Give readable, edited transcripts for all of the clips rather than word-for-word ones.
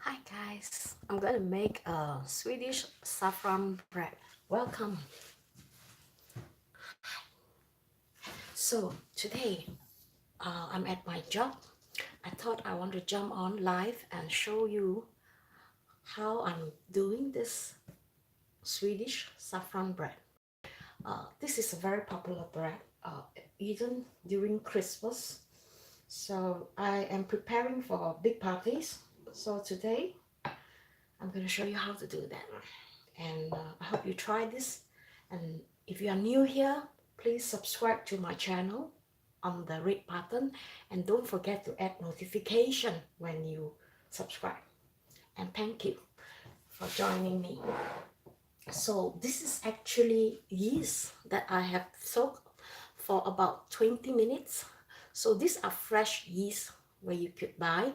Hi guys, I'm gonna make a Swedish saffron bread. Welcome. So today I'm at my job. I thought I want to jump on live and show you how I'm doing this Swedish saffron bread. This is a very popular bread eaten during Christmas. So I am preparing for big parties. So today I'm going to show you how to do that. And I hope you try this. And if you are new here, please subscribe to my channel on the red button. And don't forget to add notification when you subscribe. And thank you for joining me. So this is actually yeast that I have soaked for about 20 minutes. So these are fresh yeast where you could buy.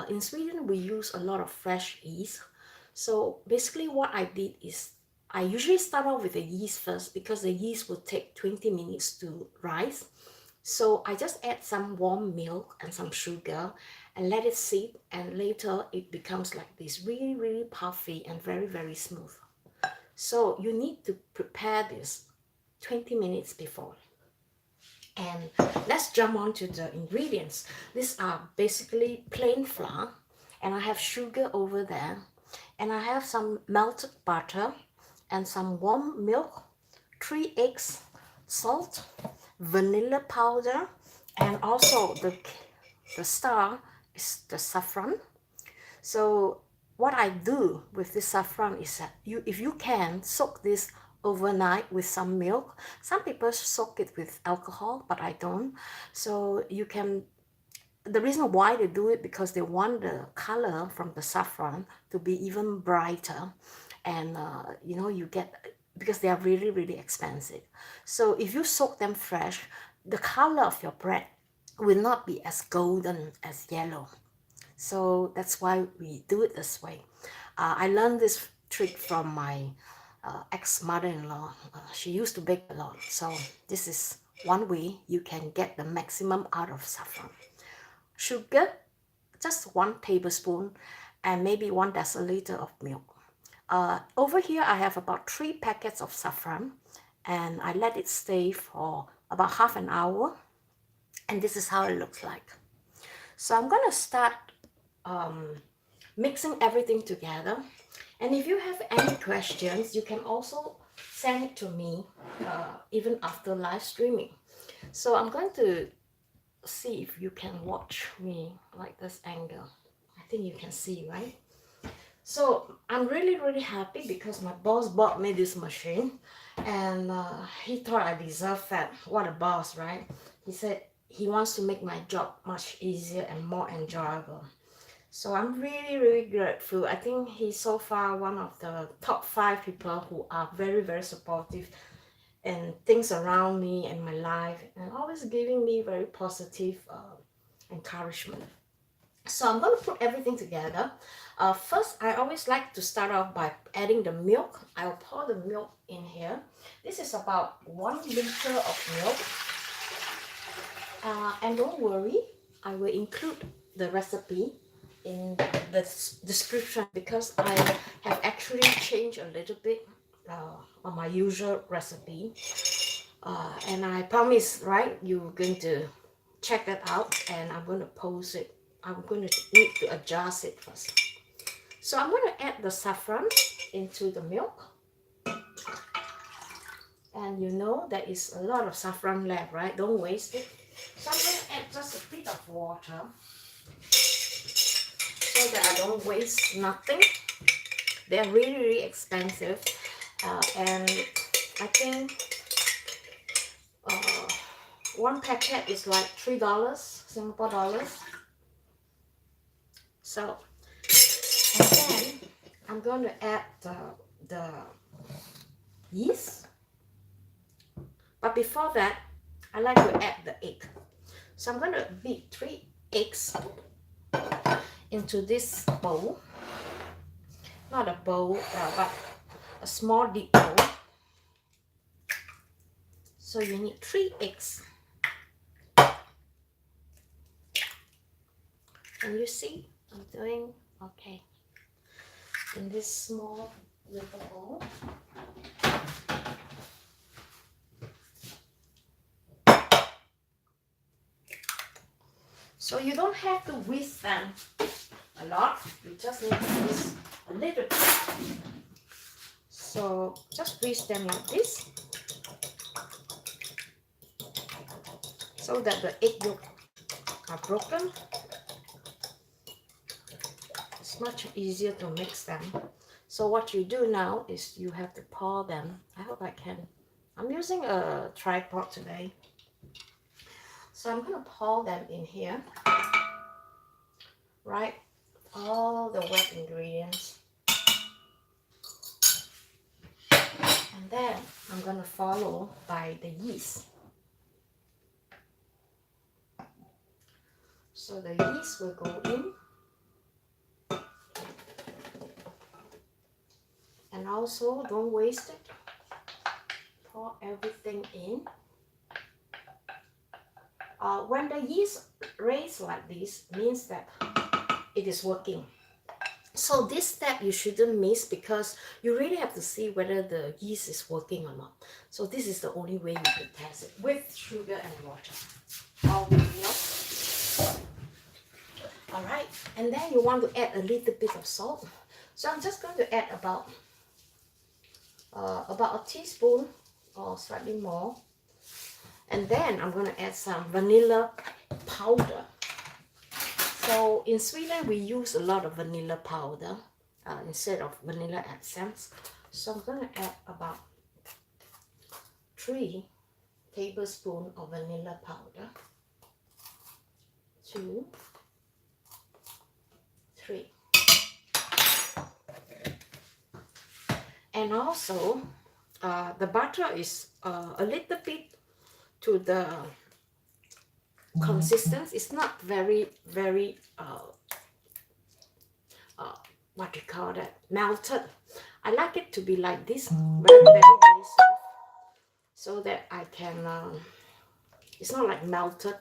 In Sweden, we use a lot of fresh yeast. So basically what I did is I usually start off with the yeast first because the yeast will take 20 minutes to rise. So I just add some warm milk and some sugar and let it sit, and later it becomes like this really puffy and very smooth. So you need to prepare this 20 minutes before. And let's jump on to the ingredients. These are basically plain flour, and I have sugar over there, and I have some melted butter and some warm milk, 3 eggs, salt, vanilla powder, and also the star is the saffron. So what I do with this saffron is that if you can soak this overnight with some milk. Some people soak it with alcohol, but I don't. So you can, the reason why they do it because they want the color from the saffron to be even brighter, and you know, you get, because they are really expensive. So if you soak them fresh, the color of your bread will not be as golden as yellow. So that's why we do it this way. I learned this trick from my ex-mother-in-law. She used to bake a lot. So this is one way you can get the maximum out of saffron. Sugar, just 1 tablespoon, and maybe 1 deciliter of milk. Over here I have about 3 packets of saffron, and I let it stay for about half an hour, and this is how it looks like. So I'm gonna start mixing everything together. And if you have any questions, you can also send it to me even after live streaming. So I'm going to see if you can watch me like this angle. I think you can see, right? So I'm really happy because my boss bought me this machine, and he thought I deserve that. What a boss, right? He said he wants to make my job much easier and more enjoyable. So I'm really grateful. I think he's so far one of the top 5 people who are very supportive and things around me and my life, and always giving me very positive encouragement. So I'm going to put everything together. First, I always like to start off by adding the milk. I'll pour the milk in here. This is about 1 liter of milk. And don't worry, I will include the recipe in the description because I have actually changed a little bit on my usual recipe. And I promise, right, you're going to check it out, and I'm going to post it. I'm going to need to adjust it first. So I'm going to add the saffron into the milk. And you know there is a lot of saffron left, right? Don't waste it. So I'm going to add just a bit of water so that I don't waste nothing. They're really expensive. And I think 1 packet is like $3 Singapore dollars. So, and then I'm going to add the yeast. But before that, I like to add the egg. So I'm going to beat 3 eggs into this bowl. Not a bowl, but a small deep bowl. So you need 3 eggs. And you see, I'm doing okay. in this small little bowl. So you don't have to whisk them a lot, you just need to whisk a little bit. So just whisk them like this, so that the egg yolk are broken. It's much easier to mix them. So what you do now is you have to pour them. I hope I can. I'm using a tripod today. So I'm going to pour them in here. Right? All the wet ingredients. And then I'm going to follow by the yeast. So the yeast will go in. And also, don't waste it. Pour everything in. When the yeast raise like this, means that it is working. So this step you shouldn't miss, because you really have to see whether the yeast is working or not. So this is the only way you can test it, with sugar and water. All with milk. Alright, and then you want to add a little bit of salt. So I'm just going to add about a teaspoon or slightly more. And then I'm going to add some vanilla powder. So in Sweden we use a lot of vanilla powder instead of vanilla essence. So I'm going to add about 3 tablespoons of vanilla powder. 2, 3. And also the butter is a little bit to the consistency. It's not very what do you call that, melted. I like it to be like this, very soft, so that I can it's not like melted.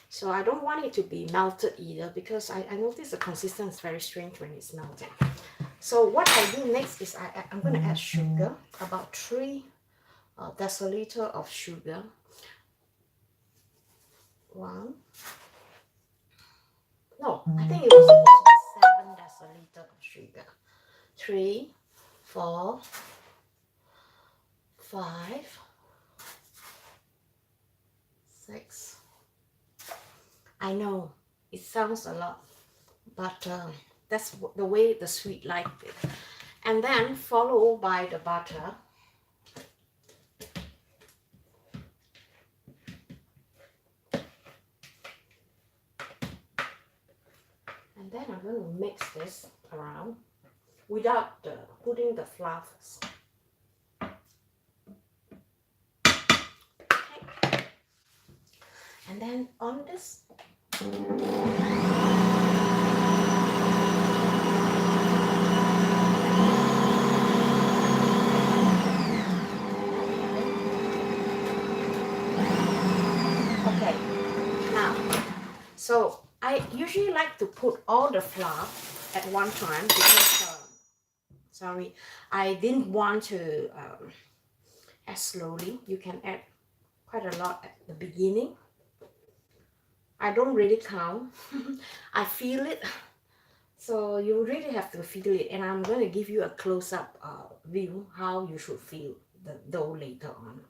So I don't want it to be melted either, because I notice the consistency is very strange when it's melted. So what I do next is I'm going to add sugar, about 3 deciliter of sugar. 1. No, I think it was supposed to be 7 deciliter of sugar. 3, 4, 5, 6. I know it sounds a lot, but that's the way the Swede like it. And then followed by the butter. And then I'm going to mix this around without putting the flours. Okay. And then on this, okay, now, so I usually like to put all the flour at one time, because sorry, I didn't want to add slowly. You can add quite a lot at the beginning. I don't really count. I feel it. So you really have to feel it. And I'm going to give you a close-up view how you should feel the dough later on,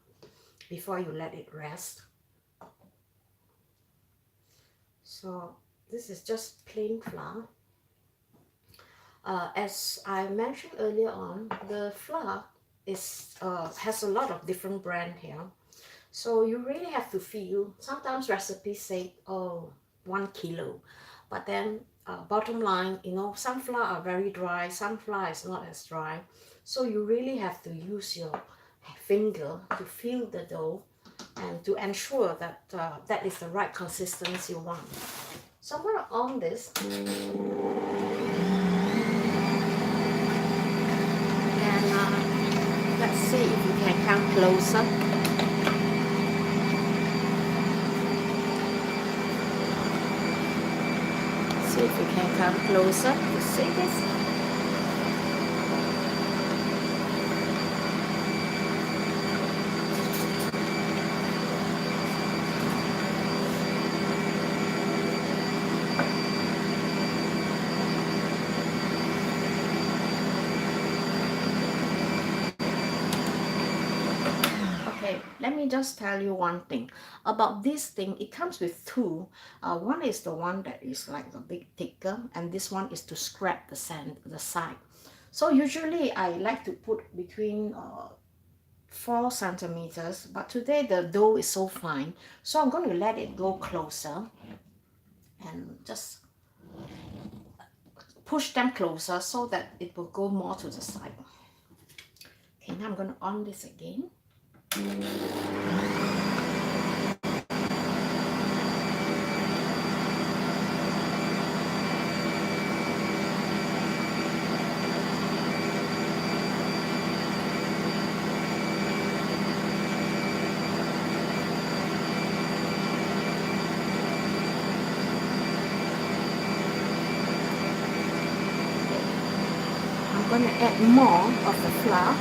before you let it rest. So this is just plain flour. As I mentioned earlier on, the flour is has a lot of different brand here. So you really have to feel. Sometimes recipes say, oh, 1 kilo. But then bottom line, you know, some flour are very dry, some flour is not as dry. So you really have to use your finger to feel the dough and to ensure that that is the right consistency you want. So I'm going to on this. And let's see if you can come closer. See if you can come closer to see this. let me just tell you one thing about this thing. It comes with two. One is the one that is like a bit thicker, and this one is to scrape the side. So usually I like to put between 4 centimeters, but today the dough is so fine, so I'm going to let it go closer and just push them closer so that it will go more to the side. Okay, now I'm going to on this again. I'm going to add more of the flour.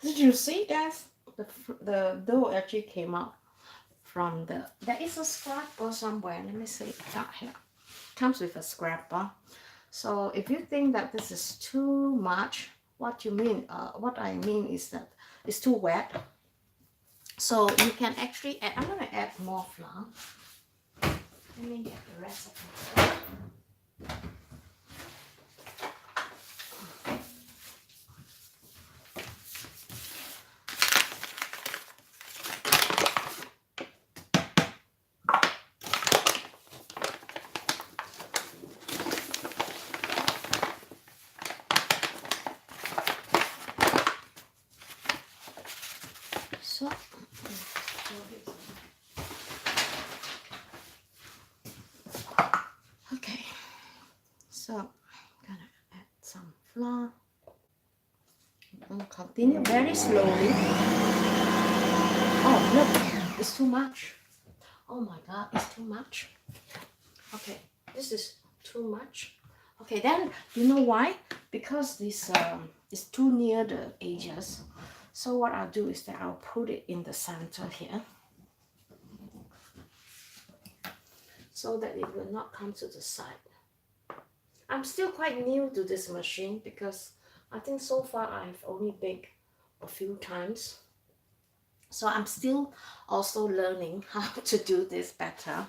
Did you see that? The dough actually came out from the, there is a scraper somewhere. Let me see. Here. Comes with a scraper. So if you think that this is too much, what I mean is that it's too wet. So you can actually add, I'm gonna add more flour. Let me get the rest of it. So, okay, so I'm gonna add some flour and continue very slowly. Oh, look, it's too much. Oh my God, it's too much. Okay, this is too much. Okay, then you know why? Because this is too near the edges. So what I'll do is that I'll put it in the center here, so that it will not come to the side. I'm still quite new to this machine because I think so far I've only baked a few times. So I'm still also learning how to do this better.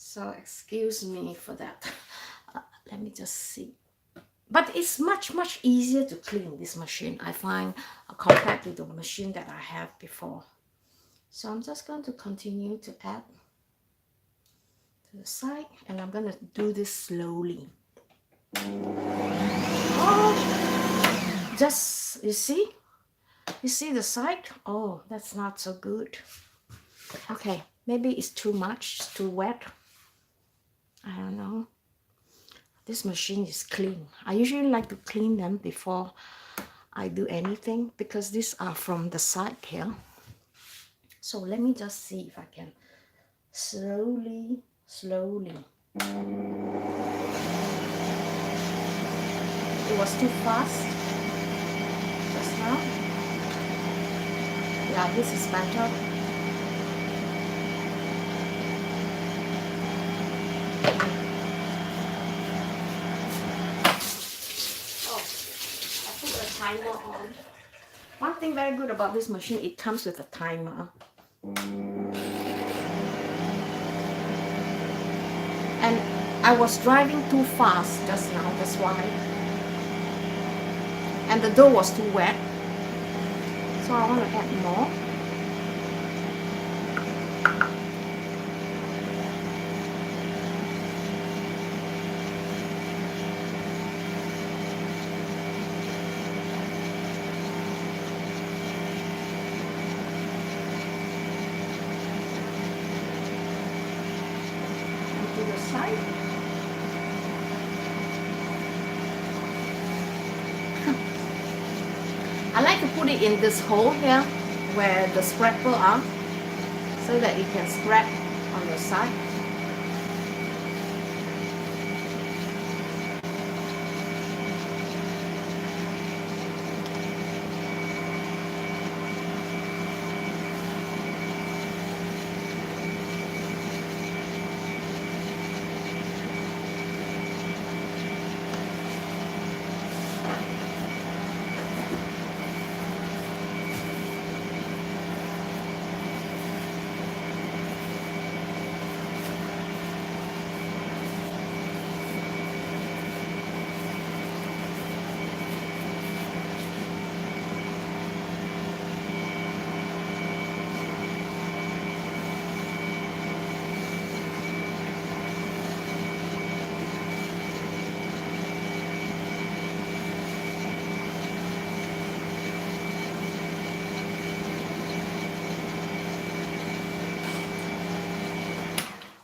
So excuse me for that. Let me just see. But it's much easier to clean this machine, I find, compared to the machine that I have before. So I'm just going to continue to add to the side, and I'm going to do this slowly. Oh, just, you see the side? Oh, that's not so good. Okay, maybe it's too much, it's too wet. I don't know. This machine is clean. I usually like to clean them before I do anything, because these are from the side here. So let me just see if I can slowly. It was too fast just now. Yeah, this is better. Oh, I put a timer on. One thing very good about this machine, it comes with a timer. And I was driving too fast just now, that's why. And the dough was too wet. So I want to add more. To the side. I like to put it in this hole here where the scraper are, so that it can scrape on the side.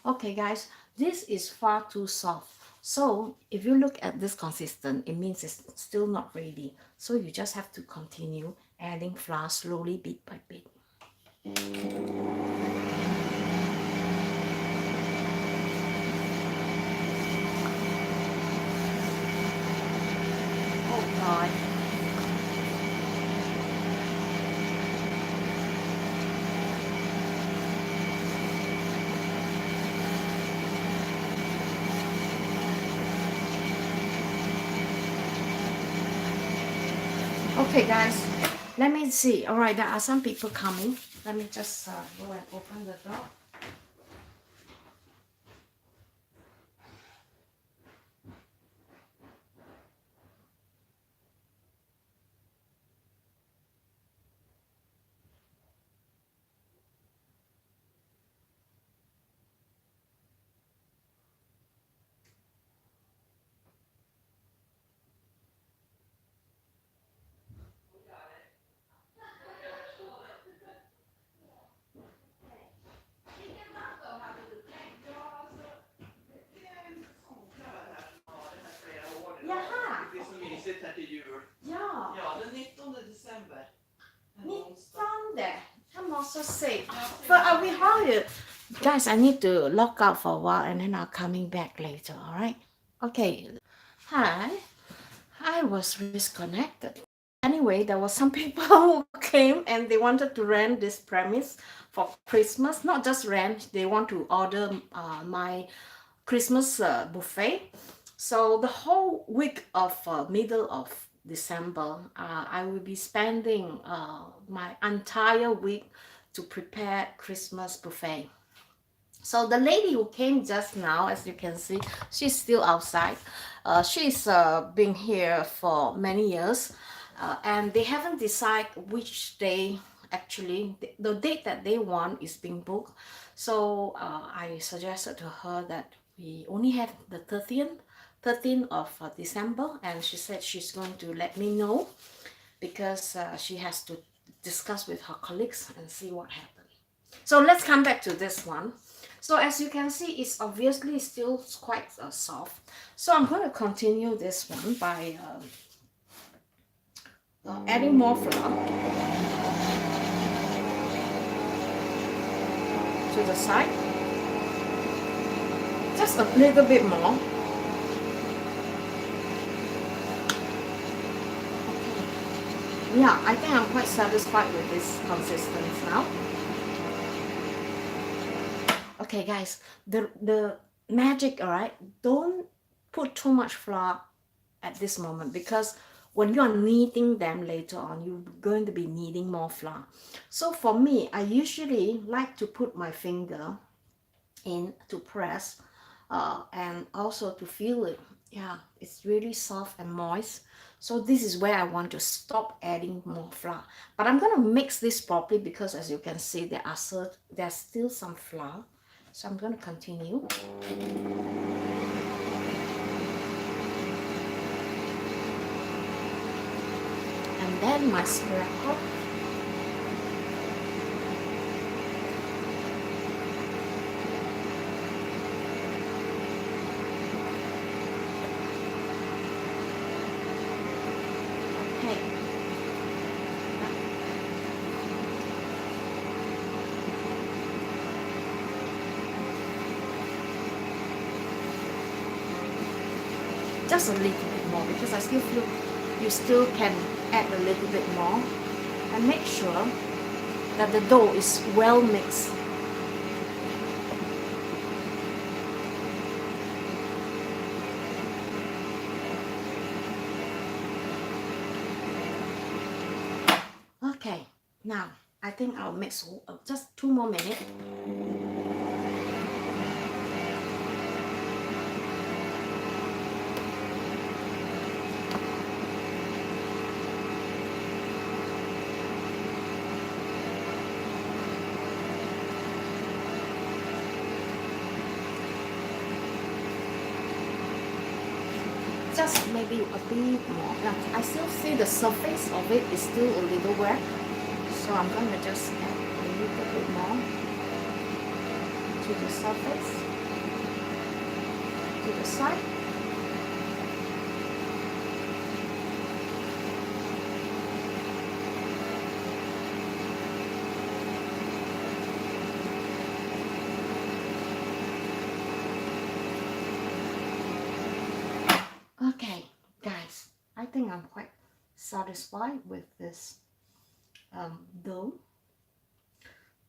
Okay guys, this is far too soft. So if you look at this consistent, it means it's still not ready. So you just have to continue adding flour slowly, bit by bit. Oh God. Okay guys, let me see. All right, there are some people coming. Let me just go and open the door. Jaha! Det är så mysigt här till jul. Ja, Ja, den 19 december. 19. Jag måste se. För vi har ju... Guys, I need to log out for a while and then I'm coming back later, alright? Okay. Hi. I was disconnected. Anyway, there was some people who came and they wanted to rent this premise for Christmas. Not just rent, they want to order my Christmas buffet. So the whole week of middle of December, I will be spending my entire week to prepare Christmas buffet. So the lady who came just now, as you can see, she's still outside. She's been here for many years, and they haven't decided which day. Actually, the date that they want is being booked. So I suggested to her that we only have the 13th of December, and she said she's going to let me know because she has to discuss with her colleagues and see what happened. So let's come back to this one. So as you can see, it's obviously still quite soft. So I'm going to continue this one by adding more flour to the side. Just a little bit more. Yeah, I think I'm quite satisfied with this consistency now. Okay guys, the magic, all right, don't put too much flour at this moment, because when you are kneading them later on, you're going to be needing more flour. So for me, I usually like to put my finger in to press and also to feel it. Yeah, it's really soft and moist. So this is where I want to stop adding more flour. But I'm going to mix this properly, because as you can see, there's still some flour. So I'm going to continue. And then my scraper. Just a little bit more, because I still feel you still can add a little bit more, and make sure that the dough is well mixed. Okay, now I think I'll mix just 2 more minutes. Just maybe a bit more. I still see the surface of it is still a little wet, so I'm going to just add a little bit more to the surface, to the side. Okay, guys, I think I'm quite satisfied with this dough.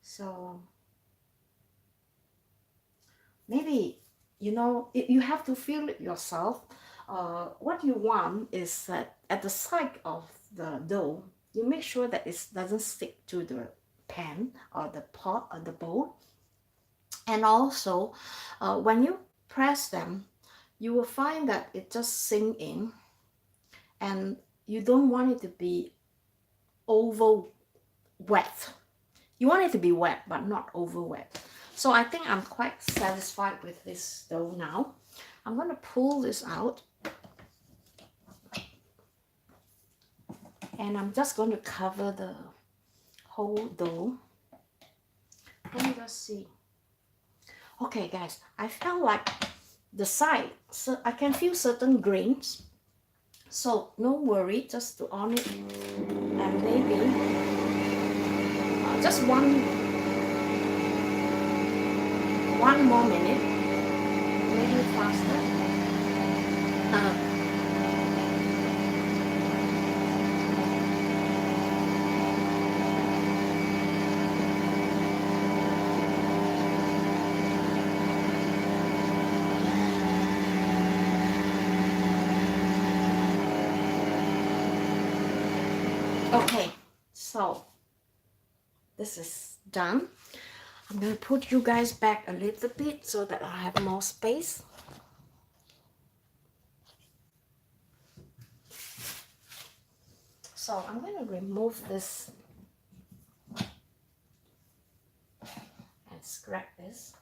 So maybe, you have to feel it yourself. What you want is that at the side of the dough, you make sure that it doesn't stick to the pan or the pot or the bowl. And also, when you press them, you will find that it just sink in, and you don't want it to be over wet. You want it to be wet, but not over wet. So I think I'm quite satisfied with this dough now. I'm going to pull this out, and I'm just going to cover the whole dough. Let me just see. Okay guys, I felt like the side, so I can feel certain grains, so no worry, just to on it, and maybe just one more minute, maybe faster. Okay, so this is done. I'm going to put you guys back a little bit so that I have more space. So I'm going to remove this and scrape this.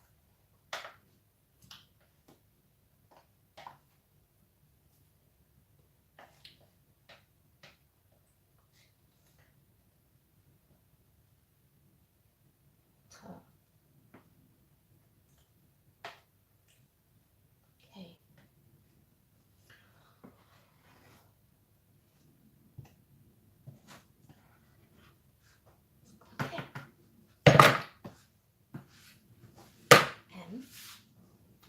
Okay. And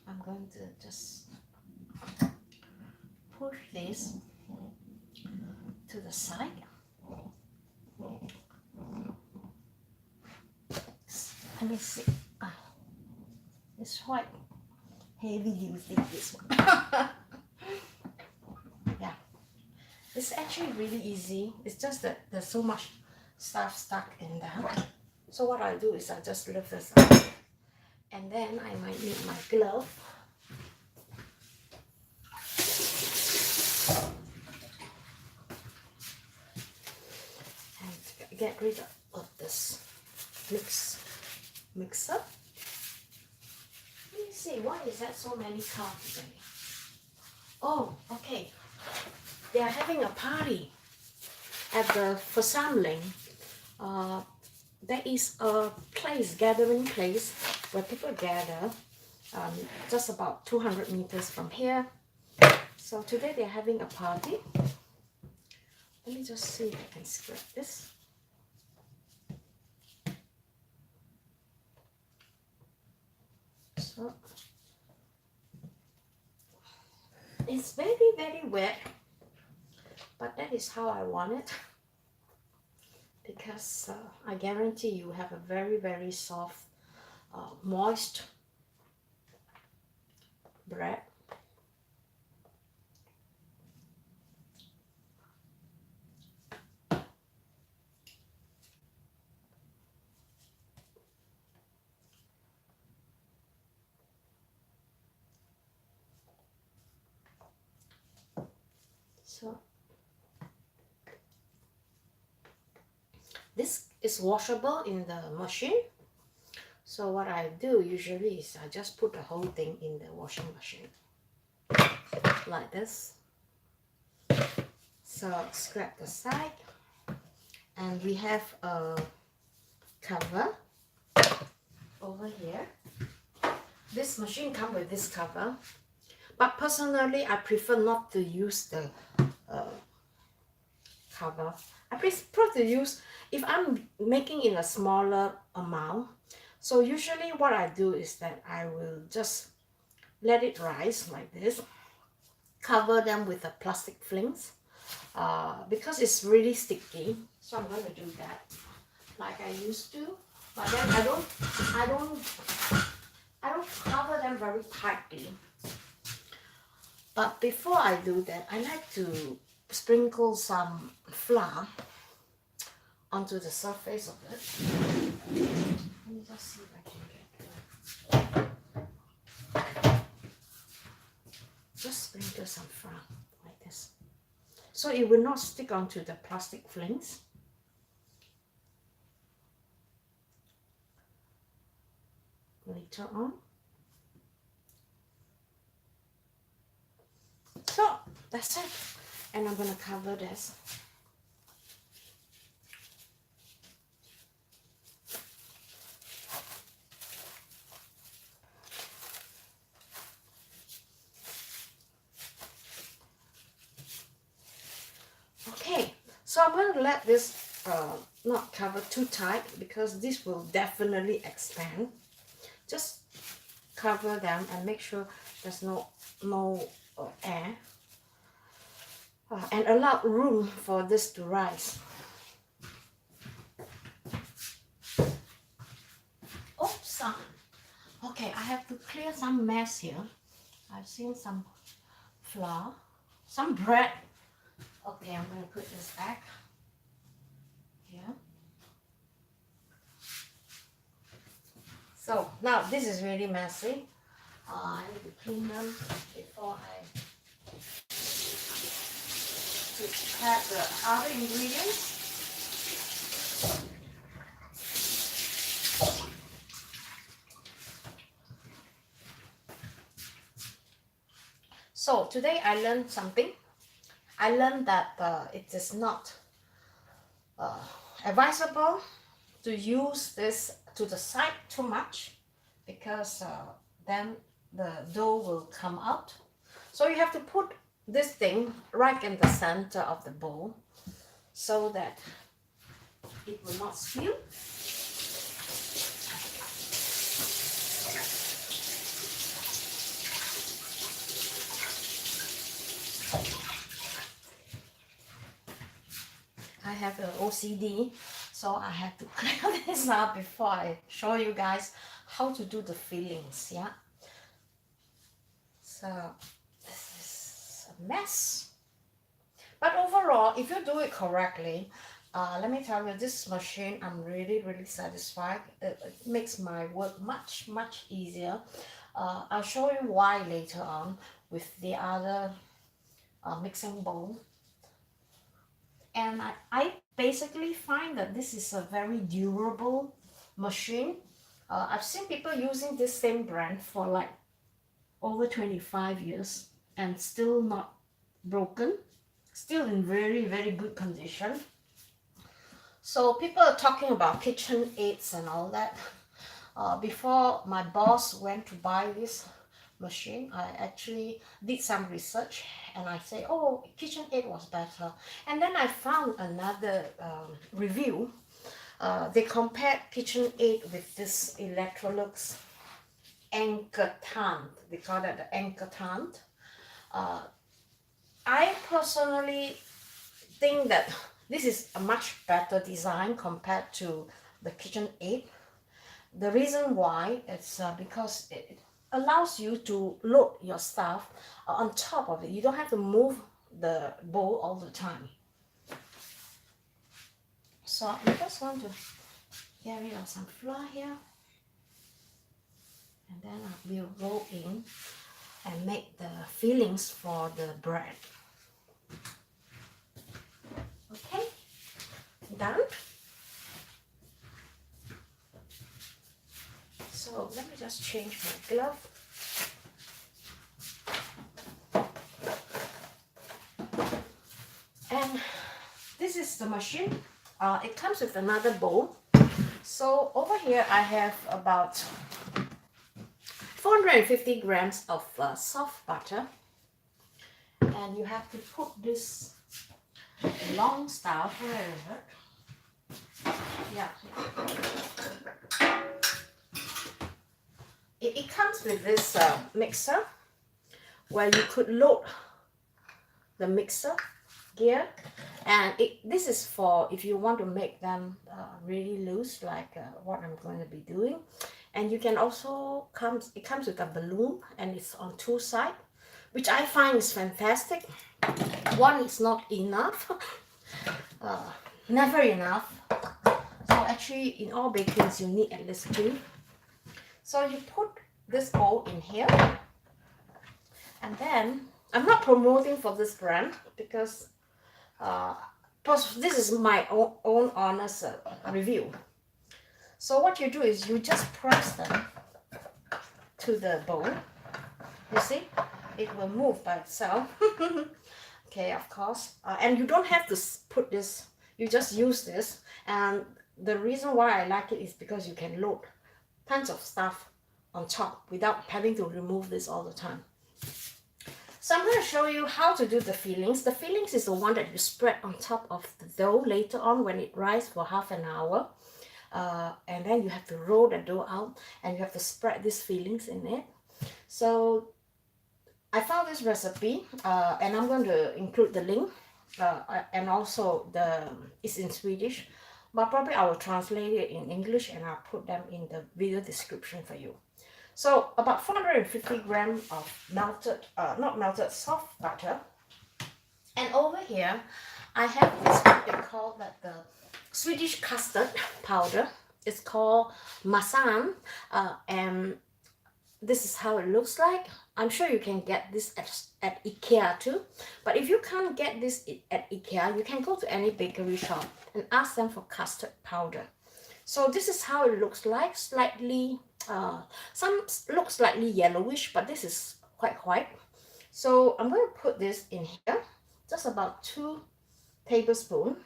I'm going to just push this to the side. Let me see. It's quite heavy using this one. Yeah, it's actually really easy. It's just that there's so much stuff stuck in there. So what I do is I just lift this up, and then I might need my glove. And get rid of this mixer. Let me see, why is that so many cards today? Oh, okay. They are having a party at the Versammlung. There is a place, gathering place, where people gather just about 200 meters from here. So today they're having a party. Let me just see if I can scrape this. So it's very, very wet, but that is how I want it, because I guarantee you have a very, very soft, moist bread. So this is washable in the machine. So what I do usually is I just put the whole thing in the washing machine like this. So scrape the side, and we have a cover over here. This machine comes with this cover, but personally I prefer not to use the cover. I prefer to use, if I'm making in a smaller amount, so usually what I do is that I will just let it rise like this, cover them with the plastic flings, because it's really sticky. So I'm going to do that like I used to, but then I don't cover them very tightly. But before I do that, I like to sprinkle some flour onto the surface of it. Let me just see if I can get it. Just sprinkle some flour like this, so it will not stick onto the plastic flings. Later on. So that's it, and I'm gonna cover this. Okay, so I'm going to let this not cover too tight, because this will definitely expand. Just cover them and make sure there's no air, and allow room for this to rise. Oops! Okay, I have to clear some mess here. I've seen some flour, some bread. Okay, I'm going to put this back here. now this is really messy. I need to clean them before I prepare the other ingredients. So today I learned something. I learned that it is not advisable to use this to the side too much, because then the dough will come out. So you have to put this thing right in the center of the bowl so that it will not spill. I have an OCD, so I have to clear this up before I show you guys how to do the fillings. Yeah, so this is a mess, but overall, if you do it correctly, let me tell you, this machine, I'm really satisfied. It makes my work much easier. I'll show you why later on with the other mixing bowl. And I basically find that this is a very durable machine. I've seen people using this same brand for like over 25 years and still not broken, still in very good condition. So people are talking about kitchen aids and all that. Before my boss went to buy this machine, I actually did some research and I say, oh, KitchenAid was better. And then I found another review. They compared KitchenAid with this Electrolux anchor tand. They call that the anchor tand. I personally think that this is a much better design compared to the KitchenAid. The reason why is because it allows you to load your stuff on top of it. You don't have to move the bowl all the time. So I just want to get rid of some flour here, and then I will roll in and make the fillings for the bread. Okay, done. So let me just change my glove. And this is the machine. It comes with another bowl. So over here I have about 450 grams of soft butter. And you have to put this long stuff. Where is it? Yeah. It comes with this mixer where you could load the mixer gear, and this is for if you want to make them really loose, like what I'm going to be doing. And you can also it comes with a balloon, and it's on two sides, which I find is fantastic. One is not enough, never enough. So actually in all bakings you need at least two. So you put this bowl in here, and then I'm not promoting for this brand because this is my own honest review. So what you do is you just press them to the bowl. You see, it will move by itself. Okay, of course, and you don't have to put this. You just use this, and the reason why I like it is because you can load tons of stuff on top without having to remove this all the time. So I'm going to show you how to do the fillings. The fillings is the one that you spread on top of the dough later on when it rises for half an hour. And then you have to roll the dough out and you have to spread these fillings in it. So I found this recipe and I'm going to include the link and also it's in Swedish, but probably I will translate it in English and I'll put them in the video description for you. So about 450 grams of soft butter. And over here, I have this what they call the Swedish custard powder. It's called masan, and this is how it looks like. I'm sure you can get this at IKEA too. But if you can't get this at IKEA, you can go to any bakery shop and ask them for custard powder. So this is how it looks like. Slightly, some look slightly yellowish, but this is quite white. So I'm going to put this in here, just about 2 tablespoons.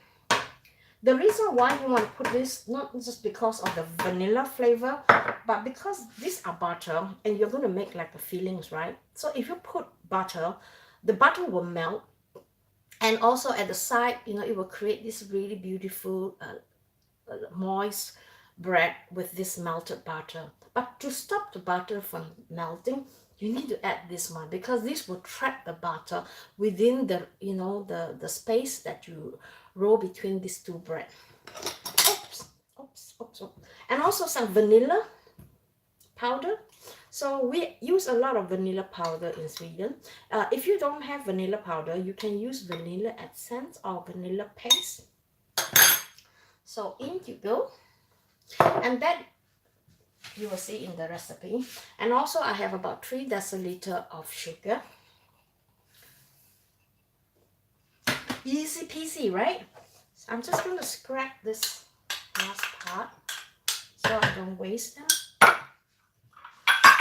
The reason why you want to put this, not just because of the vanilla flavor, but because these are butter and you're going to make like the fillings, right? So if you put butter, the butter will melt, and also at the side, you know, it will create this really beautiful moist bread with this melted butter. But to stop the butter from melting, you need to add this one, because this will trap the butter within the, you know, the space that you roll between these 2 bread. Oops. And also some vanilla powder. So we use a lot of vanilla powder in Sweden. If you don't have vanilla powder, you can use vanilla essence or vanilla paste. So in you go, and that you will see in the recipe. And also I have about 3 deciliter of sugar. Easy peasy, right? So I'm just going to scrape this last part so I don't waste them.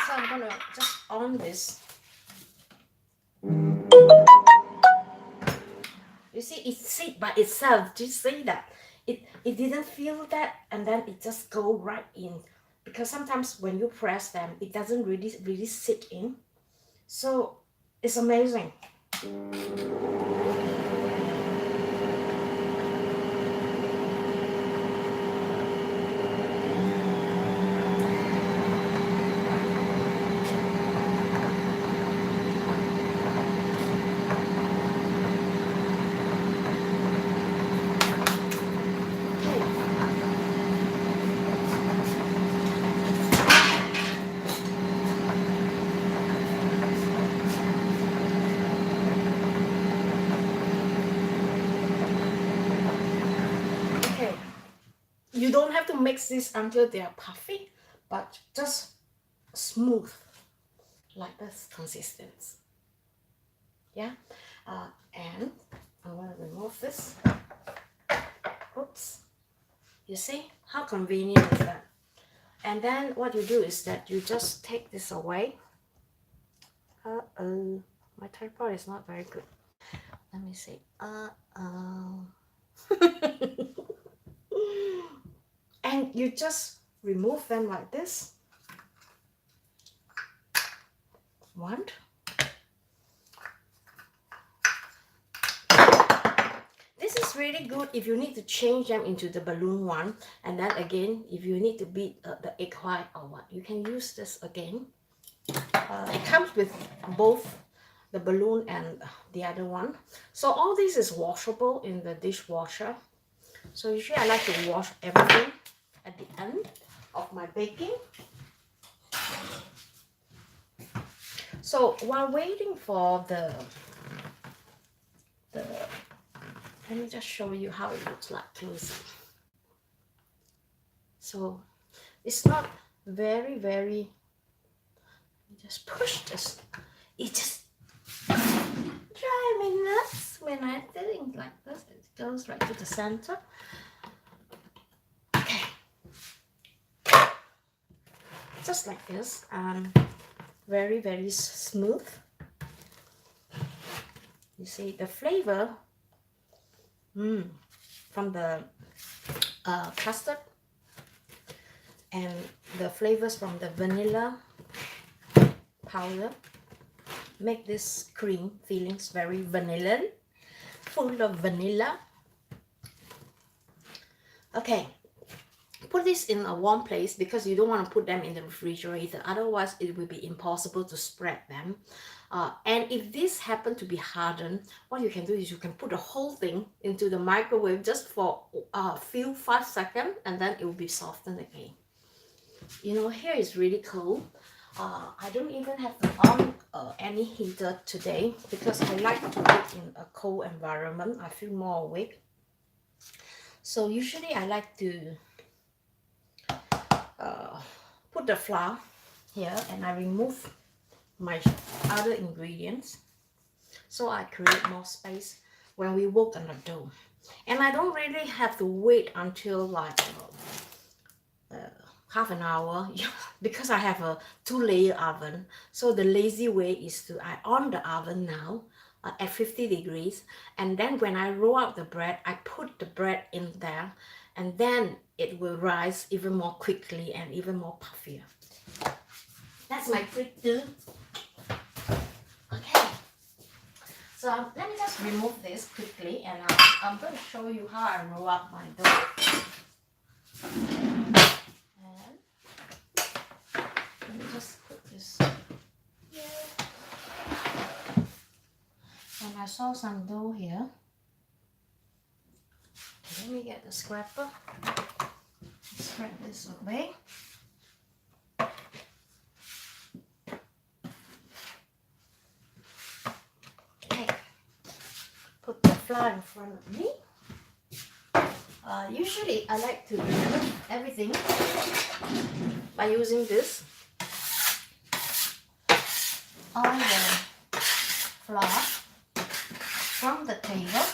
So I'm going to just on this. You see, it sit by itself. Do you see that? It didn't feel that, and then it just go right in. Because sometimes when you press them, it doesn't really sit in. So it's amazing. You don't have to mix this until they are puffy, but just smooth, like this consistency. Yeah, and I'm going to remove this. Oops. You see how convenient is that? And then what you do is that you just take this away. My tripod is not very good. Let me see. And you just remove them like this. One. This is really good if you need to change them into the balloon one. And then again, if you need to beat the egg white or what, you can use this again. It comes with both the balloon and the other one. So all this is washable in the dishwasher. So usually I like to wash everything at the end of my baking. So while waiting for the let me just show you how it looks like closer. So it's not very just push this. It just drives me nuts when I think like this. It goes right to the center. Okay, just like this, and very smooth. You see the flavor from the custard and the flavors from the vanilla powder make this cream fillings very vanilla, full of vanilla. Okay, put this in a warm place because you don't want to put them in the refrigerator, otherwise it will be impossible to spread them. And if this happen to be hardened, what you can do is you can put the whole thing into the microwave just for a few 5 seconds, and then it will be softened again. You know, here is really cold. I don't even have to on any heater today because I like to cook in a cold environment. I feel more awake. So usually I like to put the flour here and I remove my other ingredients, so I create more space when we work on the dough. And I don't really have to wait until like half an hour because I have a 2-layer oven. So the lazy way is to I on the oven now at 50 degrees, and then when I roll out the bread, I put the bread in there, and then it will rise even more quickly and even more puffier. That's my trick too. Okay, so let me just remove this quickly, and I'm going to show you how I roll up my dough. And let me just put this here. And I saw some dough here. Let me get the scraper. Scrape this away. Okay. Put the flour in front of me. Usually I like to remove everything by using this on the flour from the table.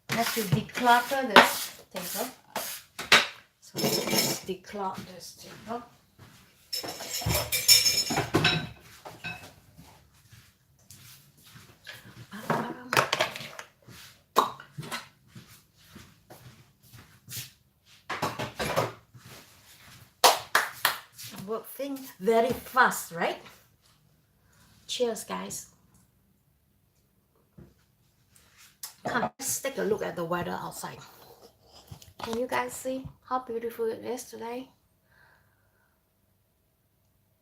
I have to declutter this table. So let's declutter this table. Working very fast, right? Cheers, guys. Let's take a look at the weather outside. Can you guys see how beautiful it is today?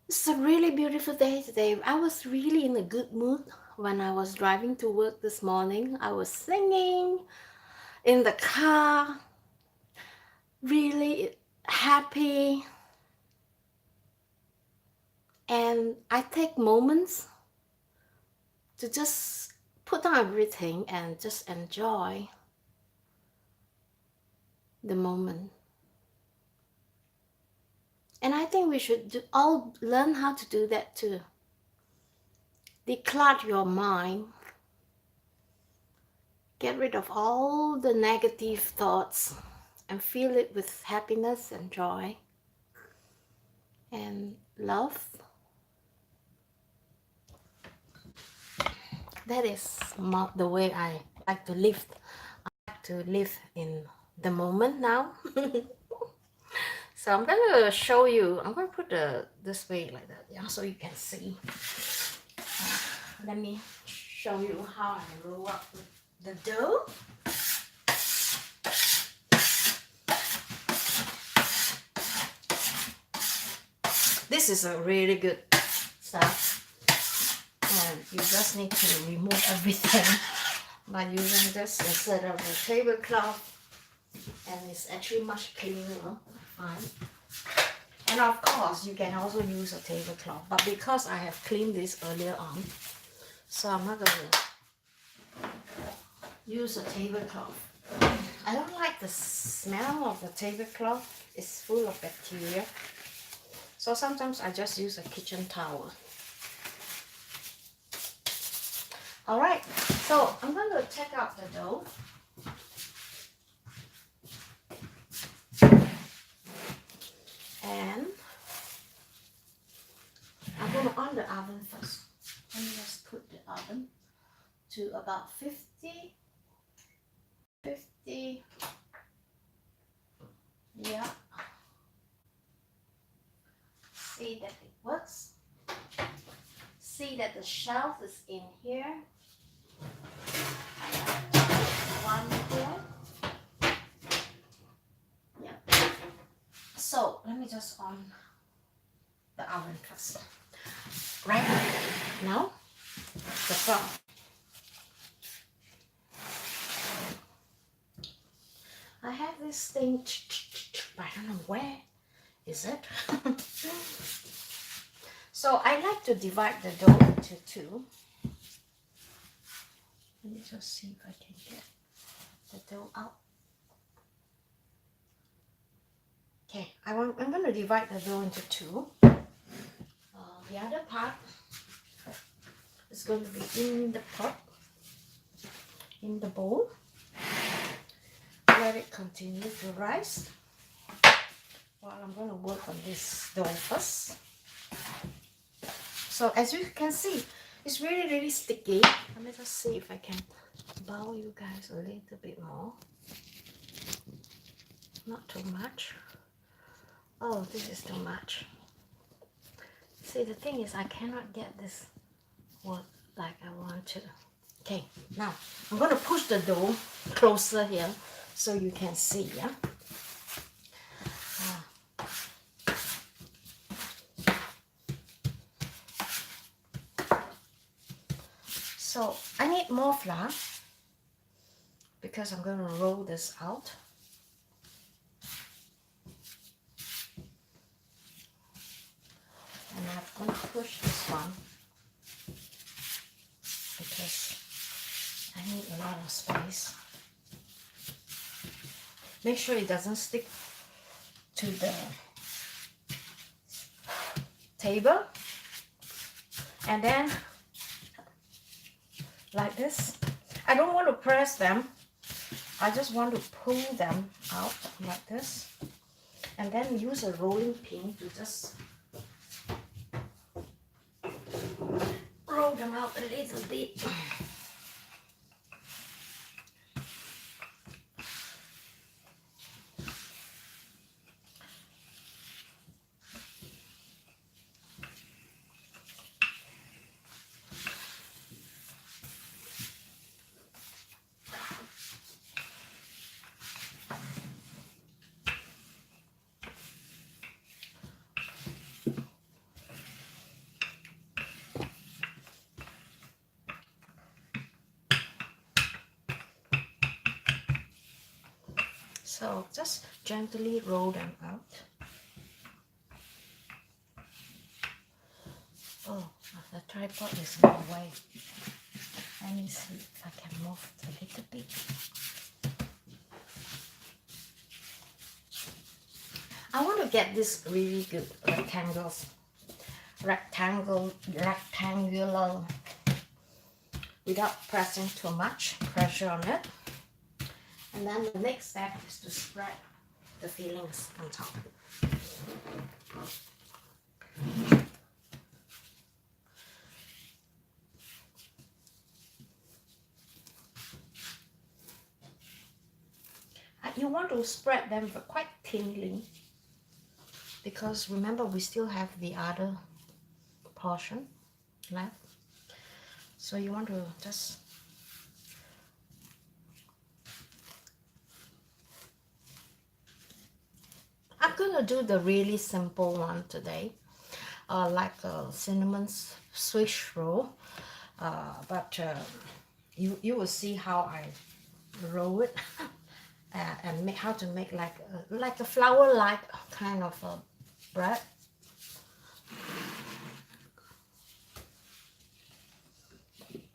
It's a really beautiful day today. I was really in a good mood when I was driving to work this morning. I was singing in the car, really happy. And I take moments to just put down everything and just enjoy the moment. And I think we should all learn how to do that too. Declutter your mind. Get rid of all the negative thoughts and fill it with happiness and joy and love. That is the way I like to live. I like to live in the moment now. So I'm going to show you. I'm going to put this way like that, yeah, so you can see. Let me show you how I roll up the dough. This is a really good stuff. And you just need to remove everything by using this instead of a tablecloth, and it's actually much cleaner. Fine. And of course you can also use a tablecloth, but because I have cleaned this earlier on, so I'm not going to use a tablecloth. I don't like the smell of the tablecloth. It's full of bacteria, so sometimes I just use a kitchen towel. Alright, so I'm going to take out the dough. And I'm going to on the oven first. Let me just put the oven to about 50. Yeah. See that it works. See that the shelf is in here. One here. Yeah. So let me just on the oven first. Right now, the flour. I have this thing, but I don't know where is it. So I like to divide the dough into two. Let me just see if I can get the dough out. Okay, I'm going to divide the dough into two. The other part is going to be in the pot, in the bowl. Let it continue to rise while I'm going to work on this dough first. So as you can see, it's really sticky. Let me just see if I can bow you guys a little bit more. Not too much. Oh, this is too much. See, the thing is I cannot get this work like I want to. Okay, now I'm going to push the dough closer here so you can see, yeah? So I need more flour because I'm going to roll this out. And I'm going to push this one because I need a lot of space. Make sure it doesn't stick to the table. And then like this. I don't want to press them. I just want to pull them out like this. And then use a rolling pin to just roll them out a little bit. So just gently roll them out. Oh, the tripod is in the way. Let me see if I can move it a little bit. I want to get this really good rectangular without pressing too much pressure on it. And then the next step is to spread the fillings on top. You want to spread them quite thinly because remember we still have the other portion left. So you want to just I'm gonna do the really simple one today, like a cinnamon Swiss roll, but you will see how I roll it and how to make like a flour-like kind of a bread.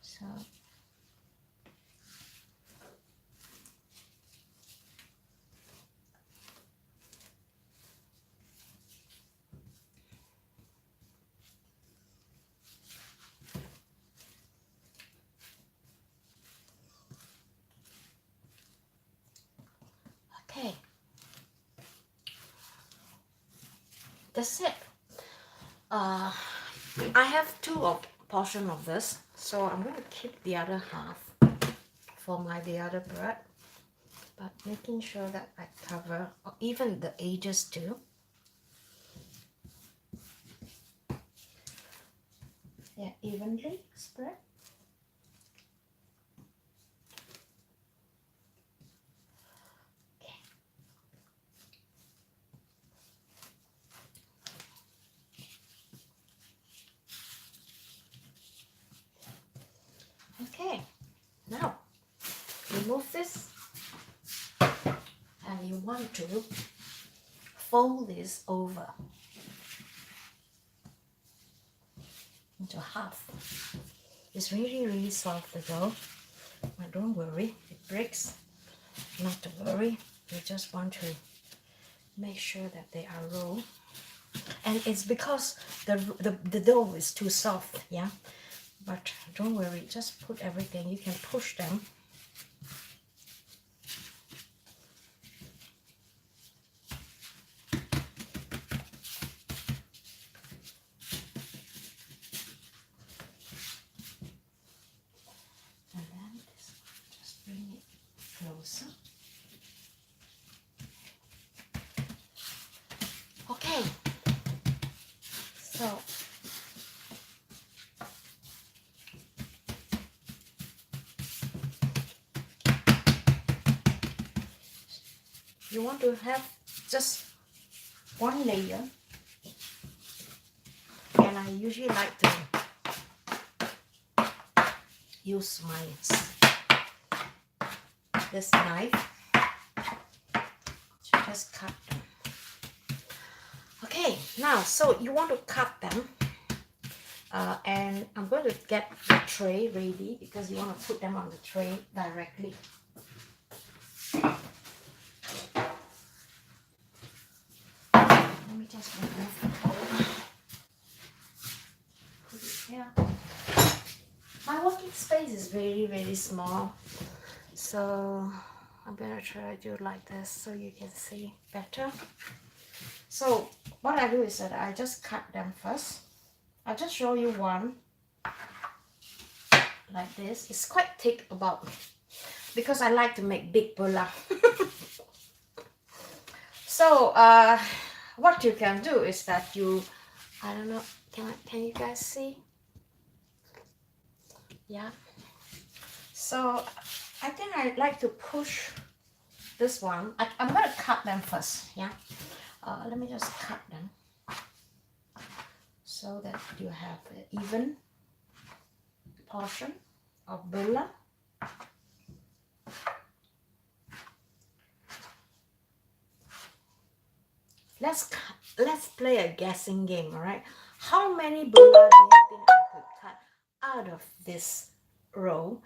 So. Okay, that's it. I have two portion of this, so I'm going to keep the other half for the other bread, but making sure that I cover even the edges too. Yeah, evenly spread. Okay, now remove this and you want to fold this over into half. It's really soft, the dough. But don't worry, it breaks. Not to worry. You just want to make sure that they are rolled. And it's because the dough is too soft, yeah? But don't worry, just put everything. You can push them. And then this one, just bring it closer. Okay. So you want to have just one layer, and I usually like to use this knife to just cut them. Okay, now so you want to cut them, and I'm going to get the tray ready because you want to put them on the tray directly. Let me just remove the bowl. Put it here. My working space is very, very small, so I'm gonna try to do it like this so you can see better. So what I do is that I just cut them first. I'll just show you one like this. It's quite thick because I like to make big bulla. So what you can do is that I don't know, can you guys see? Yeah. So I think I like to push this one. I'm going to cut them first, yeah. Let me just cut them so that you have an even portion of bulla. Let's play a guessing game, all right? How many bulla do you think I could cut out of this row?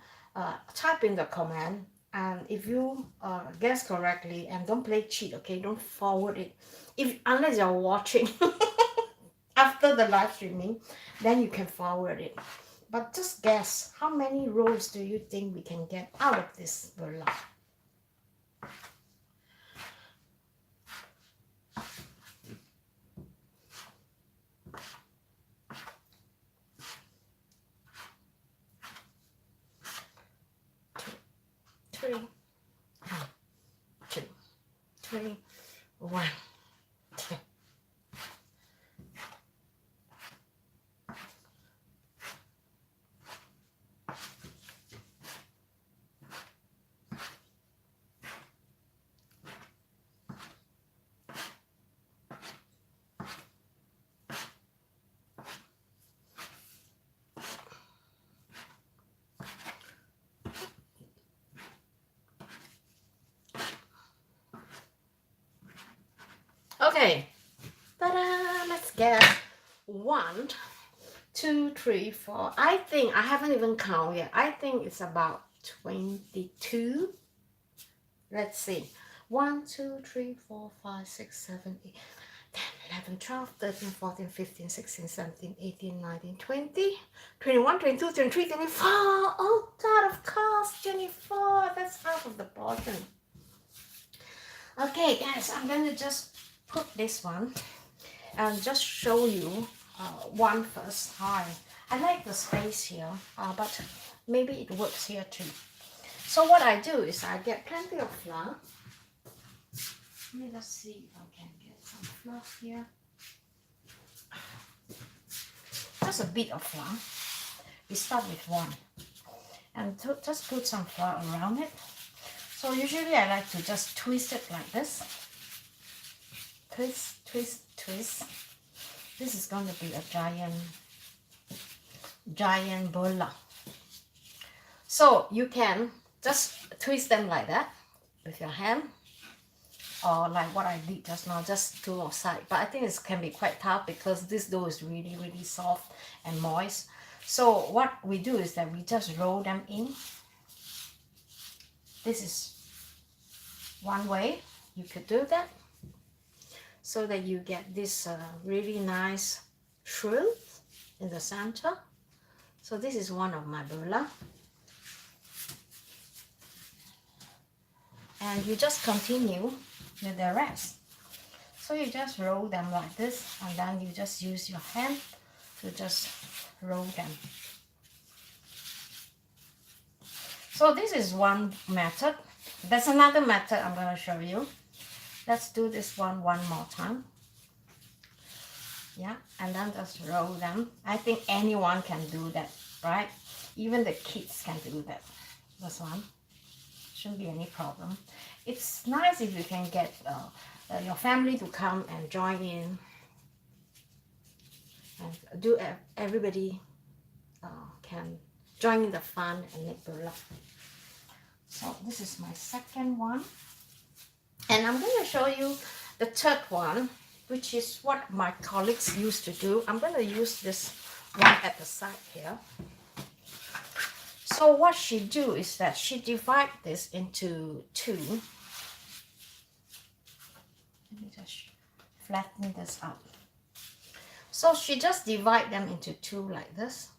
Type in the comment, and if you guess correctly, and don't play cheat, okay? Don't forward it. Unless you're watching after the live streaming, then you can forward it. But just guess, how many rows do you think we can get out of this bulla? Three, 2, 3, 1, 2. Okay, ta-da! Let's get 1, 2, 3, 4. I think I haven't even counted yet. I think it's about 22. Let's see. 1, 2, 3, 4, 5, 6, 7, 8, 10, 11, 12, 13, 14, 15, 16, 17, 18, 19, 20, 21, 22, 23, 24. Oh God, of course, 24. That's half of the portion. Okay, guys, I'm going to just put this one and just show you one first. I like the space here, but maybe it works here too. So what I do is I get plenty of flour. Let me just see if I can get some flour here. Just a bit of flour. We start with 1, and just put some flour around it. So usually I like to just twist it like this. Twist, twist, twist. This is going to be a giant bulla. So you can just twist them like that with your hand, or like what I did just now, just to one side. But I think it can be quite tough because this dough is really, really soft and moist. So what we do is that we just roll them in this is one way you could do that, so that you get this really nice shrill in the center. So this is one of my bulla. And you just continue with the rest. So you just roll them like this, and then you just use your hand to just roll them. So this is one method. There's another method I'm going to show you. Let's do this one more time. Yeah, and then just roll them. I think anyone can do that, right? Even the kids can do that. This one shouldn't be any problem. It's nice if you can get your family to come and join in and do. Everybody can join in the fun and make bulla. So this is my second one, and I'm going to show you the third one, which is what my colleagues used to do. I'm going to use this one at the side here. So what she do is that she divide this into two. Let me just flatten this out. So she just divide them into two like this.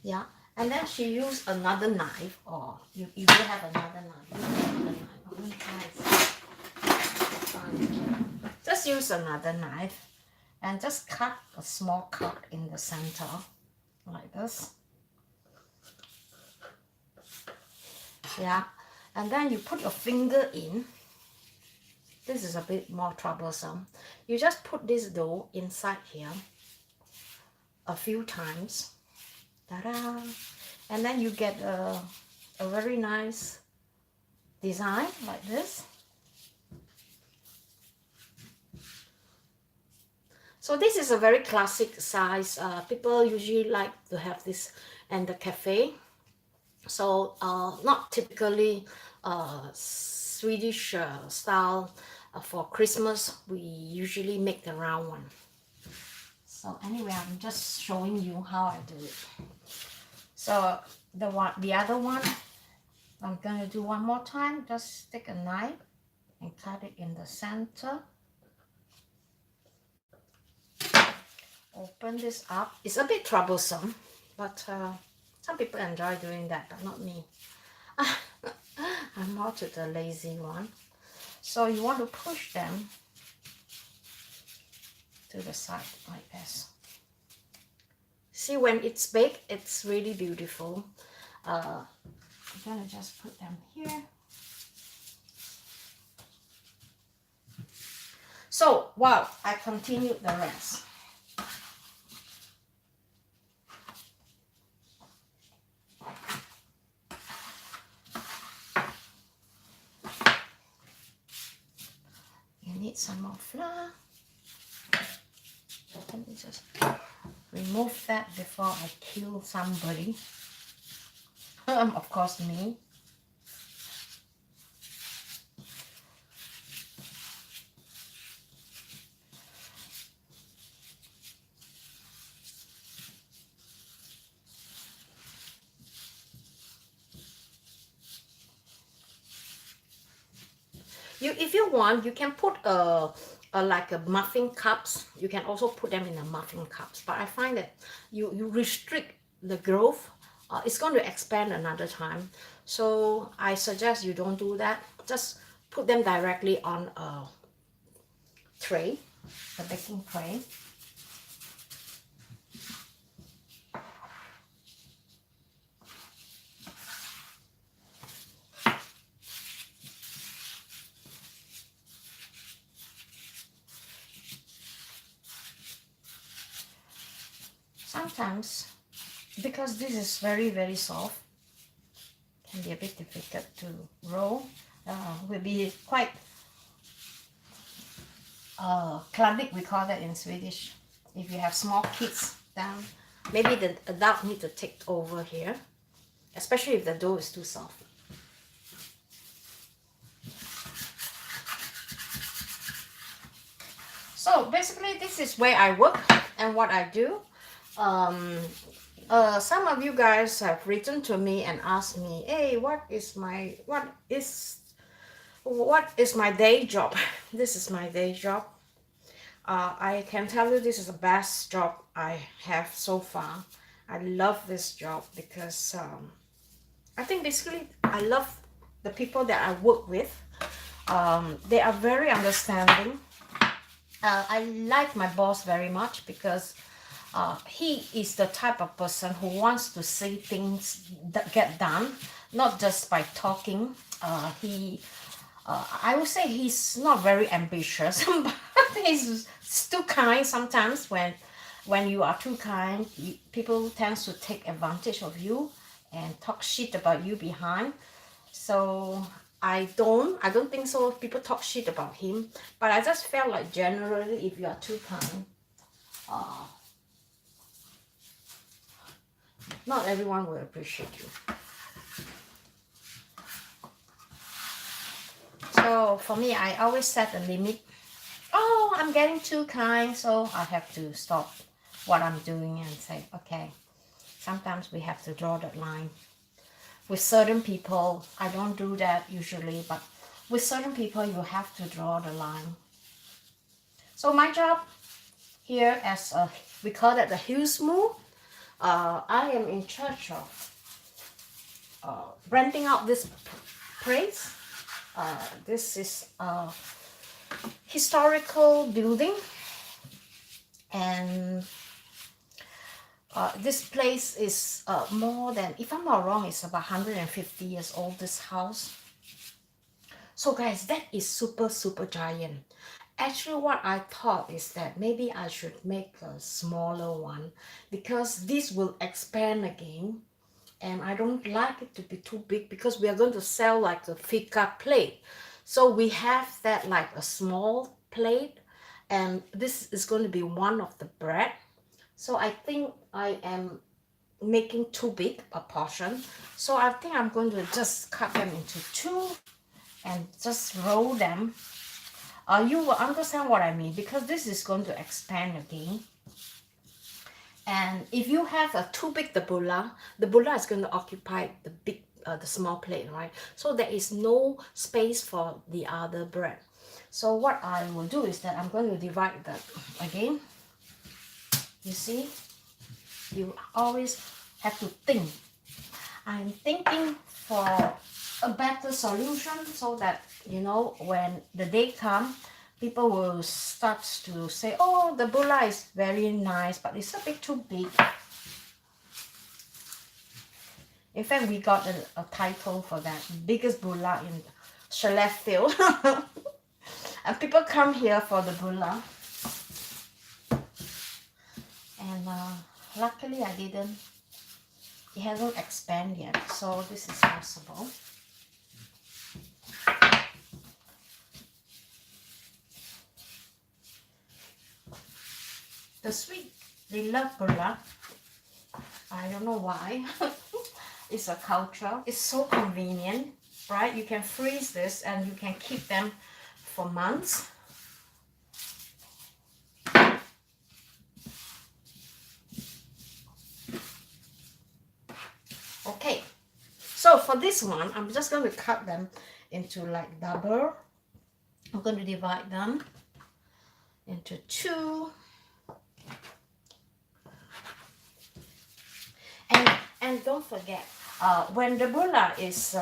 Yeah, and then she use another knife, or you will have another knife. I'm going to try. Just use another knife and just cut a small cut in the center like this. Yeah, and then you put your finger in. This is a bit more troublesome. You just put this dough inside here a few times. Ta-da! And then you get a very nice design like this. So this is a very classic size. People usually like to have this in the cafe. So not typically Swedish style. For Christmas, we usually make the round one. So anyway, I'm just showing you how I do it. So the other one, I'm going to do one more time. Just take a knife and cut it in the center. Open this up. It's a bit troublesome, but some people enjoy doing that, but not me. I'm more to the lazy one. So you want to push them to the side like this. See, when it's baked, it's really beautiful. I'm gonna just put them here. So while I continue the rest. Need some more flour. Let me just remove that before I kill somebody. Of course, me. If you want, you can put like a muffin cups. You can also put them in the muffin cups. But I find that you restrict the growth. It's going to expand another time. So I suggest you don't do that. Just put them directly on a tray, a baking tray. Sometimes, because this is very soft, can be a bit difficult to roll. Will be quite kladdig, we call that in Swedish. If you have small kids, then maybe the adult need to take over here, especially if the dough is too soft. So basically, this is where I work and what I do. Some of you guys have written to me and asked me, hey, what is my day job? This is my day job. I can tell you this is the best job I have so far. I love this job because I think basically I love the people that I work with. They are very understanding. I like my boss very much because he is the type of person who wants to see things that get done, not just by talking. I would say he's not very ambitious, but he's too kind sometimes. When you are too kind, people tend to take advantage of you and talk shit about you behind. So I don't think so. People talk shit about him, but I just felt like generally, if you are too kind, not everyone will appreciate you. So for me, I always set a limit. Oh, I'm getting too kind, so I have to stop what I'm doing and say, okay, sometimes we have to draw that line. With certain people, I don't do that usually, but with certain people, you have to draw the line. So my job here as we call it the Hughes Move, I am in charge of renting out this place. This is a historical building, and this place is more than, if I'm not wrong, it's about 150 years old, this house. So guys, that is super giant. Actually, what I thought is that maybe I should make a smaller one because this will expand again, and I don't like it to be too big because we are going to sell like a fika plate. So we have that like a small plate, and this is going to be one of the bread. So I think I am making too big a portion. So I think I'm going to just cut them into two and just roll them. You will understand what I mean because this is going to expand again. And if you have a too big the bulla is going to occupy the big, the small plate, right? So there is no space for the other bread. So what I will do is that I'm going to divide that again. You see, you always have to think. I'm thinking for a better solution so that, you know, when the day comes, people will start to say, oh, the bulla is very nice, but it's a bit too big. In fact, we got a title for that, biggest bulla in Sheffield. And people come here for the bulla. And luckily I didn't. It hasn't expanded yet, so this is possible. The Swedes, they love bulla. I don't know why. It's a culture. It's so convenient, right? You can freeze this and you can keep them for months. Okay, so for this one, I'm just going to cut them into like double. I'm going to divide them into two. And don't forget, when the bulla is,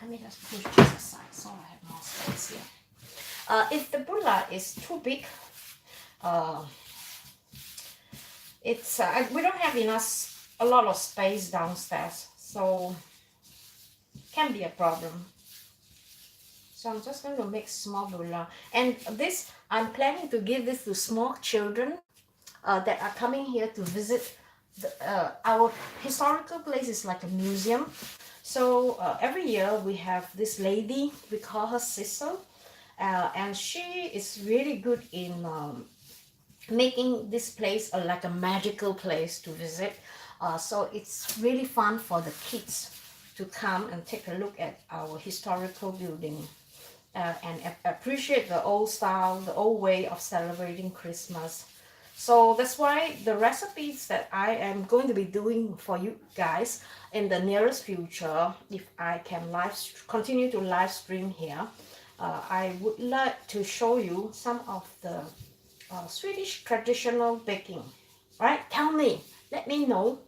let me just push this aside so I have more space here. If the bulla is too big, it's we don't have a lot of space downstairs, so can be a problem. So I'm just going to make small bulla, and this I'm planning to give this to small children that are coming here to visit. Our historical place is like a museum, so every year we have this lady, we call her sister, and she is really good in making this place like a magical place to visit. So it's really fun for the kids to come and take a look at our historical building and appreciate the old style, the old way of celebrating Christmas. So that's why the recipes that I am going to be doing for you guys in the nearest future, if I can continue to live stream here, I would like to show you some of the Swedish traditional baking. Right? Tell me, let me know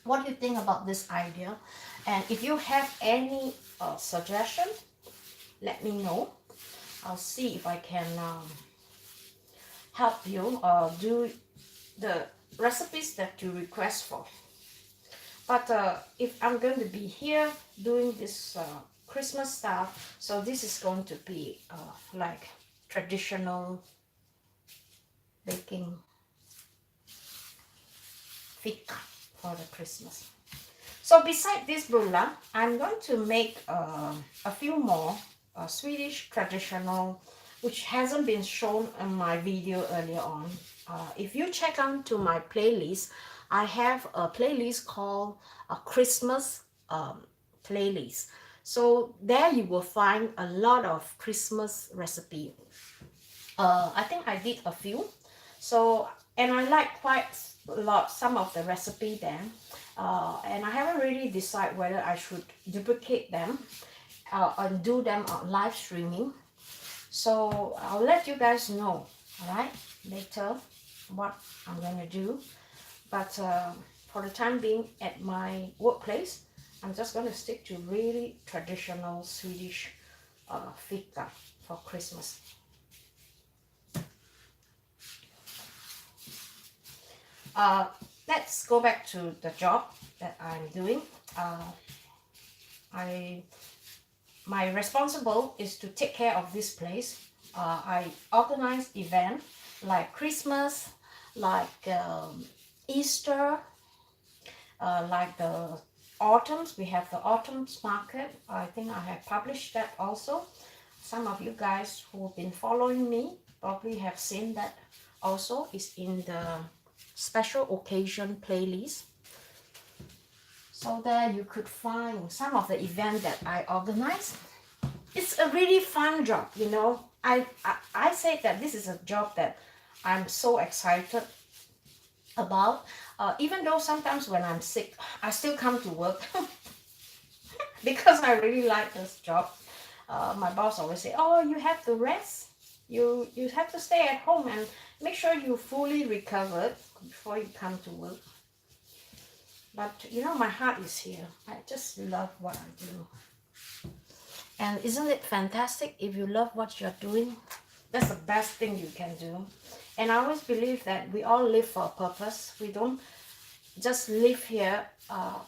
what you think about this idea, and if you have any suggestion, let me know. I'll see if I can help you do the recipes that you request for. But if I'm going to be here doing this Christmas stuff, so this is going to be like traditional baking fika for the Christmas. So beside this bulla, I'm going to make a few more Swedish traditional, which hasn't been shown in my video earlier on. If you check onto my playlist, I have a playlist called a Christmas playlist. So there you will find a lot of Christmas recipe. I think I did a few. So, and I like quite a lot some of the recipe there. And I haven't really decided whether I should duplicate them and do them on live streaming. So I'll let you guys know, all right, later what I'm going to do. But for the time being at my workplace, I'm just going to stick to really traditional Swedish fika for Christmas. Let's go back to the job that I'm doing. My responsible is to take care of this place. I organize events like Christmas, like Easter, like the autumns. We have the autumn's market. I think I have published that also. Some of you guys who have been following me probably have seen that also. Is in the special occasion playlist. So there you could find some of the events that I organize. It's a really fun job, you know. I say that this is a job that I'm so excited about. Even though sometimes when I'm sick, I still come to work because I really like this job. My boss always say, "Oh, you have to rest. You have to stay at home and make sure you fully recovered before you come to work." But you know, my heart is here. I just love what I do. And isn't it fantastic if you love what you're doing? That's the best thing you can do. And I always believe that we all live for a purpose. We don't just live here,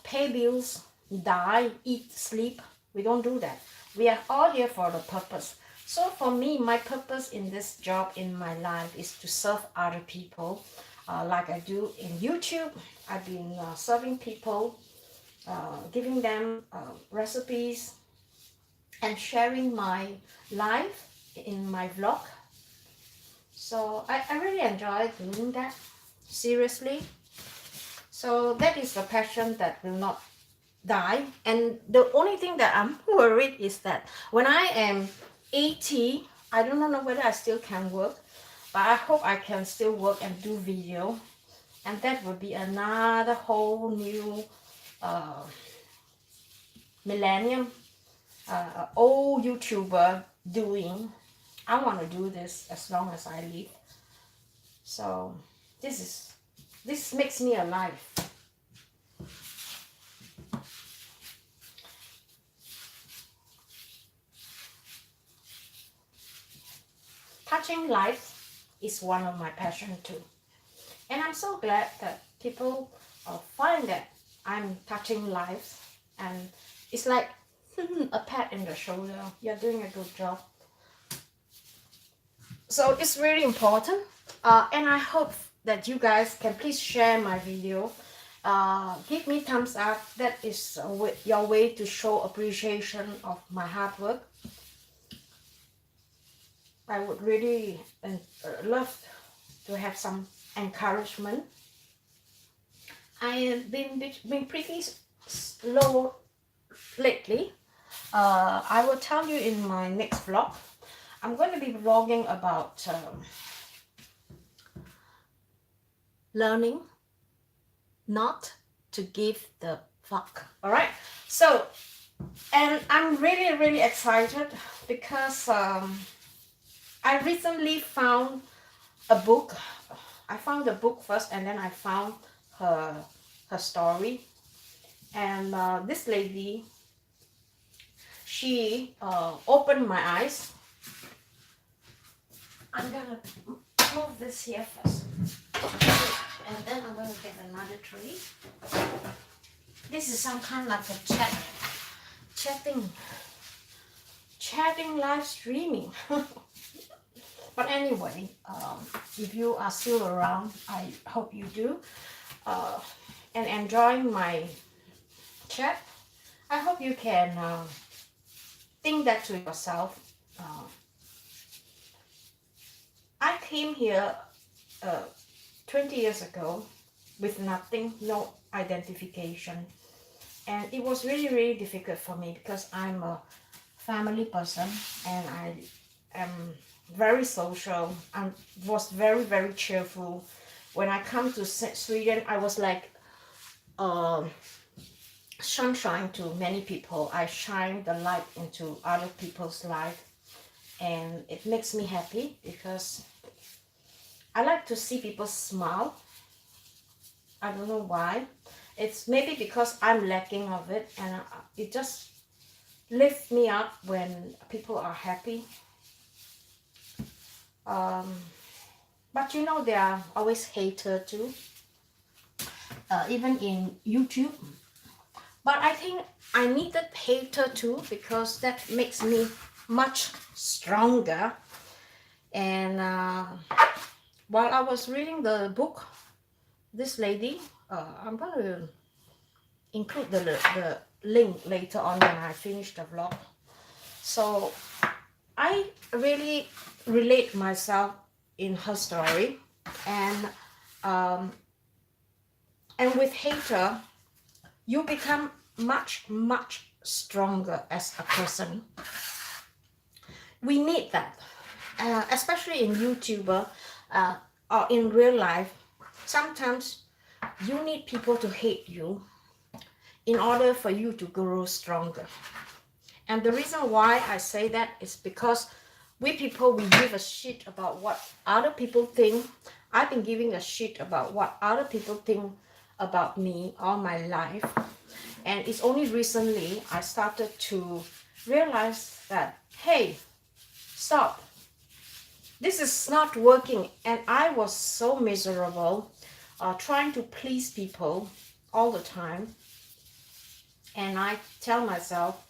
pay bills, die, eat, sleep. We don't do that. We are all here for the purpose. So for me, my purpose in this job in my life is to serve other people. Like I do in YouTube, I've been serving people, giving them recipes, and sharing my life in my vlog. So I really enjoy doing that, seriously. So that is the passion that will not die. And the only thing that I'm worried is that when I am 80, I don't know whether I still can work, but I hope I can still work and do video. And that would be another whole new millennium. Old YouTuber doing. I want to do this as long as I live. So this makes me alive. Touching lives is one of my passion too. And I'm so glad that people find that I'm touching lives, and it's like a pat in the shoulder. You're doing a good job. So it's really important, and I hope that you guys can please share my video. Give me thumbs up. That is your way to show appreciation of my hard work. I would really love to have some encouragement. I have been pretty slow lately. I will tell you in my next vlog. I'm going to be vlogging about learning not to give the fuck. All right. So, and I'm really, really excited because I recently found a book. I found the book first, and then I found her story. And this lady, she opened my eyes. I'm gonna move this here first, and then I'm gonna get another tray. This is some kind of like a chatting live streaming. But anyway, if you are still around, I hope you do, and enjoying my chat. I hope you can think that to yourself. I came here 20 years ago with nothing, no identification, and it was really, really difficult for me because I'm a family person and I am very social. I was very, very cheerful. When I come to Sweden, I was like sunshine to many people. I shine the light into other people's life, and it makes me happy because I like to see people smile. I don't know why. It's maybe because I'm lacking of it, and it just lifts me up when people are happy. But you know, there are always haters too, even in YouTube. But I think I needed hater too, because that makes me much stronger. And while I was reading the book, this lady, I'm going to include the link later on when I finish the vlog. So I really relate myself in her story, and with hater, you become much, much stronger as a person. We need that, especially in YouTuber or in real life. Sometimes you need people to hate you in order for you to grow stronger. And the reason why I say that is because we people, we give a shit about what other people think. I've been giving a shit about what other people think about me all my life. And it's only recently I started to realize that, hey, stop. This is not working. And I was so miserable trying to please people all the time. And I tell myself,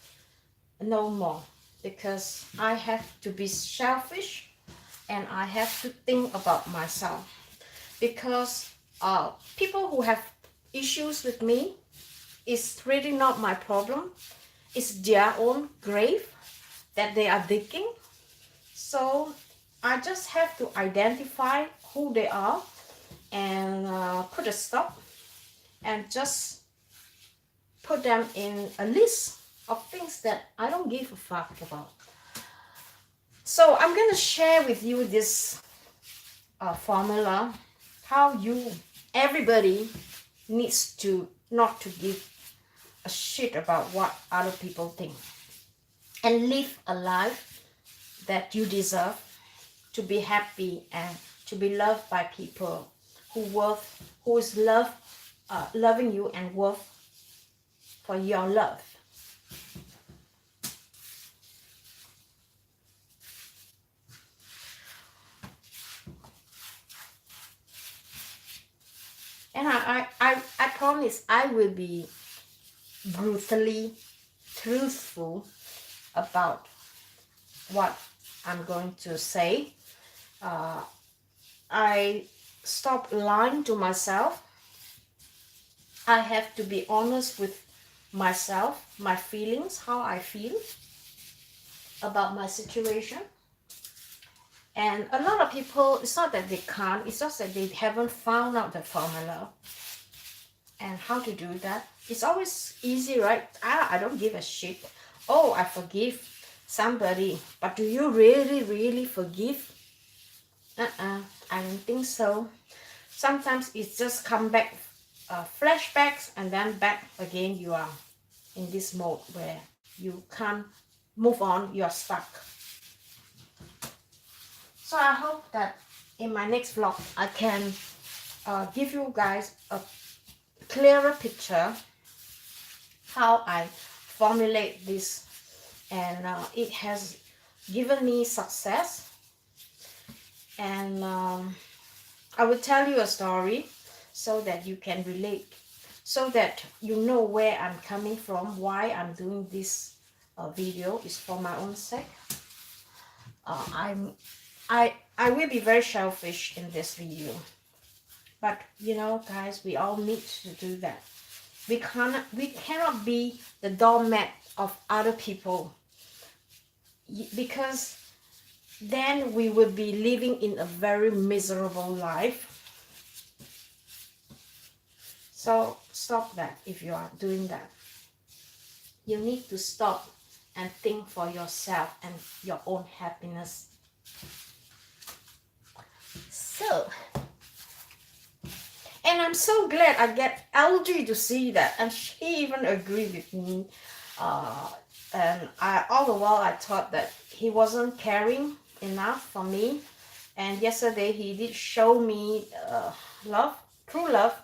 no more, because I have to be selfish and I have to think about myself. Because people who have issues with me, it's really not my problem. It's their own grave that they are digging. So I just have to identify who they are and put a stop and just put them in a list of things that I don't give a fuck about. So I'm going to share with you this formula, how everybody needs to not to give a shit about what other people think, and live a life that you deserve, to be happy and to be loved by people who is loving you and worth for your love. And I promise I will be brutally truthful about what I'm going to say. I stop lying to myself. I have to be honest with myself, my feelings, how I feel about my situation. And a lot of people, it's not that they can't, it's just that they haven't found out the formula and how to do that. It's always easy, right? I don't give a shit. Oh, I forgive somebody, but do you really, really forgive? I don't think so. sometimes it just come back, flashbacks, and then back again you are in this mode where you can't move on, you're stuck. So I hope that in my next vlog I can give you guys a clearer picture how I formulate this, and it has given me success. And I will tell you a story so that you can relate, so that you know where I'm coming from, why I'm doing this video is for my own sake. I will be very selfish in this video, but you know, guys, we all need to do that. We cannot be the doormat of other people, because then we will be living in a very miserable life. So stop that. If you are doing that, you need to stop and think for yourself and your own happiness. So, and I'm so glad I get LG to see that, and she even agreed with me. And all the while I thought that he wasn't caring enough for me, and yesterday he did show me love, true love,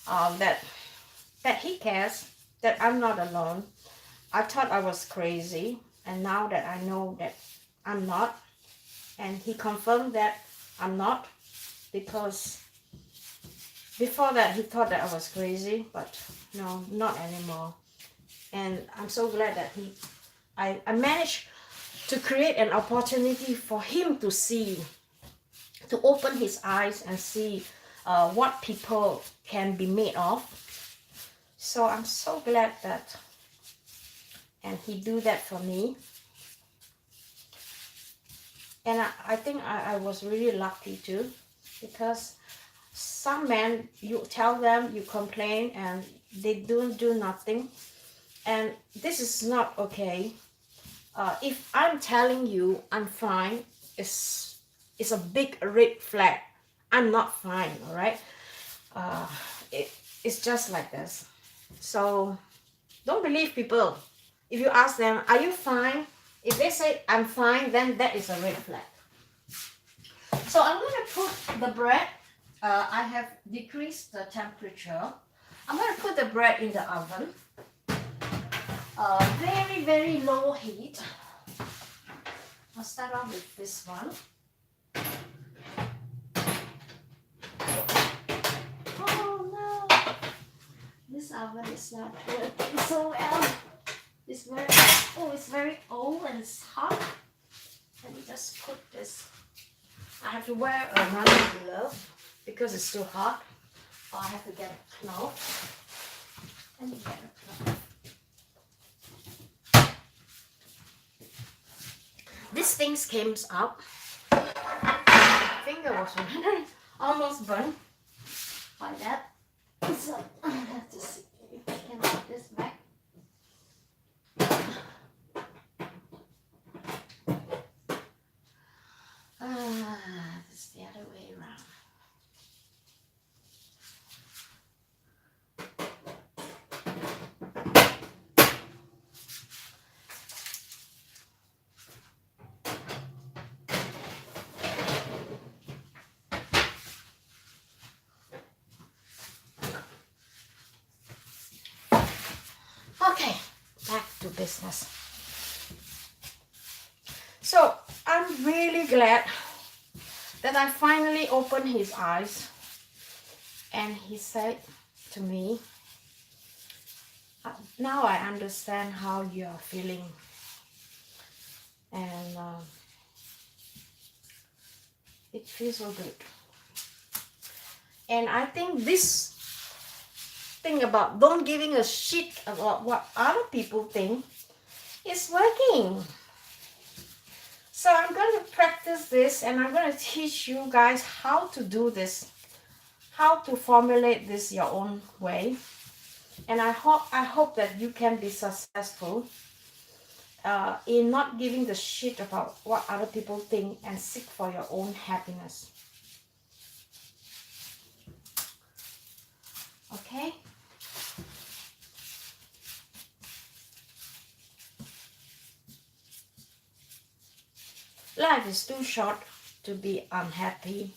that he cares, that I'm not alone. I thought I was crazy, and now that I know that I'm not, and he confirmed that I'm not, because before that he thought that I was crazy, but no, not anymore. And I'm so glad that I managed to create an opportunity for him to see, to open his eyes and see what people can be made of. So I'm so glad that, and he do that for me. And I think I was really lucky too, because some men, you tell them, you complain, and they don't do nothing. And this is not okay. If I'm telling you I'm fine, it's a big red flag. I'm not fine, all right? It's just like this. So don't believe people. If you ask them, are you fine? If they say I'm fine, then that is a red flag. So I'm going to put the bread. I have decreased the temperature. I'm going to put the bread in the oven. Very, very low heat. I'll start off with this one. Oh no! This oven is not working so well. It's very old and it's hot. Let me just put this. I have to wear a running glove because it's too hot. Or I have to get a cloth. Let me get a cloth. This thing came up. My finger was almost burnt by that. So I have to see if I can put this back. It's the other way around. Okay, back to business. So I'm really glad that I finally opened his eyes, and he said to me, now I understand how you are feeling, and it feels so good. And I think this thing about don't giving a shit about what other people think is working. So I'm going to practice this, and I'm going to teach you guys how to do this, how to formulate this your own way. And I hope that you can be successful in not giving the shit about what other people think and seek for your own happiness. Okay. Life is too short to be unhappy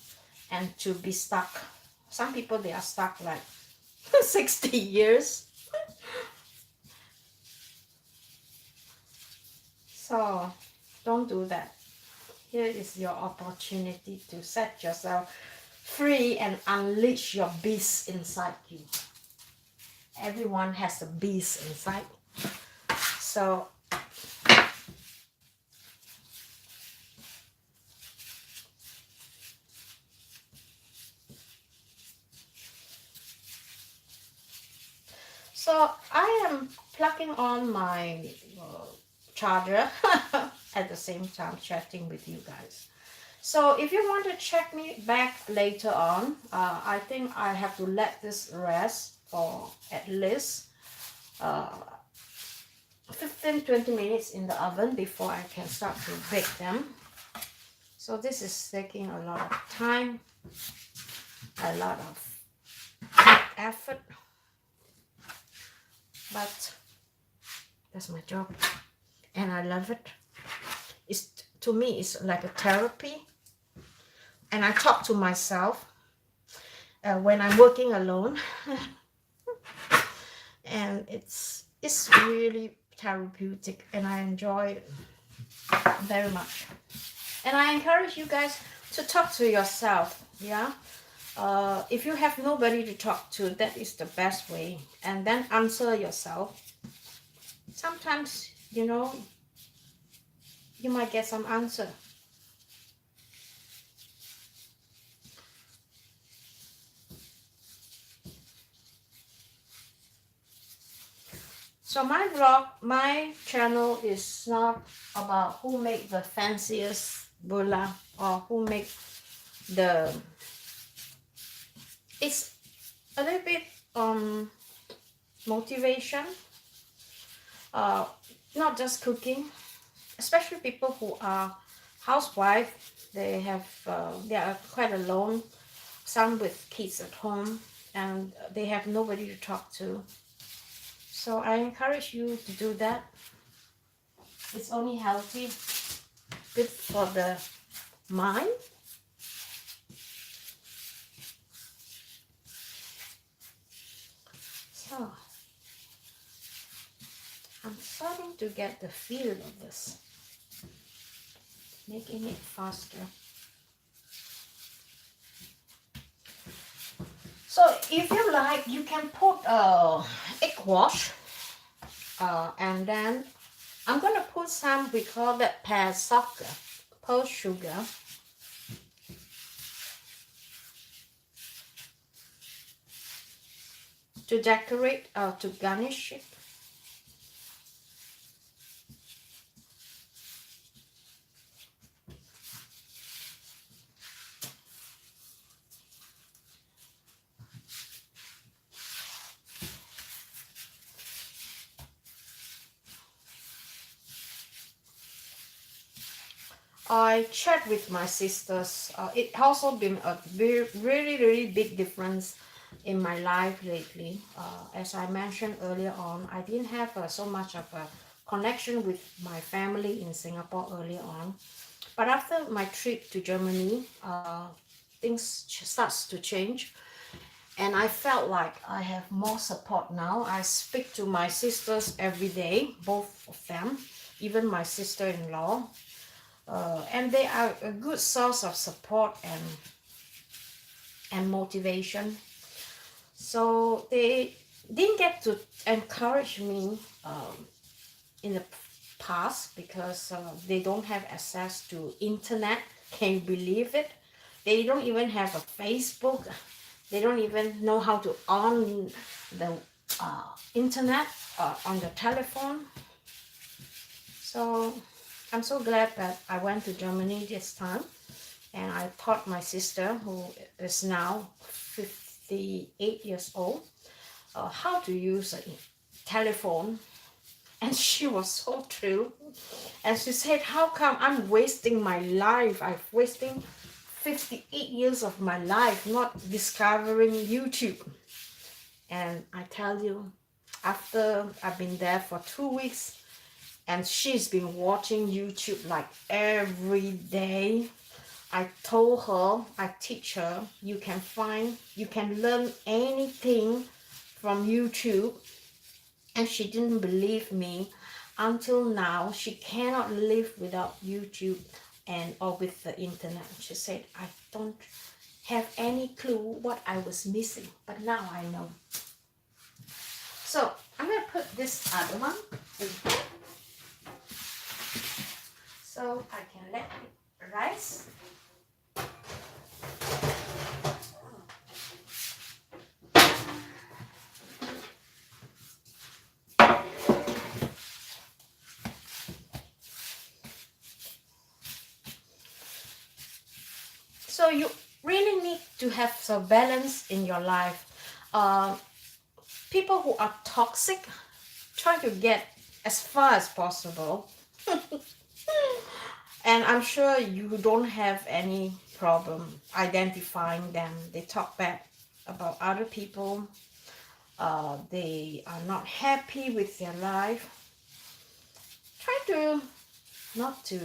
and to be stuck. Some people, they are stuck like 60 years. So don't do that. Here is your opportunity to set yourself free and unleash your beast inside you. Everyone has a beast inside. So I am plugging on my charger at the same time chatting with you guys. So if you want to check me back later on, I think I have to let this rest for at least 15-20 minutes in the oven before I can start to bake them. So this is taking a lot of time, a lot of effort, but that's my job and I love it. To me, it's like a therapy, and I talk to myself when I'm working alone. And it's really therapeutic, and I enjoy it very much. And I encourage you guys to talk to yourself. Yeah, if you have nobody to talk to, that is the best way. And then answer yourself. Sometimes, you know, you might get some answer. So my vlog, my channel is not about who make the fanciest bulla or who make the, it's a little bit motivation, not just cooking, especially people who are housewife. They have they are quite alone, some with kids at home, and they have nobody to talk to. So I encourage you to do that. It's only healthy, good for the mind. So I'm starting to get the feel of this, making it faster. So if you like, you can put egg wash, and then I'm gonna put some, we call that pear sugar, to decorate, to garnish it. I chat with my sisters. It also been a really big difference in my life lately. As I mentioned earlier on, I didn't have so much of a connection with my family in Singapore earlier on. But after my trip to Germany, things starts to change. And I felt like I have more support now. I speak to my sisters every day, both of them, even my sister-in-law. And they are a good source of support and motivation. So they didn't get to encourage me in the past because they don't have access to internet. Can you believe it? They don't even have a Facebook. They don't even know how to on the internet on the telephone. So I'm so glad that I went to Germany this time, and I taught my sister, who is now 58 years old, how to use a telephone. And she was so thrilled. And she said, how come I'm wasting my life? I'm wasting 58 years of my life not discovering YouTube. And I tell you, after I've been there for 2 weeks, and she's been watching YouTube like every day. I told her, I teach her, you can learn anything from YouTube. And she didn't believe me. Until now, she cannot live without YouTube or with the internet. She said, I don't have any clue what I was missing, but now I know. So I'm going to put this other one in here, so I can let it rise. So you really need to have some balance in your life. People who are toxic, try to get as far as possible. And I'm sure you don't have any problem identifying them. They talk bad about other people. They are not happy with their life. Try to not to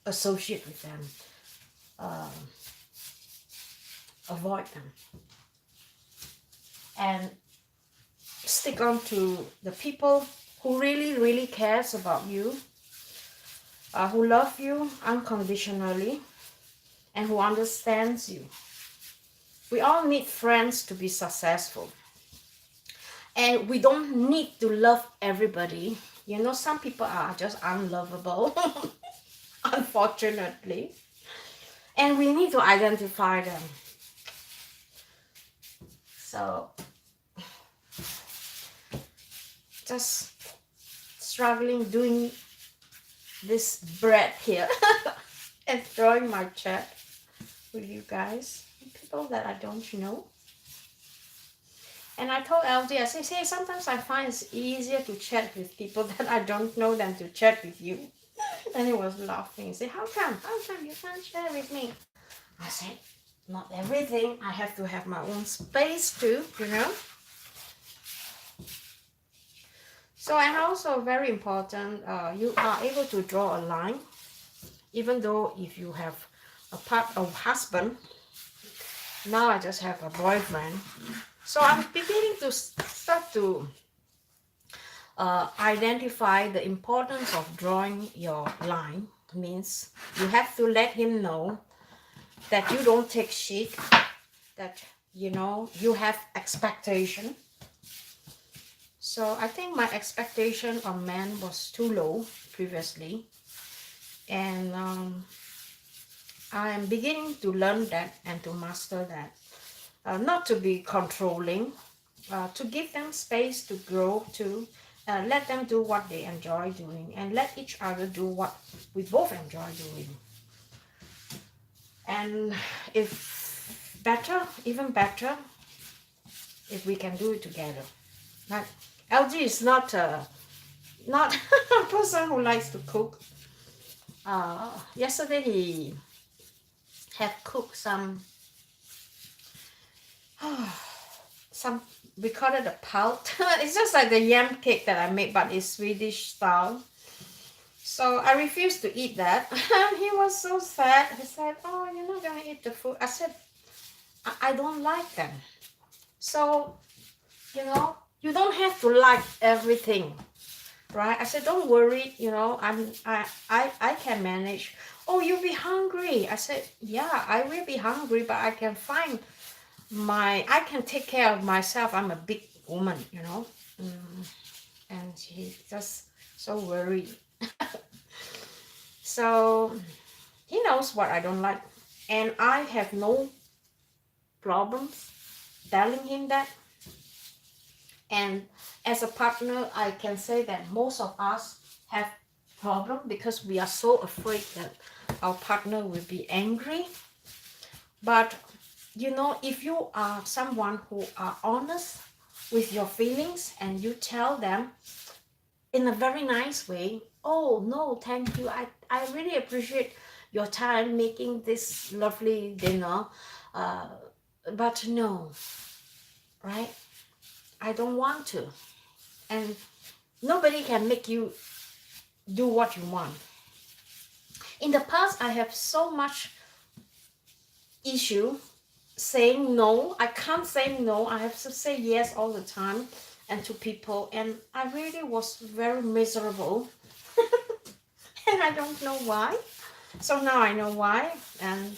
associate with them. Avoid them. And stick on to the people who really cares about you, who love you unconditionally, and who understands you. We all need friends to be successful. And we don't need to love everybody. You know, some people are just unlovable, unfortunately. And we need to identify them. So, just struggling doing this bread here and throwing my chat with you guys, people that I don't know. And I told LD, I say, sometimes I find it's easier to chat with people that I don't know than to chat with you. And he was laughing. He said, how come you can't share with me? I said, not everything. I have to have my own space too, you know. So, and also very important, you are able to draw a line, even though if you have a husband. Now I just have a boyfriend. So I'm beginning to start to identify the importance of drawing your line. Means you have to let him know that you don't take shit, that you know you have expectation. So I think my expectation on men was too low previously, and I am beginning to learn that and to master that. Not to be controlling, to give them space to grow too. Let them do what they enjoy doing, and let each other do what we both enjoy doing. And if better, even better, if we can do it together. But LG is not a person who likes to cook. Yesterday he had cooked some, we call it a palt. It's just like the yam cake that I made, but it's Swedish style. So I refused to eat that. And he was so sad. He said, oh, you're not going to eat the food. I said, I don't like them. So, you know, you don't have to like everything, right? I said, don't worry, you know, I can manage. Oh, you'll be hungry. I said, yeah, I will be hungry, but I can find I can take care of myself. I'm a big woman, you know. And he just so worried. So he knows what I don't like, and I have no problems telling him that. And as a partner, I can say that most of us have problem because we are so afraid that our partner will be angry. But you know, if you are someone who are honest with your feelings and you tell them in a very nice way, oh no, thank you, I really appreciate your time making this lovely dinner, but no, right? I don't want to. And nobody can make you do what you want. In the past, I have so much issue saying no. I can't say no. I have to say yes all the time and to people. And I really was very miserable. And I don't know why. So now I know why. And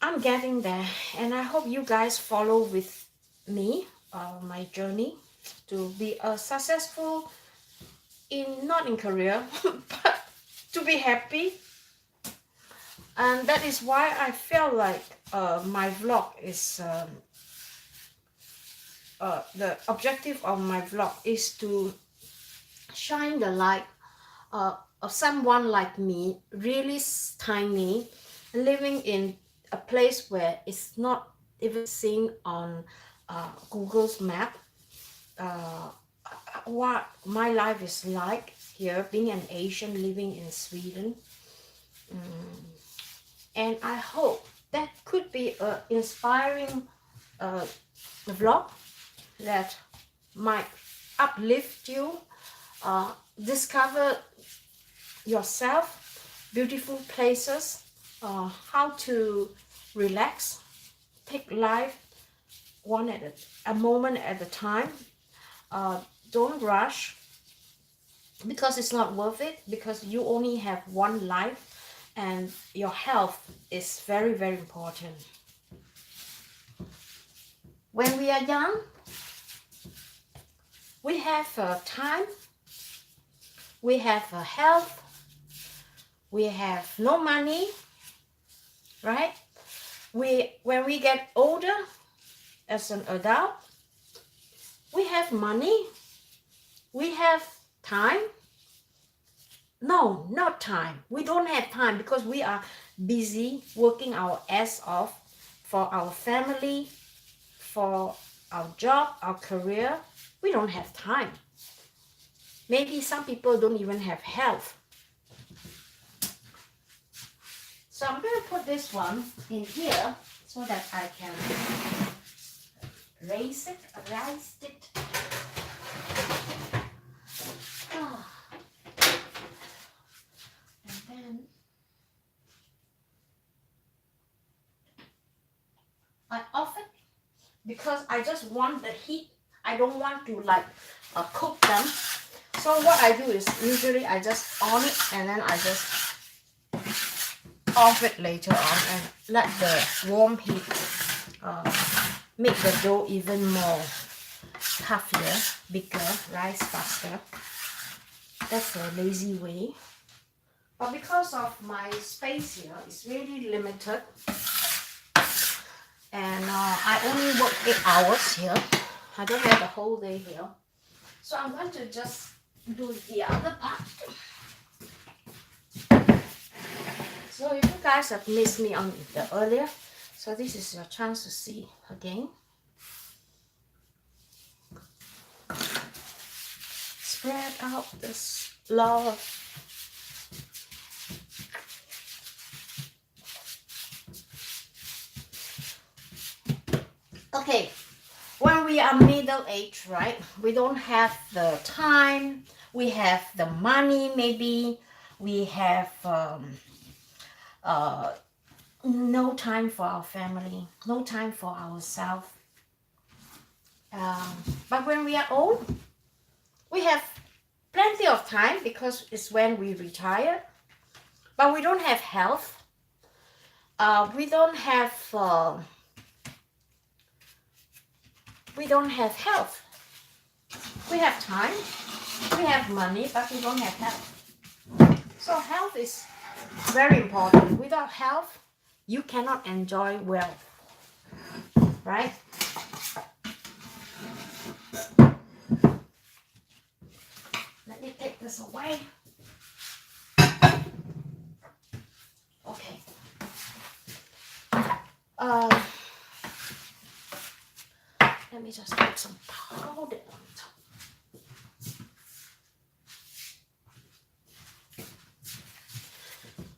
I'm getting there. And I hope you guys follow with me, my journey to be a successful not in career, but to be happy. And that is why I feel like my vlog is the objective of my vlog is to shine the light of someone like me, really tiny, living in a place where it's not even seen on Google's map. What my life is like here, being an Asian living in Sweden. And I hope that could be an inspiring vlog that might uplift you, discover yourself, beautiful places, how to relax, take life a moment at a time. Don't rush, because it's not worth it, because you only have one life and your health is very, very important. When we are young, we have time, we have health, we have no money, right? When we get older as an adult, we have money, we have time. No, not time. We don't have time because we are busy working our ass off for our family, for our job, our career. We don't have time. Maybe some people don't even have health. So I'm going to put this one in here so that I can raise it. And then I off it because I just want the heat. I don't want to like cook them. So what I do is usually I just on it and then I just off it later on and let the warm heat make the dough even more tougher, bigger, rise faster. That's a lazy way. But because of my space here, it's really limited. And I only work 8 hours here. I don't have the whole day here. So I'm going to just do the other part. So if you guys have missed me on the earlier, so this is your chance to see again. Spread out this love. Okay, when we are middle-aged, right, we don't have the time, we have the money, maybe we have no time for our family, no time for ourselves. But when we are old, we have plenty of time because it's when we retire. But we don't have health. We don't have health. We have time, we have money, but we don't have health. So health is very important. Without health, you cannot enjoy wealth, right? Let me take this away. Okay. Let me just put some powder on top.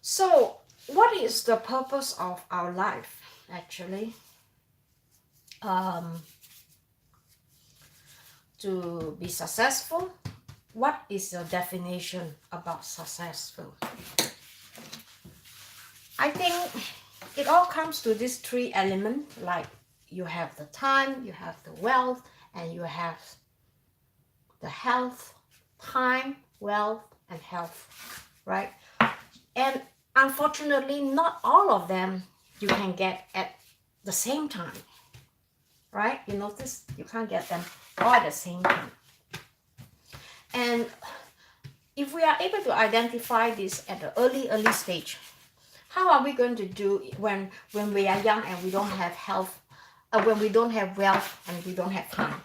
So, what is the purpose of our life, actually? to be successful, what is your definition about successful? I think it all comes to these three elements, like you have the time, you have the wealth, and you have the health. Time, wealth, and health, right? And unfortunately, not all of them you can get at the same time, right? You notice you can't get them all at the same time. And if we are able to identify this at the early stage, how are we going to do when we are young and we don't have health, when we don't have wealth and we don't have time?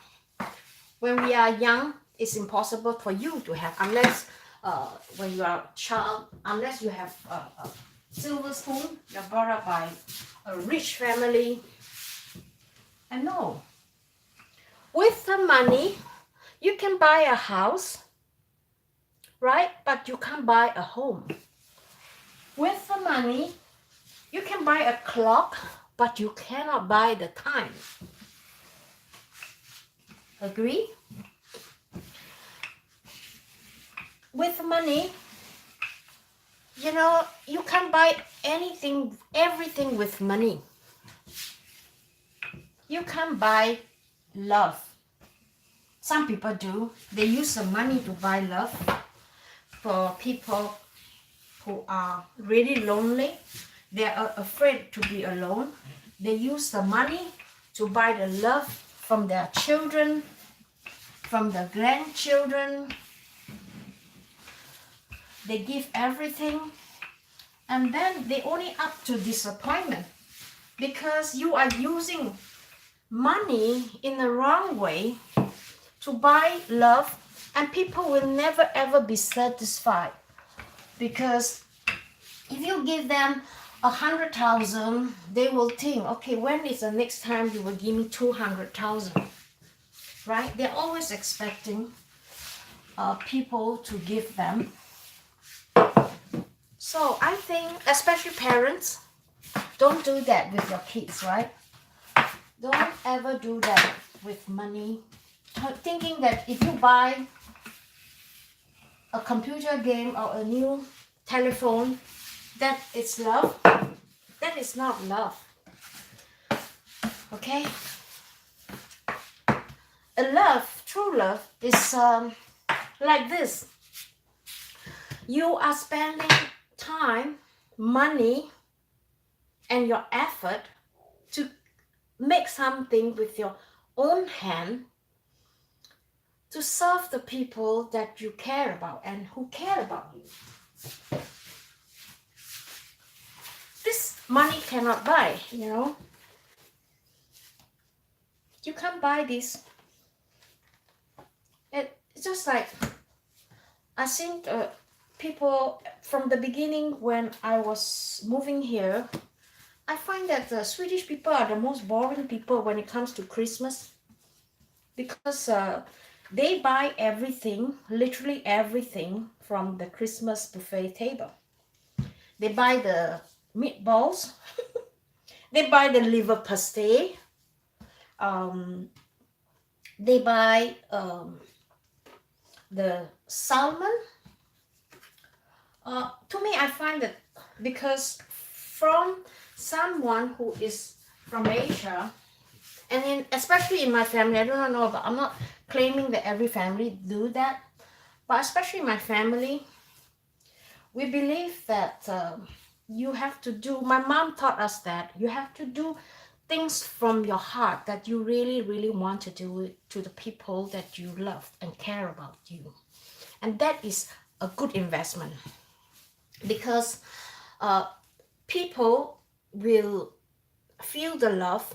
When we are young, it's impossible for you to have, unless when you are a child, unless you have a silver spoon, you're brought up by a rich family. And no, with the money, you can buy a house, right? But you can't buy a home. With the money, you can buy a clock, but you cannot buy the time. Agree? With money, you know, you can buy anything, everything with money. You can buy love. Some people do. They use the money to buy love. For people who are really lonely, they are afraid to be alone, they use the money to buy the love from their children, from their grandchildren. They give everything, and then they only up to disappointment because you are using money in the wrong way to buy love, and people will never ever be satisfied. Because if you give them 100,000, they will think, okay, when is the next time you will give me 200,000? Right? They're always expecting people to give them. So I think, especially parents, don't do that with your kids, right? Don't ever do that with money. Thinking that if you buy a computer game or a new telephone, that is love. That is not love. Okay? A love, true love, is like this. You are spending time, money, and your effort to make something with your own hand to serve the people that you care about and who care about you. This money cannot buy, you know. You can't buy this. It's just like, I think people from the beginning when I was moving here, I find that the Swedish people are the most boring people when it comes to Christmas, because they buy everything, literally everything, from the Christmas buffet table. They buy the meatballs, they buy the liver pasty, they buy the salmon. To me, I find that because from someone who is from Asia, and especially in my family, I do not know, but I'm not claiming that every family do that, but especially my family, we believe that you have to do, my mom taught us that you have to do things from your heart that you really, really want to do it to the people that you love and care about you. And that is a good investment, because people will feel the love.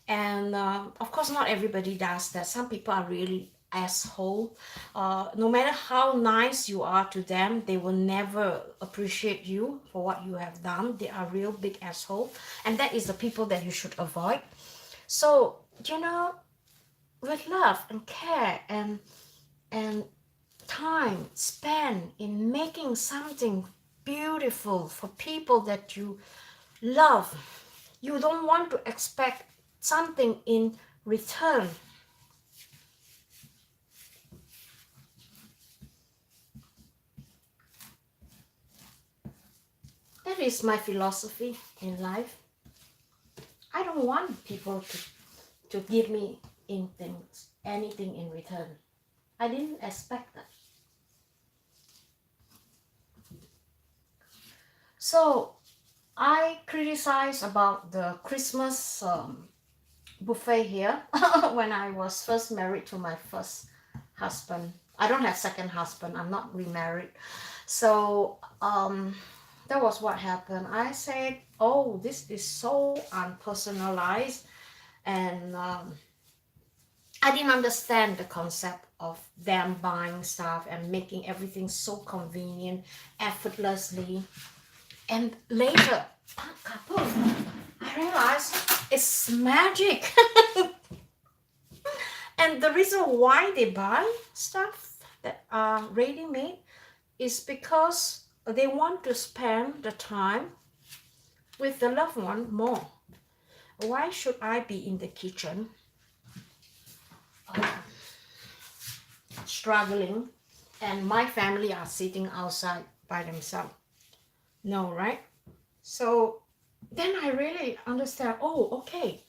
And of course, not everybody does that. Some people are really asshole. No matter how nice you are to them, they will never appreciate you for what you have done. They are real big asshole, and that is the people that you should avoid. So, you know, with love and care and time spent in making something beautiful for people that you love, you don't want to expect something in return. That is my philosophy in life. I don't want people to give me anything in return. I didn't expect that. So I criticize about the Christmas buffet here when I was first married to my first husband. I don't have second husband. I'm not remarried. So that was what happened. I said, oh, this is so unpersonalized, and I didn't understand the concept of them buying stuff and making everything so convenient, effortlessly. And later, I realized it's magic. And the reason why they buy stuff that are ready-made is because they want to spend the time with the loved one more. Why should I be in the kitchen struggling and my family are sitting outside by themselves? No, right? So then I really understand, oh, okay.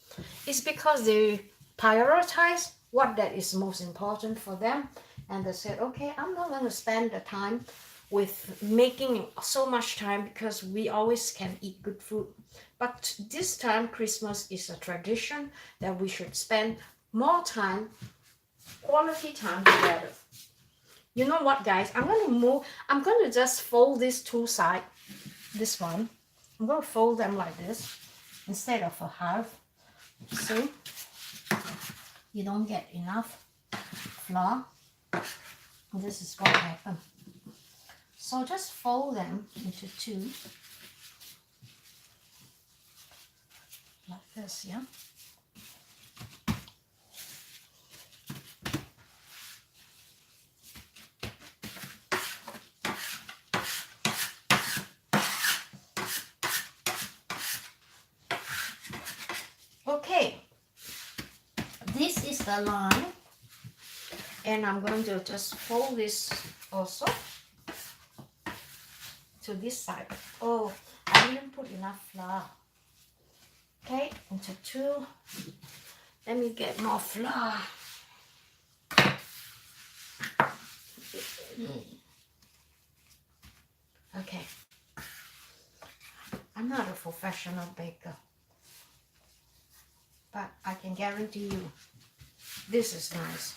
It's because they prioritize what that is most important for them. And they said, okay, I'm not going to spend the time with making so much time because we always can eat good food. But this time, Christmas is a tradition that we should spend more time, quality time together. You know what, guys? I'm going to just fold these two sides. This one, I'm going to fold them like this instead of a half. See, you don't get enough flour. This is what happened. So just fold them into two like this, yeah. Okay, this is the line, and I'm going to just fold this also to this side. Oh, I didn't put enough flour. Okay, into two. Let me get more flour. Okay, I'm not a professional baker, but I can guarantee you this is nice.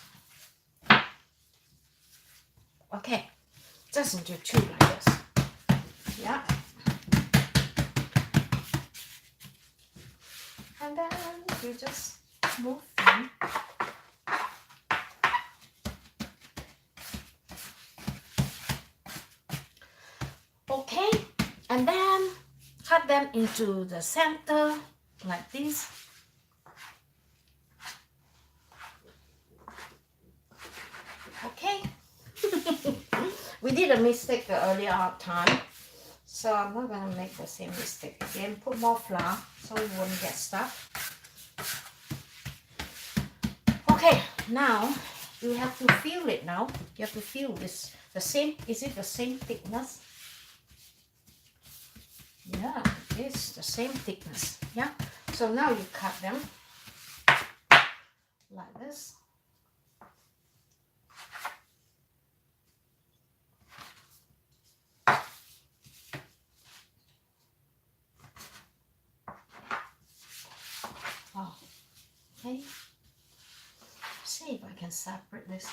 Okay, just into two like this. Yeah. And then you just move them. Okay, and then cut them into the center like this. Okay. We did a mistake the earlier time, so I'm not going to make the same mistake again. Put more flour so it won't get stuck. Okay, now you have to feel it now. You have to feel this. The same, is it the same thickness? Yeah, it's the same thickness. Yeah, so now you cut them like this. Oh, okay. See if I can separate this.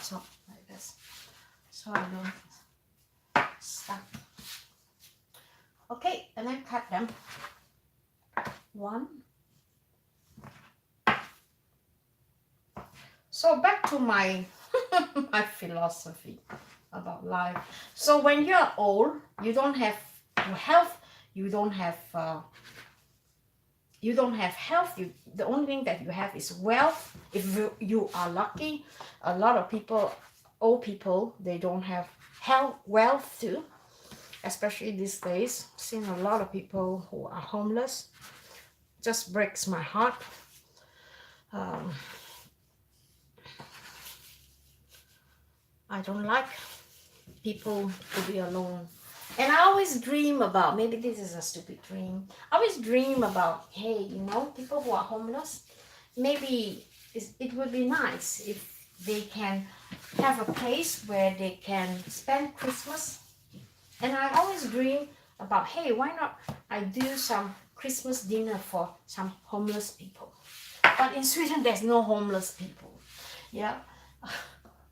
So like this, so I don't stuck. Okay, and then cut them. One. So back to my my philosophy about life. So when you're old, you don't have health. You don't have health. The only thing that you have is wealth. If you are lucky, a lot of people, old people, they don't have health, wealth too. especially these days. Seeing a lot of people who are homeless just breaks my heart. I don't like people to be alone. And I always dream about, maybe this is a stupid dream, I always dream about, hey, you know, people who are homeless, maybe it would be nice if they can have a place where they can spend Christmas. And I always dream about, hey, why not I do some Christmas dinner for some homeless people. But in Sweden, there's no homeless people. Yeah.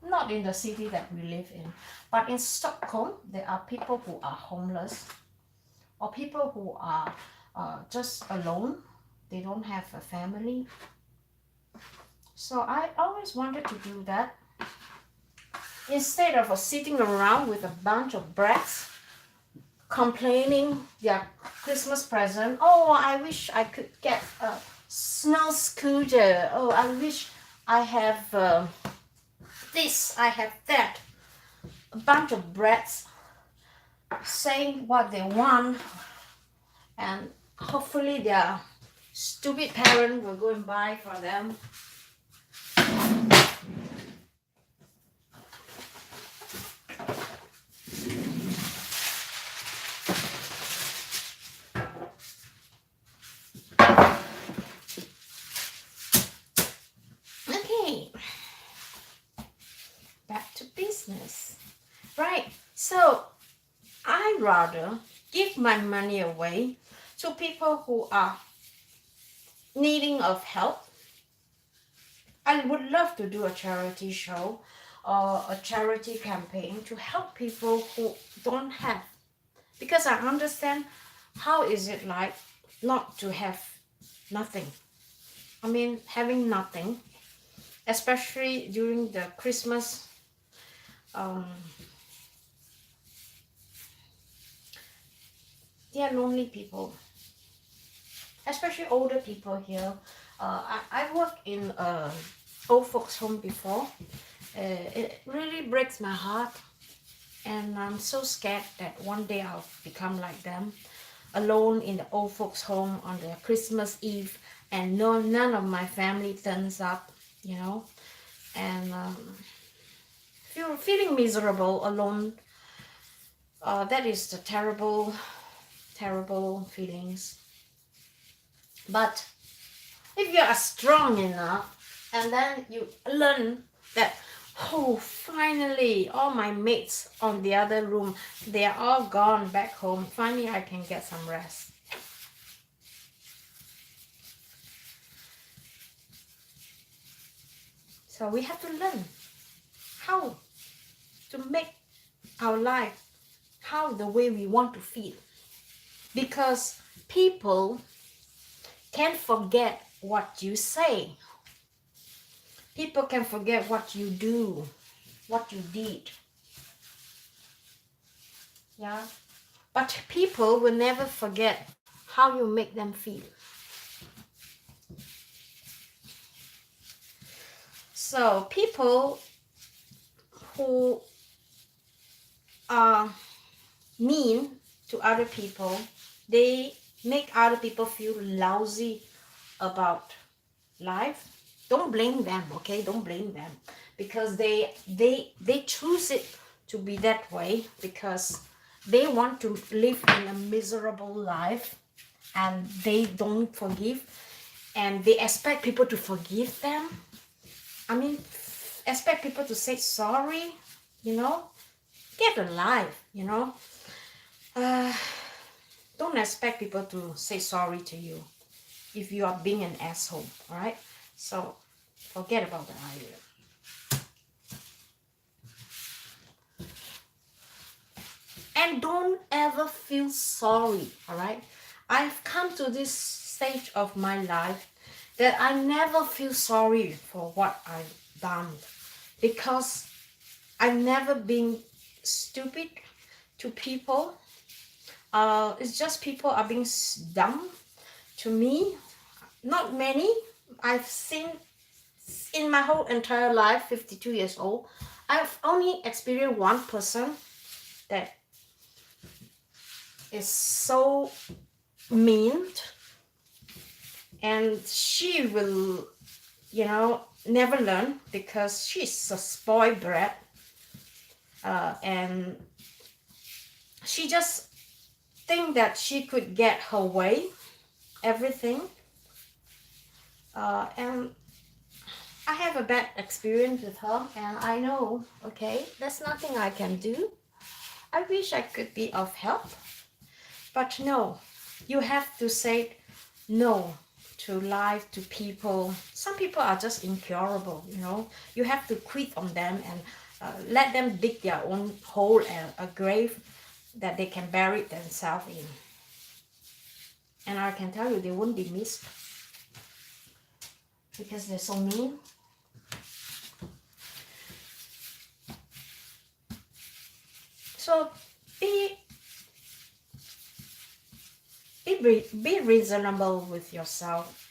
Not in the city that we live in, but in Stockholm, there are people who are homeless or people who are just alone. They don't have a family. So I always wanted to do that. Instead of sitting around with a bunch of brats complaining their Christmas present, oh, I wish I could get a snow scooter. Oh, I wish I have this, I have that. A bunch of brats saying what they want, and hopefully their stupid parent will go and buy for them. Okay, back to business. Right, so I rather give my money away to people who are needing of help. I would love to do a charity show or a charity campaign to help people who don't have, because I understand how is it like not to have nothing. I mean, having nothing, especially during the Christmas they are lonely people, especially older people here. I worked in old folks home before. It really breaks my heart, and I'm so scared that one day I'll become like them, alone in the old folks home on the Christmas Eve, and none of my family turns up, you know, and feeling miserable alone. That is the terrible feelings. But if you are strong enough and then you learn that, oh, finally all my mates on the other room, they are all gone back home, finally I can get some rest. So we have to learn how to make our life how the way we want to feel, because people can forget what you say. People can forget what you do, what you did. Yeah, but people will never forget how you make them feel. So people who are mean to other people, they make other people feel lousy about life. Don't blame them, okay? Don't blame them, because they choose it to be that way because they want to live in a miserable life, and they don't forgive, and they expect people to forgive them. I mean, expect people to say sorry, you know? Get a life, you know? Don't expect people to say sorry to you if you are being an asshole, all right? So forget about that idea. And don't ever feel sorry, all right? I've come to this stage of my life that I never feel sorry for what I've done, because I've never been stupid to people. It's just people are being dumb to me. Not many. I've seen in my whole entire life, 52 years old, I've only experienced one person that is so mean, and she will, you know, never learn because she's a spoiled brat, and she just think that she could get her way, everything, and I have a bad experience with her, and I know, okay, there's nothing I can do. I wish I could be of help, but no, you have to say no to life, to people. Some people are just incurable, you know. You have to quit on them and let them dig their own hole and a grave that they can bury themselves in. And I can tell you, they won't be missed because they're so mean. So be reasonable with yourself,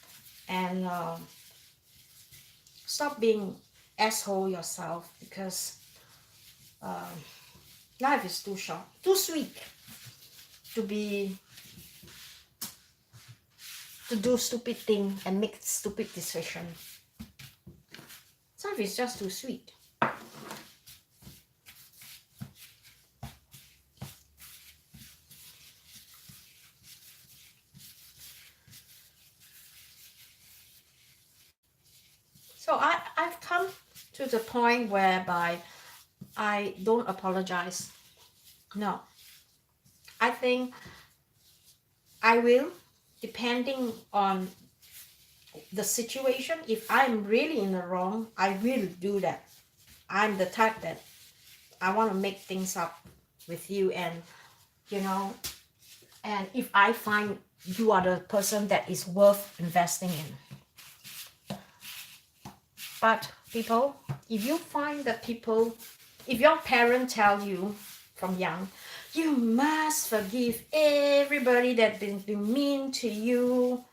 and stop being asshole yourself, because life is too short, too sweet to do stupid thing and make stupid decision. Life is just too sweet. So I've come to the point whereby I don't apologize. No. I think I will, depending on the situation. If I'm really in the wrong, I will do that. I'm the type that I want to make things up with you, and you know, and if I find you are the person that is worth investing in. But people, if you find that people, if your parents tell you from young, you must forgive everybody that's been mean to you,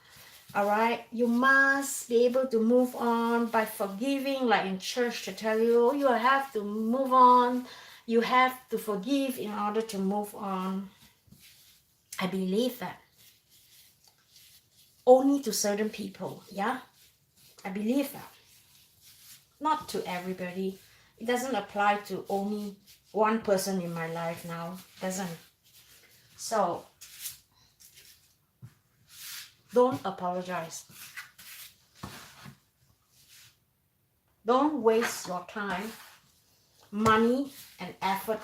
all right? You must be able to move on by forgiving, like in church to tell you, oh, you have to move on, you have to forgive in order to move on. I believe that. Only to certain people, yeah? I believe that. Not to everybody. It doesn't apply to only one person in my life now. Doesn't. So, don't apologize. Don't waste your time, money, and effort.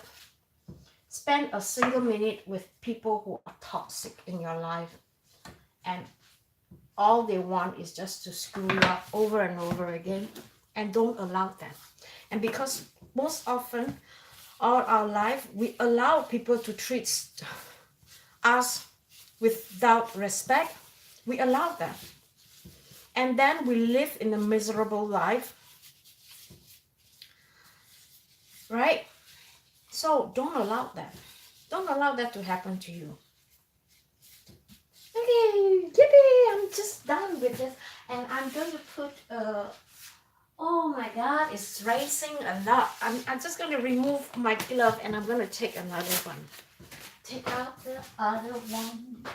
Spend a single minute with people who are toxic in your life, and all they want is just to screw you up over and over again, and don't allow that. And because most often all our life we allow people to treat us without respect, we allow that, and then we live in a miserable life, right? So don't allow that. Don't allow that to happen to you. Okay, yippee, I'm just done with this, and I'm going to put oh my god, it's racing a lot. I'm just going to remove my glove, and I'm going to take another one. Take out the other one.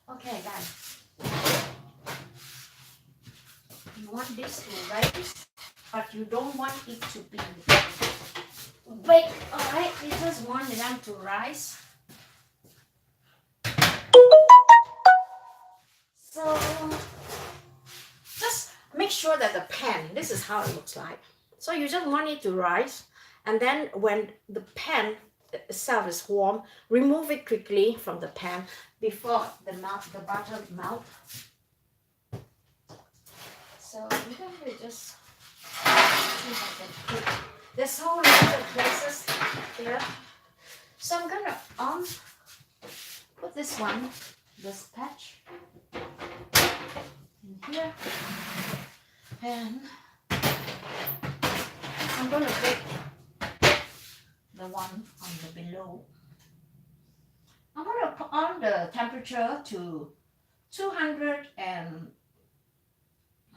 Okay, guys. You want this to rise, but you don't want it to be big. Alright, you just want them to rise. So just make sure that the pan, this is how it looks like. So you just want it to rise, and then when the pan itself is warm, remove it quickly from the pan before the butter melt. So I'm going to just see if I can put, there's so many places here. So I'm going to put this one, this patch in here, and I'm going to bake the one on the below. I'm going to put on the temperature to 200 and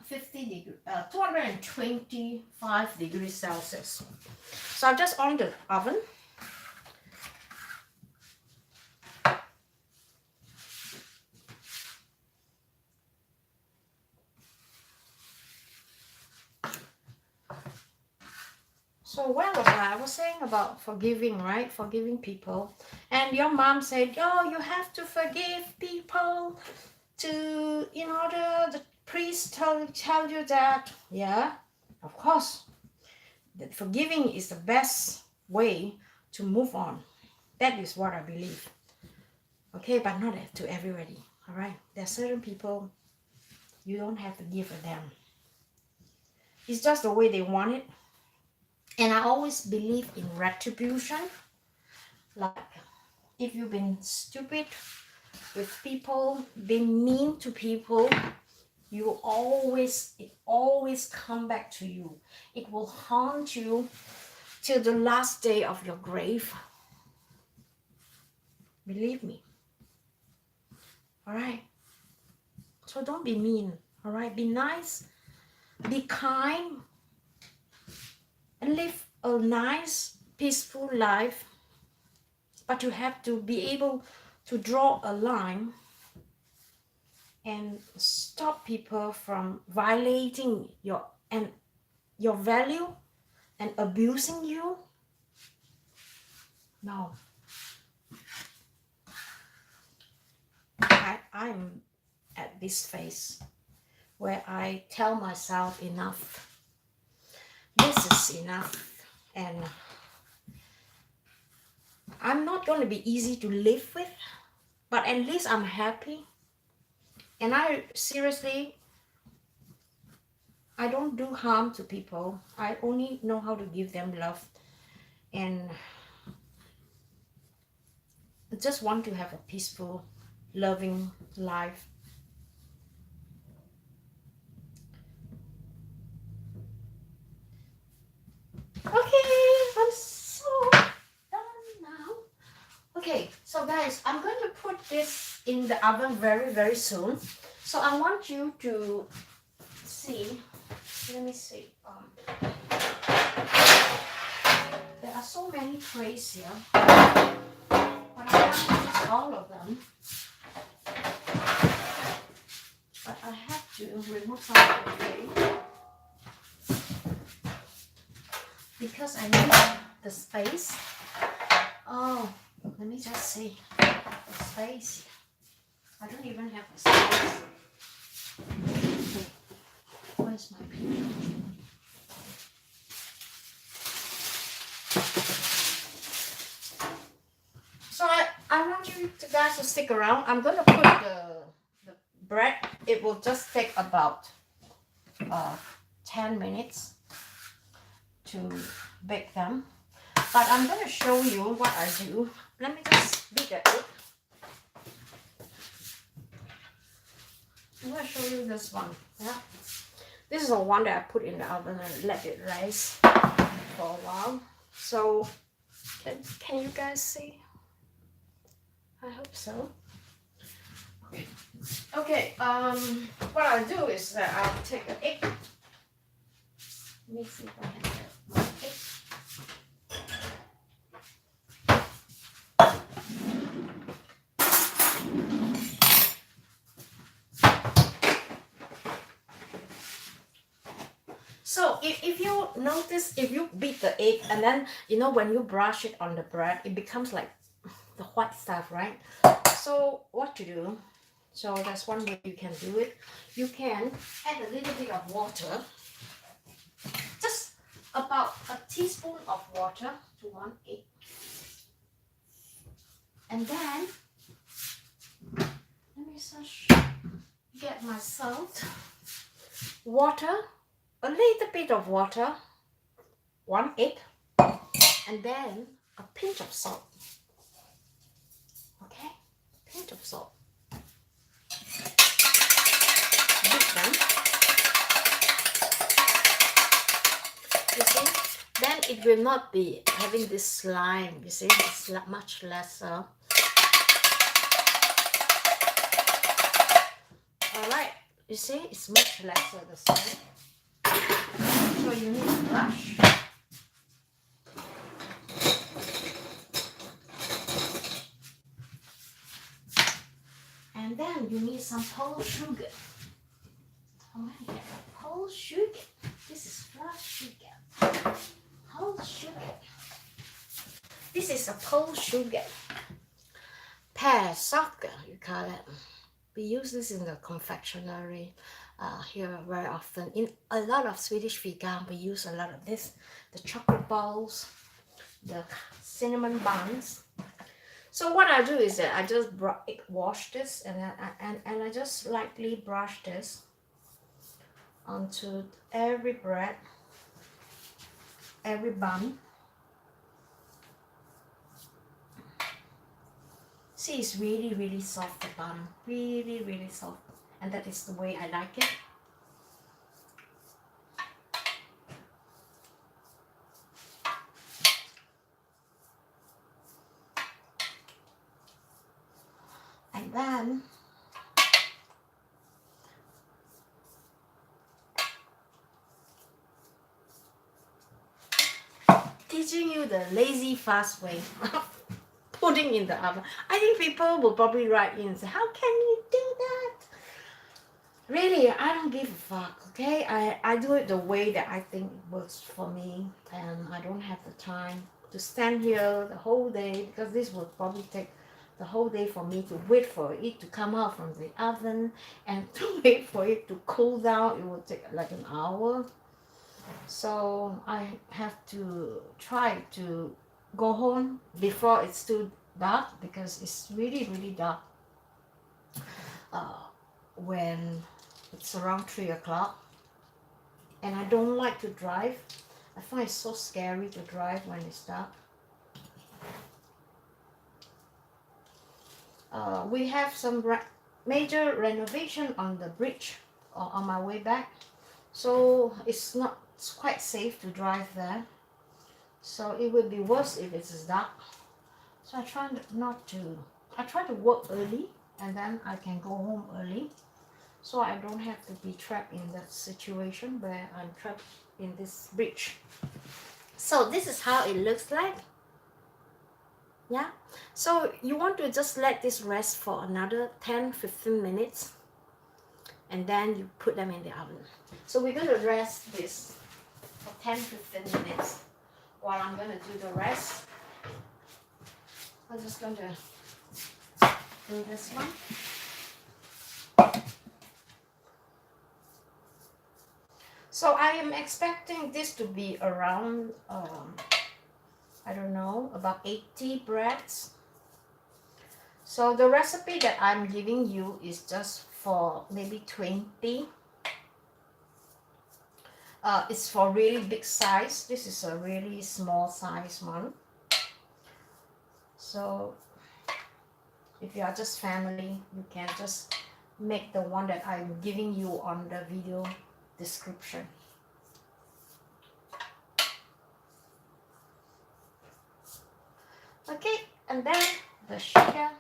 225 degrees Celsius. So I'm just on the oven. So where was I? I was saying about forgiving, right? Forgiving people. And your mom said, oh, you have to forgive people to, in order the priest tell you that. Yeah, of course. That forgiving is the best way to move on. That is what I believe. Okay, but not to everybody. All right. There are certain people you don't have to give a damn. It's just the way they want it. And I always believe in retribution. Like, if you've been stupid with people, being mean to people, it always come back to you. It will haunt you till the last day of your grave. Believe me. All right. So don't be mean. All right. Be nice. Be kind. And live a nice, peaceful life. But you have to be able to draw a line and stop people from violating your value and abusing you. No. I'm at this phase where I tell myself enough. This is enough. And I'm not going to be easy to live with, but at least I'm happy. And I don't do harm to people. I only know how to give them love. And I just want to have a peaceful, loving life. Okay, I'm so done now. Okay, so guys, I'm going to put this in the oven very, very soon. So I want you to see. Let me see. There are so many trays here, but I can't use all of them. But I have to remove some of the tray because I need the space. Oh, let me just see the space. I don't even have a space. Okay. Where's my paper? So I want you guys to stick around. I'm going to put the bread. It will just take about 10 minutes to bake them. But I'm going to show you what I do. Let me just beat the egg. I'm going to show you this one. Yeah. This is the one that I put in the oven and let it rise for a while. So, can you guys see? I hope so. Okay, what I'll do is that I'll take the egg. Let me see if I can get my egg. So if you notice, if you beat the egg and then, you know, when you brush it on the bread, it becomes like the white stuff, right? So what to do? So that's one way you can do it. You can add a little bit of water. Just about a teaspoon of water to one egg. And then, let me just get my salt. Water. A little bit of water, one egg, and then a pinch of salt. Okay, pinch of salt. Beat them. You see, then it will not be having this slime. You see, it's much lesser. All right, You see, it's much lesser the salt. So you need a brush. And then you need some whole sugar. Oh, whole sugar. This is flat sugar. Whole sugar. This is a whole sugar. Pear sugar, you call it. We use this in the confectionery here very often. In a lot of Swedish vegan, we use a lot of this. The chocolate balls, the cinnamon buns. So what I do is that I just wash this and I just lightly brush this onto every bread, every bun. See, it's really, really soft, the bun. Really, really soft. And that is the way I like it. And then teaching you the lazy fast way. Putting in the oven. I think people will probably write in and say, how can you do that? Really, I don't give a fuck, okay? I do it the way that I think works for me, and I don't have the time to stand here the whole day, because this will probably take the whole day for me to wait for it to come out from the oven and to wait for it to cool down. It will take like an hour. So I have to try to go home before it's too dark, because it's really, really dark when it's around 3 o'clock. And I don't like to drive. I find it so scary to drive when it's dark. We have some major renovation on the bridge on my way back, so it's quite safe to drive there. So it would be worse if it's dark. So I try to work early, and then I can go home early, so I don't have to be trapped in that situation where I'm trapped in this bridge. So this is how it looks like. Yeah, so you want to just let this rest for another 10-15 minutes, and then you put them in the oven. So we're going to rest this for 10-15 minutes while I'm going to do the rest. I'm just going to do this one. So I am expecting this to be around I don't know, about 80 breads. So the recipe that I'm giving you is just for maybe 20. It's for really big size. This is a really small size one. So if you are just family, you can just make the one that I'm giving you on the video description. Okay, and then the sugar.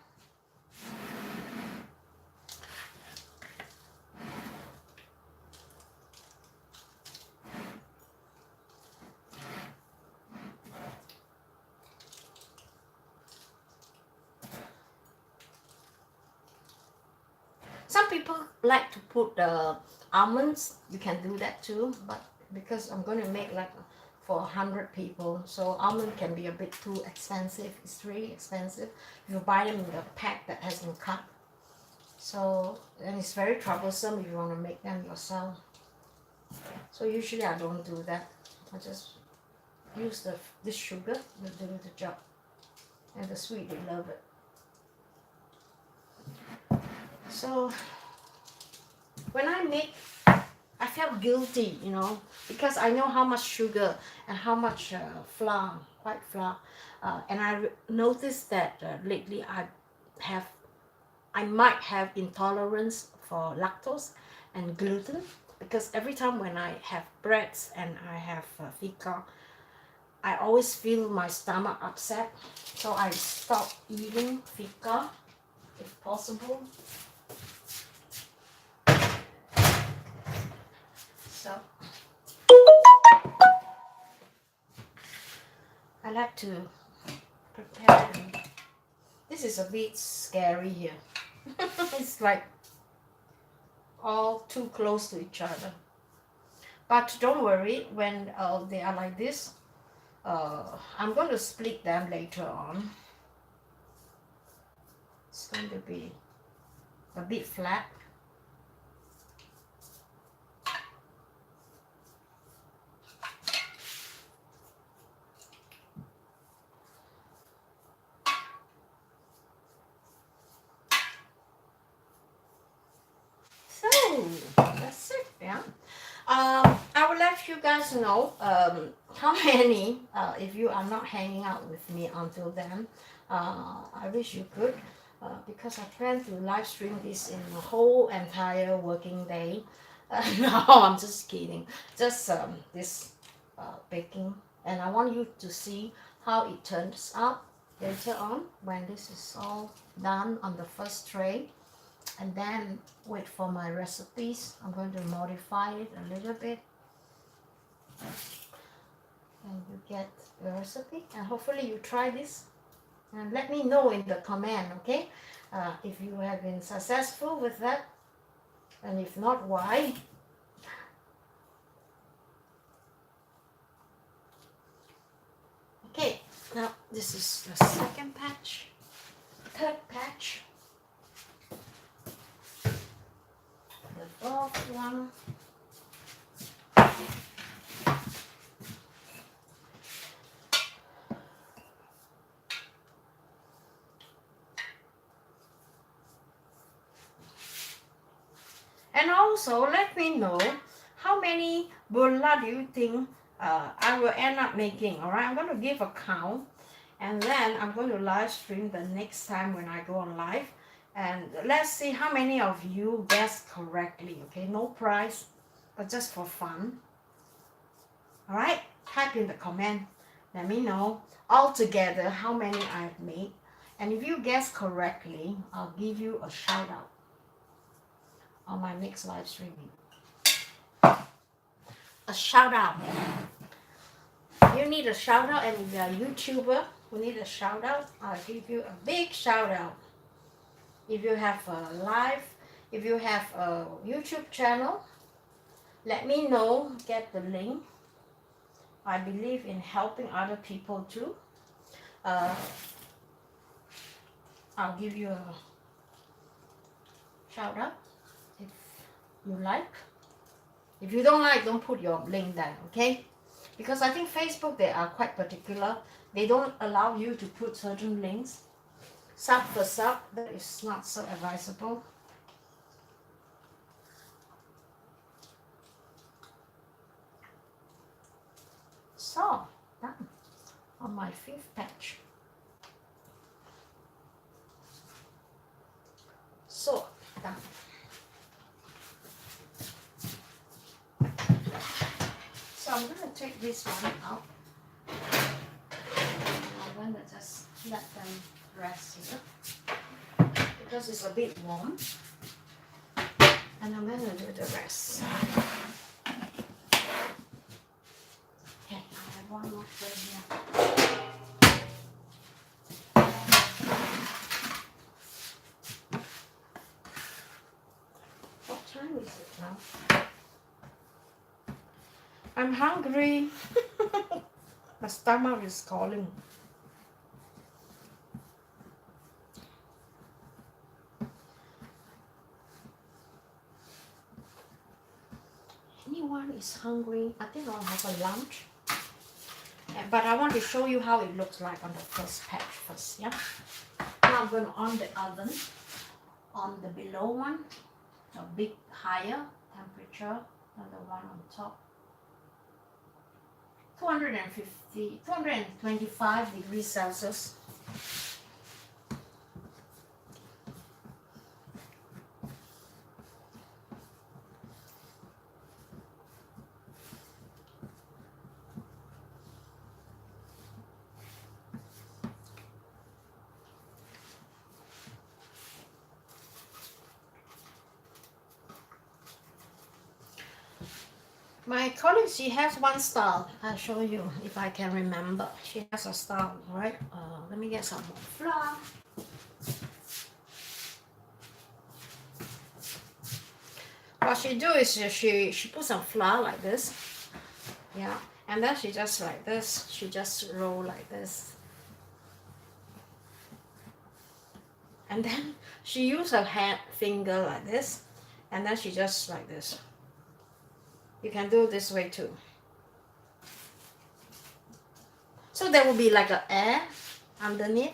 Some people like to put the almonds. You can do that too, but because I'm going to make like for 100 people, so almond can be a bit too expensive. It's really expensive if you buy them in the pack that has been cut. So, and it's very troublesome if you want to make them yourself. So usually I don't do that. I just use this sugar to do the job. And the sweet, they love it. So when I make, I felt guilty, you know, because I know how much sugar and how much flour, white flour, and I noticed that lately I might have intolerance for lactose and gluten, because every time when I have breads and I have fika, I always feel my stomach upset. So I stop eating fika if possible. So I like to prepare them. This is a bit scary here. It's like all too close to each other. But don't worry, when they are like this, I'm going to split them later on. It's going to be a bit flat. So that's it, yeah. I will let you guys know how many, if you are not hanging out with me until then, I wish you could, because I plan to live stream this in the whole entire working day. No, I'm just kidding. Just this baking, and I want you to see how it turns out later on when this is all done on the first tray. And then wait for my recipes. I'm going to modify it a little bit, and you get the recipe, and hopefully you try this and let me know in the comment, okay, if you have been successful with that, and if not, why. Okay, now this is the second patch, third patch, the fourth one. And also let me know how many bullars do you think I will end up making. All right, I'm going to give a count, and then I'm going to live stream the next time when I go on live, and let's see how many of you guessed correctly. Okay, no prize, but just for fun. All right, type in the comment, let me know altogether how many I've made, and if you guess correctly, I'll give you a shout out on my next live streaming. A shout out. You need a shout out, and if you're a YouTuber who need a shout out, I'll give you a big shout out. If you have a live, if you have a YouTube channel, let me know, get the link. I believe in helping other people too. I'll give you a shout out if you like. If you don't like, don't put your link there, okay? Because I think Facebook, they are quite particular. They don't allow you to put certain links. Sub for sub, that is not so advisable. So, done on my fifth patch. So, done. So I'm going to take this one out. I'm going to just let them rest here because it's a bit warm. And I'm going to do the rest. Okay, I have one more tray here. What time is it now? I'm hungry. My stomach is calling. Anyone is hungry? I think I'll have a lunch. But I want to show you how it looks like on the first patch first, yeah? Now I'm going to on the oven, on the below one, a bit higher temperature than the one on top. 225 degrees Celsius. My colleague, she has one style. I'll show you if I can remember. She has a style, right? Let me get some more flour. What she do is she put some flour like this, yeah, and then she just like this. She just roll like this, and then she use her hand finger like this, and then she just like this. You can do this way too. So there will be like an air underneath.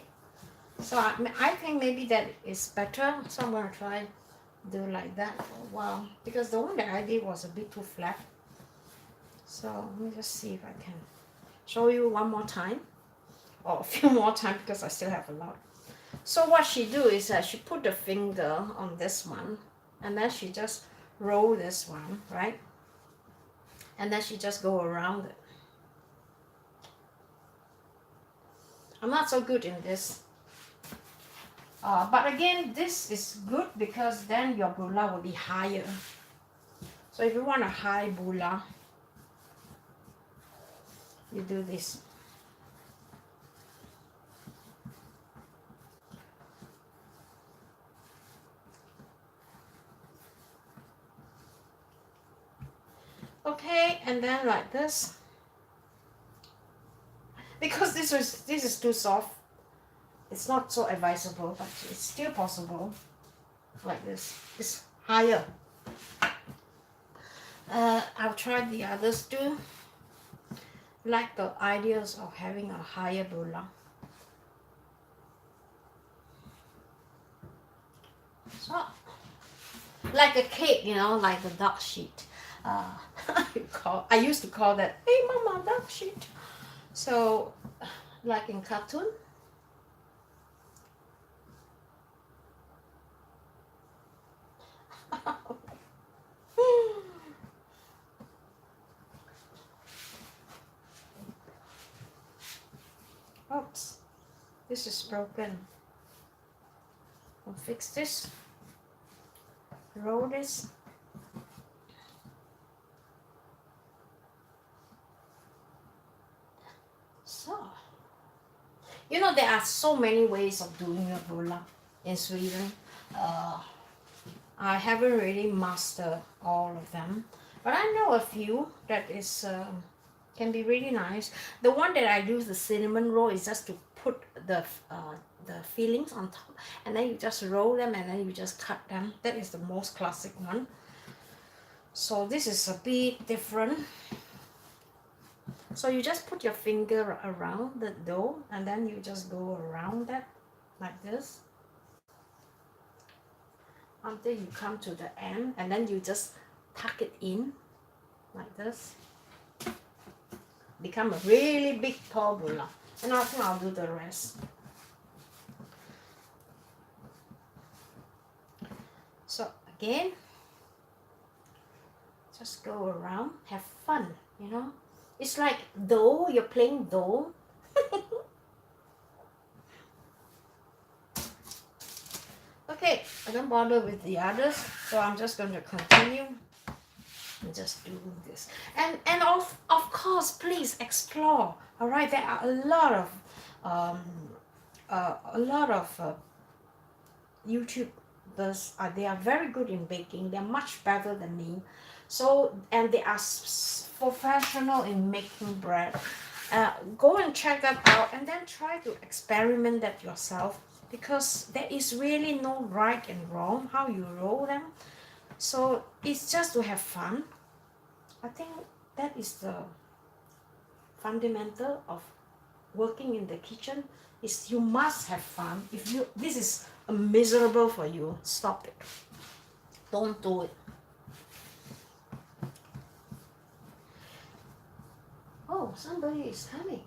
So I think maybe that is better. So I'm gonna try do like that for a while because the one that I did was a bit too flat. So let me just see if I can show you one more time or a few more times because I still have a lot. So what she do is that she put the finger on this one and then she just roll this one, right? And then she just go around it. I'm not so good in this. But again, this is good because then your bulla will be higher. So if you want a high bulla, you do this. Okay, and then like this. Because this is too soft, it's not so advisable, but it's still possible. Like this, it's higher. I'll try the others too. Like the ideas of having a higher bulla. So, like a cake, you know, like the duck sheet. I used to call that, hey mama, duck sheet. So, like in cartoon. Oops, this is broken. I'll fix this. Roll this. So, you know, there are so many ways of doing a bulla in Sweden. I haven't really mastered all of them, but I know a few that is can be really nice. The one that I use, the cinnamon roll, is just to put the fillings on top, and then you just roll them, and then you just cut them. That is the most classic one. So this is a bit different. So you just put your finger around the dough, and then you just go around that like this until you come to the end, and then you just tuck it in like this. Become a really big tall bulla. And I think I'll do the rest. So again, just go around, have fun, you know. It's like dough, you're playing dough. Okay, I don't bother with the others, so I'm just going to continue and just do this. And of course, please explore. All right, there are a lot of YouTubers. They are very good in baking. They're much better than me. So, and they are professional in making bread. Go and check that out, and then try to experiment that yourself, because there is really no right and wrong how you roll them. So it's just to have fun. I think that is the fundamental of working in the kitchen, is you must have fun. If this is miserable for you, stop it. Don't do it. Oh, somebody is coming.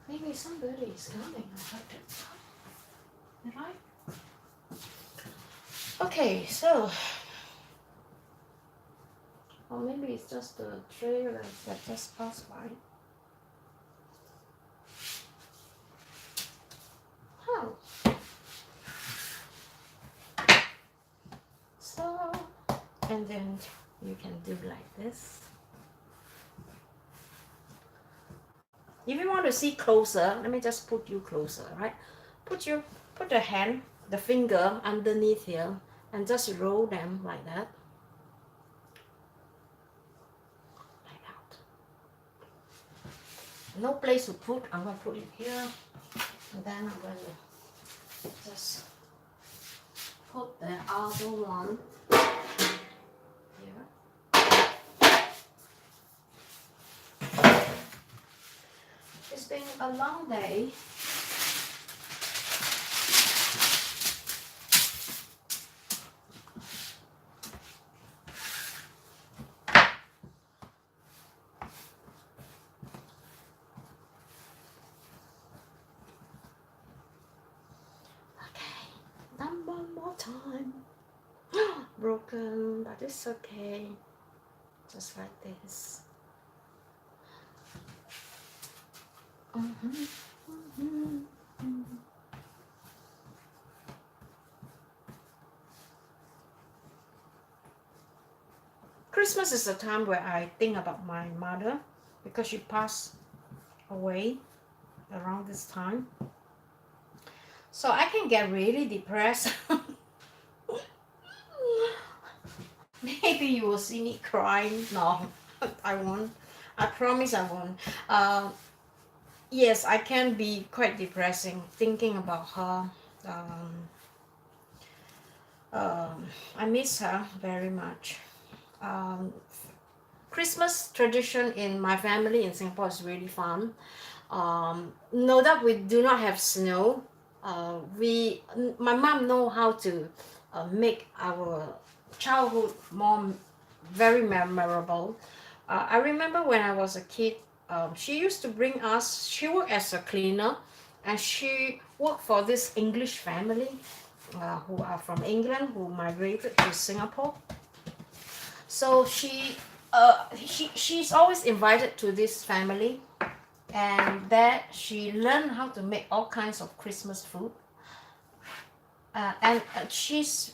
Maybe somebody is coming. I have to. Right? Okay, so. Or maybe it's just the trailer that just passed by. Oh. So, and then you can do like this. If you want to see closer, let me just put you closer, right? Put the hand, the finger underneath here, and just roll them like that. Like that. No place to put, I'm going to put it here. And then I'm going to just put the other one here. It's been a long day. One more time. Broken, but it's okay. Just like this. Christmas is the time where I think about my mother because she passed away around this time. So I can get really depressed. Maybe you will see me crying. No, I won't. I promise I won't. Yes, I can be quite depressing thinking about her. I miss her very much. Christmas tradition in my family in Singapore is really fun. No doubt we do not have snow. My mom know how to make our childhood very memorable. I remember when I was a kid, she used to bring us. She worked as a cleaner, and she worked for this English family who are from England, who migrated to Singapore. So she's always invited to this family. And there she learned how to make all kinds of Christmas food. And she's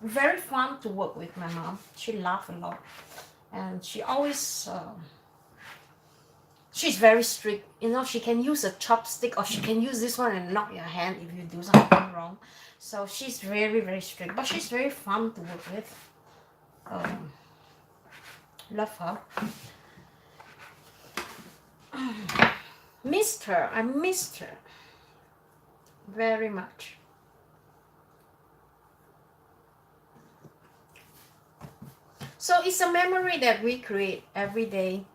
very fun to work with, my mom. She laughs a lot. And she always, she's very strict. You know, she can use a chopstick or she can use this one and knock your hand if you do something wrong. So she's very, very strict. But she's very fun to work with. Love her. Missed her. I missed her very much. So it's a memory that we create every day,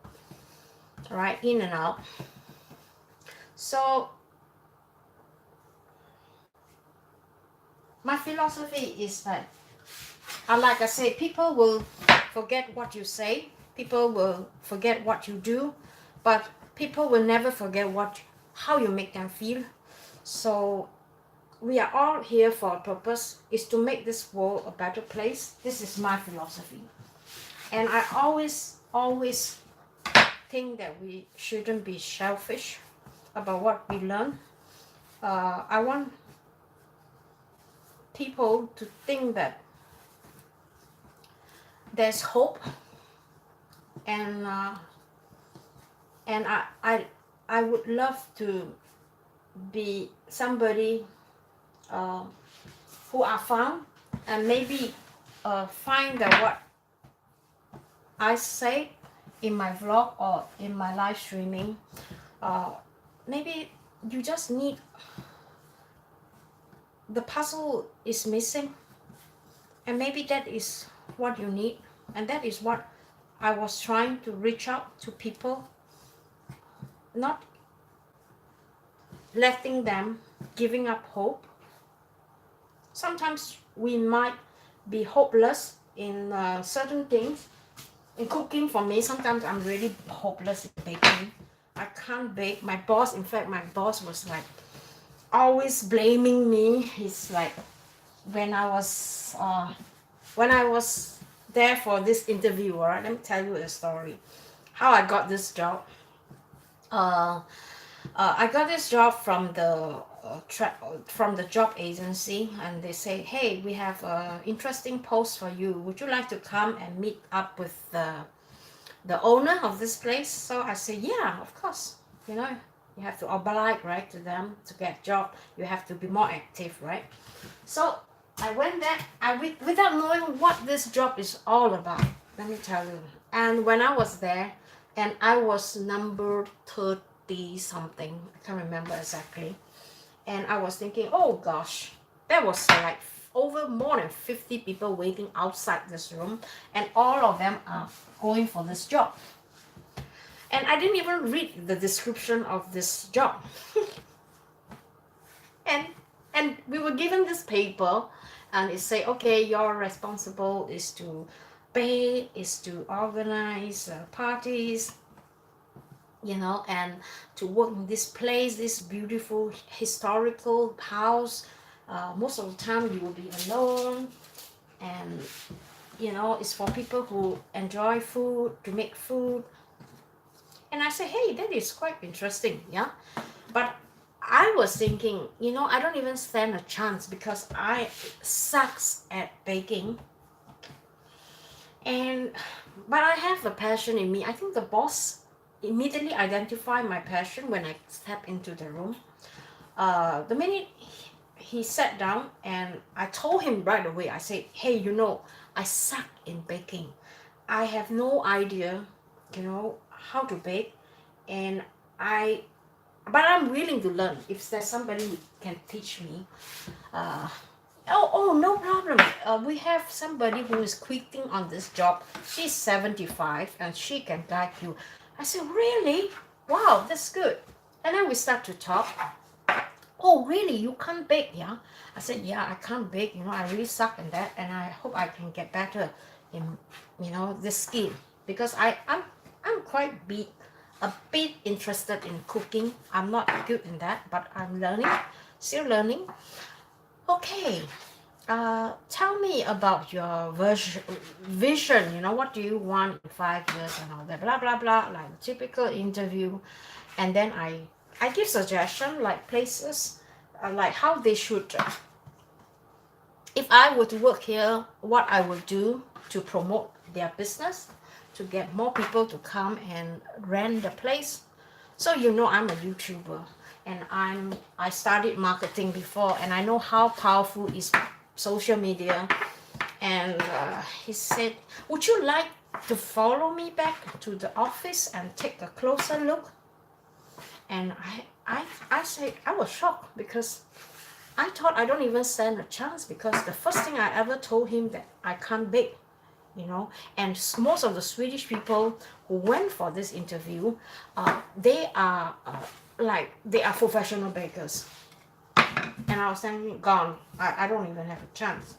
right, in and out. So my philosophy is that, like I say, people will forget what you say, people will forget what you do, but people will never forget how you make them feel. So we are all here for a purpose, is to make this world a better place. This is my philosophy. And I always think that we shouldn't be selfish about what we learn. I want people to think that there's hope, and I would love to be somebody who are fun, and maybe find that what I say in my vlog or in my live streaming, maybe you just need, the puzzle is missing, and maybe that is what you need, and that is what I was trying to reach out to people, not letting them giving up hope. Sometimes we might be hopeless in certain things. In cooking, for me, sometimes I'm really hopeless in baking. I can't bake. My boss was like always blaming me. He's like, when I was there for this interview, right? Let me tell you a story. How I got this job. I got this job from the from the job agency, and they say, hey, we have an interesting post for you. Would you like to come and meet up with the owner of this place? So I say, yeah, of course. You know, you have to oblige, right, to them to get job. You have to be more active, right? So I went there, without knowing what this job is all about, let me tell you. And when I was there, and I was number 30 something, I can't remember exactly. And I was thinking, oh gosh, there was like over more than 50 people waiting outside this room, and all of them are going for this job. And I didn't even read the description of this job. and we were given this paper, and it say, okay, your responsible is to bake, is to organize parties, you know, and to work in this place, this beautiful historical house. Most of the time you will be alone, and you know, it's for people who enjoy food, to make food. And I say, hey, that is quite interesting, yeah. But I was thinking, you know, I don't even stand a chance because I sucks at baking. But I have a passion in me. I think the boss immediately identified my passion when I stepped into the room. The minute he sat down, and I told him right away, I said, hey, you know, I suck in baking. I have no idea, you know, how to bake, and but I'm willing to learn if there's somebody who can teach me. No problem. We have somebody who is quitting on this job. She's 75 and she can guide you. I said, really? Wow, that's good. And then we start to talk. Oh, really? You can't bake, yeah? I said, yeah, I can't bake. You know, I really suck in that, and I hope I can get better in, you know, this skill, because I'm quite a bit interested in cooking. I'm not good in that, but I'm learning, still learning. Okay, tell me about your vision. You know, what do you want in 5 years and all that, blah blah blah, like a typical interview. And then I give suggestion like places, like how they should. If I were to work here, what I would do to promote their business, to get more people to come and rent the place. So you know, I'm a YouTuber, and I studied marketing before, and I know how powerful is social media. And he said, would you like to follow me back to the office and take a closer look? And I said, I was shocked, because I thought I don't even stand a chance, because the first thing I ever told him that I can't bake, you know. And most of the Swedish people who went for this interview, they are professional bakers. And I was thinking, gone, I don't even have a chance.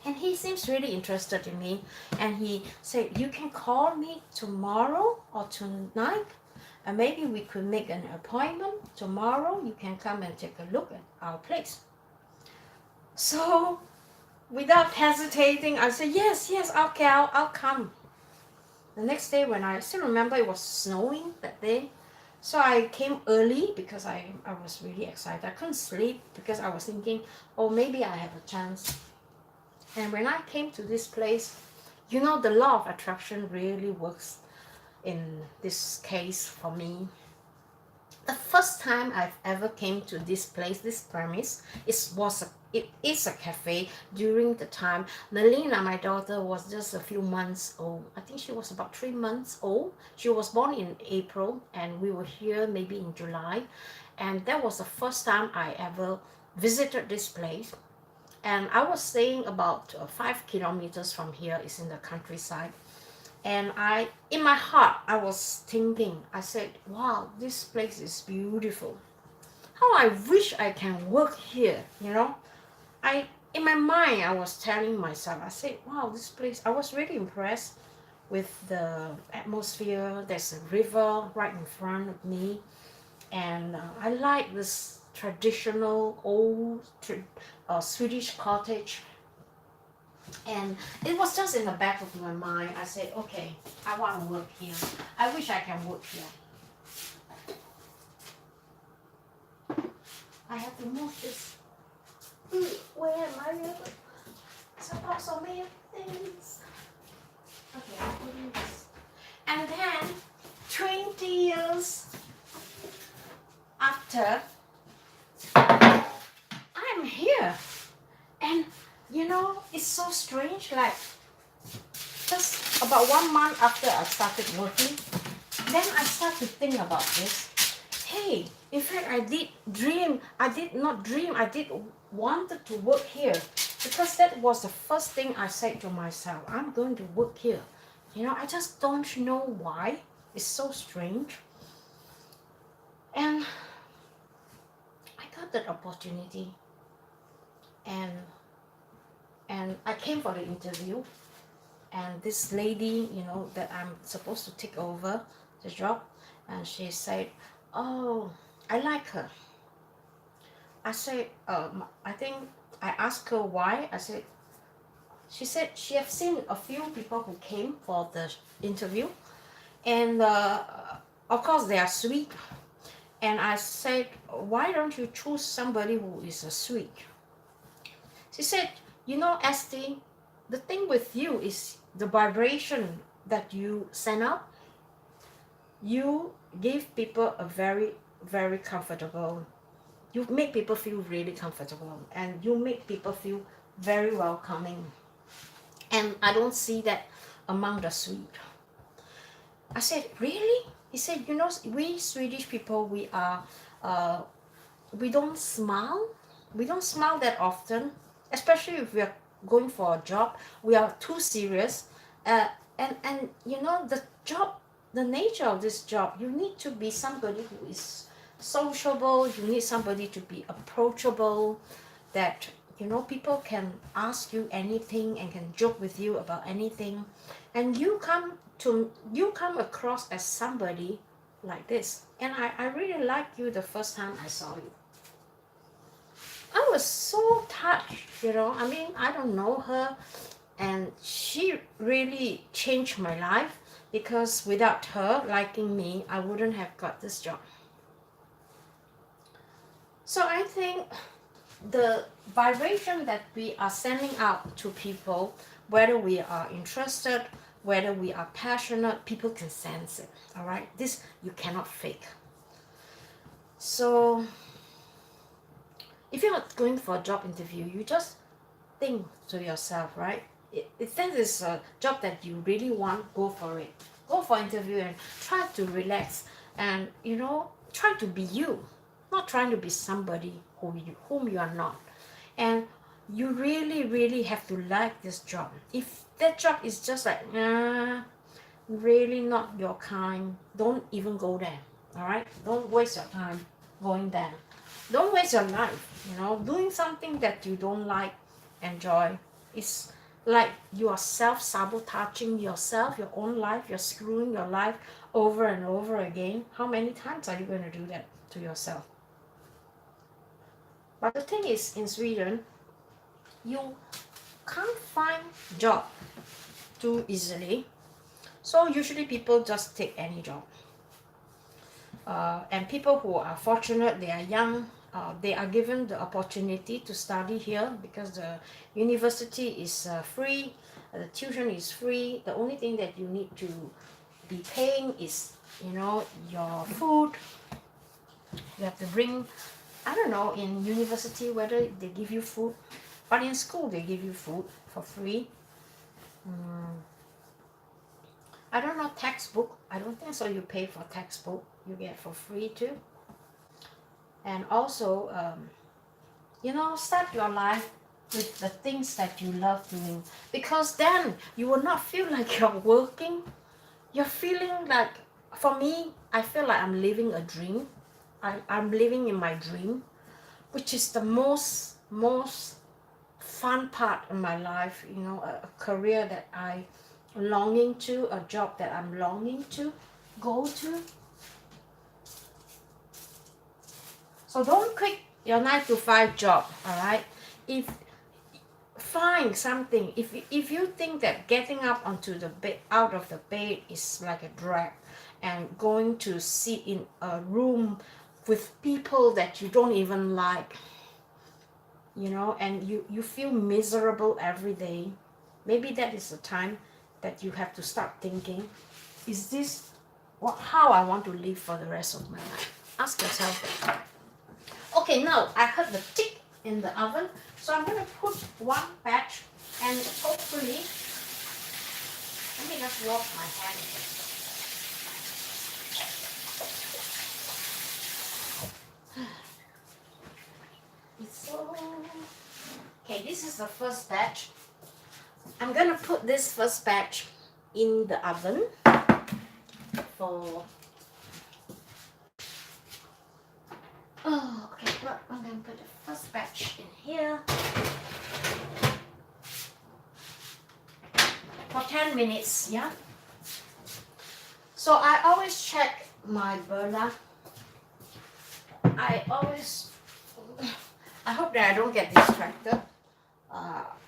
And he seems really interested in me, and he said, you can call me tomorrow or tonight, and maybe we could make an appointment tomorrow. You can come and take a look at our place. So without hesitating, I said, yes, okay, I'll come. The next day, when I still remember, it was snowing that day. So I came early because I was really excited. I couldn't sleep because I was thinking, oh, maybe I have a chance. And when I came to this place, you know, the law of attraction really works in this case for me. The first time I've ever came to this place, this premise, it is a cafe. During the time Nelina, my daughter, was just a few months old. I think she was about 3 months old. She was born in April, and we were here maybe in July. And that was the first time I ever visited this place. And I was staying about 5 kilometers from here. It's in the countryside. And in my heart, I was thinking, I said, wow, this place is beautiful. How I wish I can work here, you know. In my mind, I was telling myself, I said, wow, this place, I was really impressed with the atmosphere. There's a river right in front of me. And I like this traditional old Swedish cottage. And it was just in the back of my mind. I said, okay, I want to work here. I wish I can work here. I have to move this. Where am I able to support so many things? Okay, I'm putting this. And then 20 years after, I'm here. And you know, it's so strange, like just about 1 month after I started working, then I start to think about this. Hey, in fact, I did wanted to work here, because that was the first thing I said to myself, I'm going to work here. You know, I just don't know why. It's so strange. And I got that opportunity, and I came for the interview, and this lady, you know, that I'm supposed to take over the job, and she said, oh, I like her. I said, I think I asked her why. She said she have seen a few people who came for the interview, and of course they are sweet. And I said, why don't you choose somebody who is sweet? She said, you know, Esty, the thing with you is the vibration that you send out. You give people a very, very comfortable. You make people feel really comfortable, and you make people feel very welcoming. And I don't see that among the sweet. I said, really? He said, you know, we Swedish people, we don't smile. We don't smile that often, especially if we are going for a job. We are too serious. And you know, the nature of this job, you need to be somebody who is sociable. You need somebody to be approachable, that, you know, people can ask you anything and can joke with you about anything. And you come across as somebody like this. And I really liked you the first time I saw you. I was so touched, you know. I mean, I don't know her, and she really changed my life, because without her liking me, I wouldn't have got this job. So I think the vibration that we are sending out to people, whether we are interested, whether we are passionate, people can sense it. All right, this you cannot fake. So if you're not going for a job interview, you just think to yourself, right? If that is a job that you really want, go for it. Go for interview and try to relax, and, you know, try to be you, not trying to be somebody whom you are not. And you really, really have to like this job. If that job is just like, really not your kind, don't even go there. All right, don't waste your time going there. Don't waste your life, you know, doing something that you don't like, enjoy. It's like you are self-sabotaging yourself, your own life. You're screwing your life over and over again. How many times are you going to do that to yourself? But the thing is, in Sweden, you can't find job too easily. So usually people just take any job. And people who are fortunate, they are young, they are given the opportunity to study here, because the university is free, the tuition is free. The only thing that you need to be paying is, you know, your food. You have to bring, I don't know, in university whether they give you food, but in school they give you food for free. I don't know, textbook, I don't think so. You pay for textbook, you get for free too. And also, you know, start your life with the things that you love doing, because then you will not feel like you're working. You're feeling like, for me, I feel like I'm living a dream. I'm living in my dream, which is the most fun part of my life, you know, a career that I longing to, a job that I'm longing to go to. So don't quit your 9-to-5 job, all right? If find something, if you think that getting up onto the bed, out of the bed is like a drag, and going to sit in a room with people that you don't even like, you know, and you feel miserable every day, maybe that is the time that you have to start thinking, is this how I want to live for the rest of my life? Ask yourself that. Okay, now I have the tick in the oven, so I'm going to put one batch, and hopefully, let me just wash my hands. Okay, this is the first batch. I'm gonna put this first batch in the oven for okay, well, I'm gonna put the first batch in here for 10 minutes, yeah? So I always check my burner. I hope that I don't get distracted.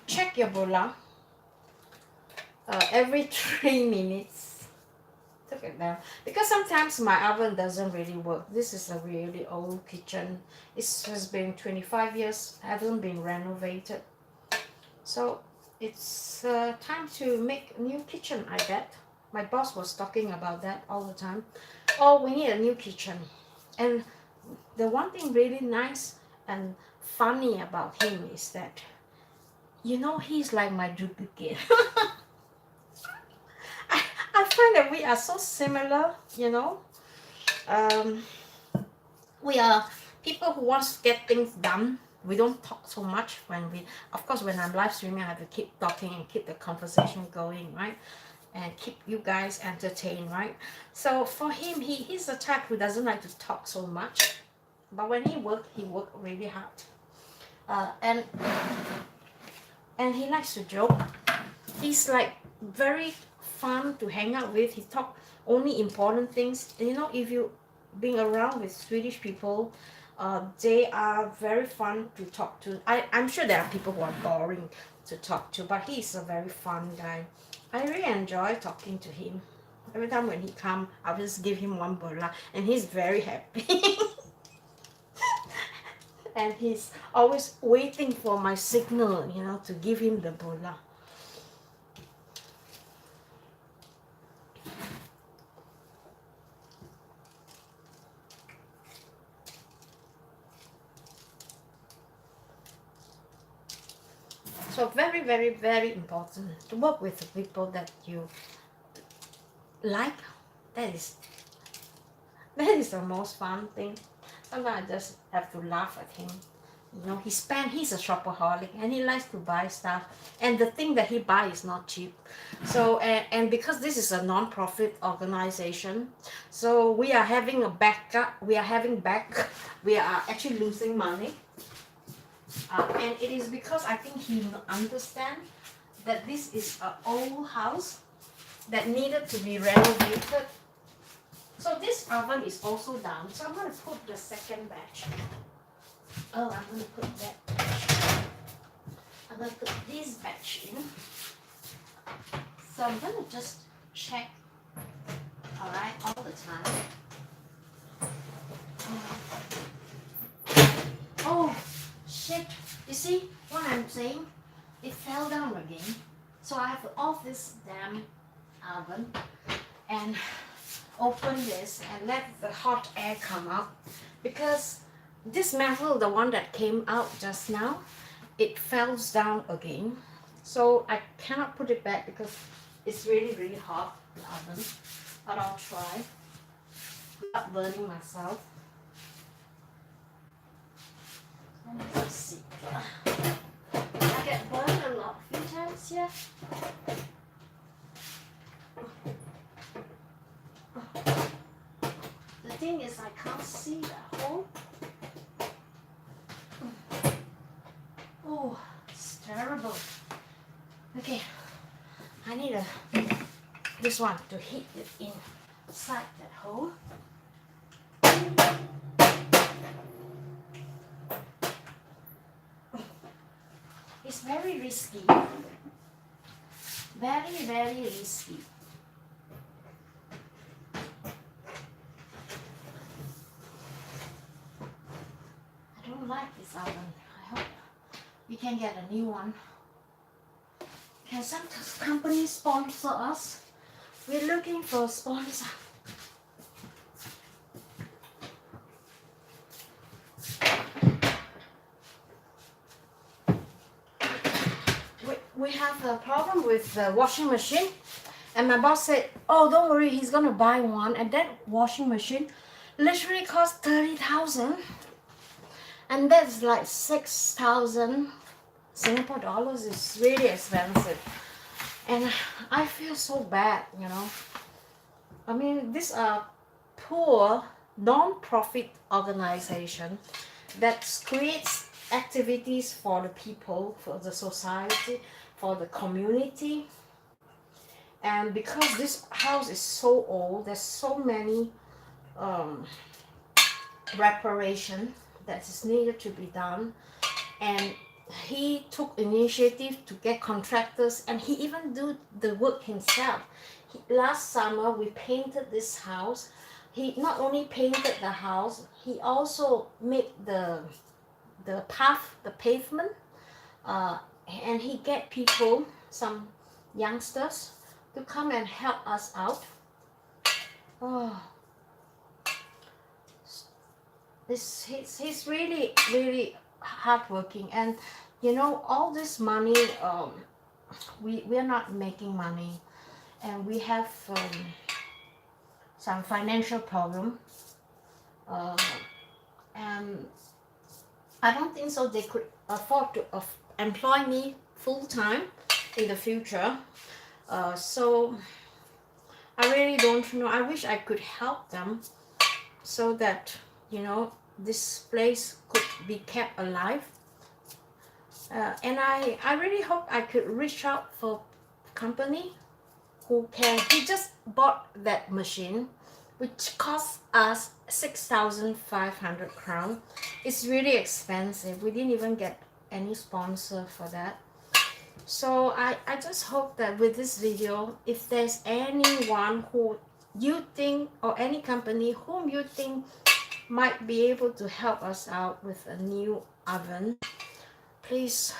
Check your burner every 3 minutes. Look at that. Because sometimes my oven doesn't really work. This is a really old kitchen. It has been 25 years, hasn't been renovated. So it's time to make a new kitchen, I bet. My boss was talking about that all the time. Oh, we need a new kitchen. And the one thing really nice and funny about him is that, you know, he's like my duplicate. I find that we are so similar, you know. We are people who wants to get things done. We don't talk so much of course, when I'm live streaming, I have to keep talking and keep the conversation going, right? And keep you guys entertained, right? So for him, he's the type who doesn't like to talk so much. But when he work really hard. And he likes to joke. He's like very fun to hang out with. He talk only important things. You know, if you being around with Swedish people, they are very fun to talk to. I'm sure there are people who are boring to talk to, but he's a very fun guy. I really enjoy talking to him. Every time when he come, I'll just give him one burla, and he's very happy. And he's always waiting for my signal, you know, to give him the burla. So very, very, very important to work with the people that you like. That is the most fun thing. Sometimes I just have to laugh at him. You know, he's a shopaholic and he likes to buy stuff. And the thing that he buys is not cheap. So, and because this is a non-profit organization, so we are having a backup. We are actually losing money. And it is because I think he understands that this is an old house that needed to be renovated. So this oven is also down. So I'm going to put the second batch. Oh, I'm going to put that batch. I'm going to put this batch in. So I'm going to just check, all right, all the time. Oh, shit. You see what I'm saying? It fell down again. So I have to off this damn oven and open this and let the hot air come out, because this metal, the one that came out just now, it fell down again. So I cannot put it back because it's really, really hot, the oven. But I'll try without burning myself. Let me just see. I get burned a lot, a few times here. The thing is, I can't see the hole. Oh, it's terrible. Okay, I need this one to hit it inside that hole. It's very risky. Very, very risky. oven. I hope we can get a new one. Can some company sponsor us? We're looking for a sponsor. We have a problem with the washing machine, and my boss said, oh, don't worry, he's gonna buy one. And that washing machine literally cost 30,000, and that's like 6,000 Singapore dollars. It's really expensive, and I feel so bad, you know. I mean, these are poor non-profit organization that creates activities for the people, for the society, for the community. And because this house is so old, there's so many reparation that is needed to be done, and he took initiative to get contractors, and he even do the work himself. Last summer we painted this house. He not only painted the house, he also made the path, the pavement, and he get people, some youngsters, to come and help us out. Oh, he's really hardworking, and you know, all this money, we are not making money, and we have some financial problem, and I don't think so they could afford to employ me full-time in the future. So I really don't know. I wish I could help them so that, you know, this place could be kept alive. And I really hope I could reach out for company who can. He just bought that machine, which cost us 6,500 crown. It's really expensive. We didn't even get any sponsor for that. So I just hope that with this video, if there's anyone who you think, or any company whom you think might be able to help us out with a new oven, please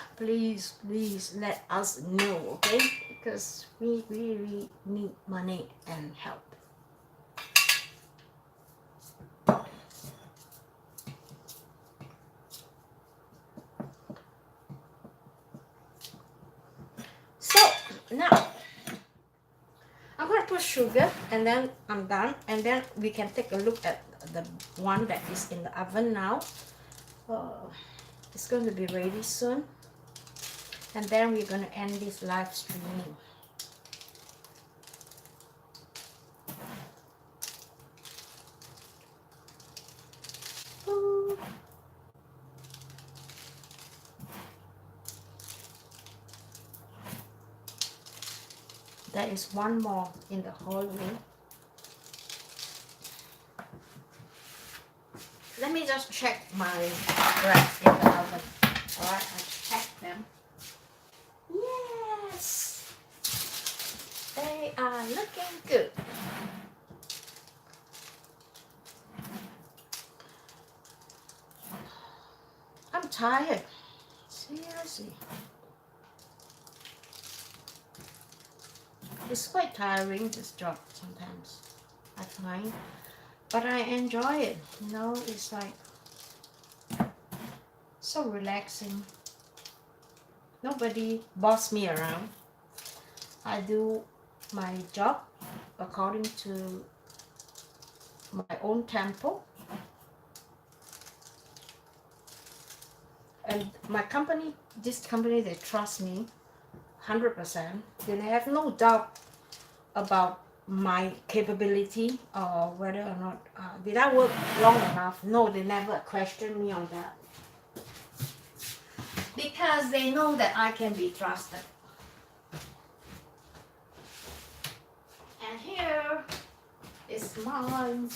let us know, okay? Because we really need money and help. So now I'm going to put sugar, and then I'm done, and then we can take a look at the one that is in the oven now. It's going to be ready soon, and then we're going to end this live streaming. There is one more in the hallway. Let me just check my bread in the oven. Alright, I checked them. Yes! They are looking good. I'm tired. Seriously. It's quite tiring, this job sometimes, I find, but I enjoy it, you know. It's like so relaxing. Nobody boss me around. I do my job according to my own tempo, and my company, this company, they trust me 100%. They have no doubt about my capability, or whether or not did I work long enough. No, they never question me on that, because they know that I can be trusted. And here is mine,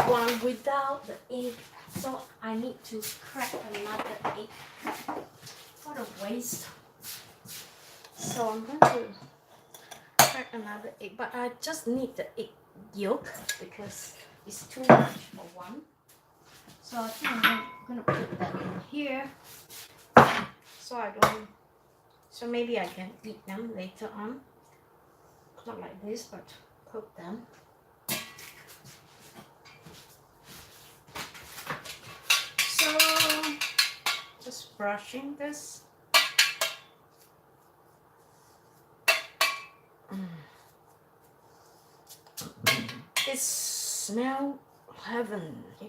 one without the egg, so I need to crack another egg. What a waste. So I'm going to crack another egg, but I just need the egg yolk because it's too much for one. So I think I'm gonna put that in here. So maybe I can eat them later on. Not like this, but cook them. So just brushing this. It smells heaven here.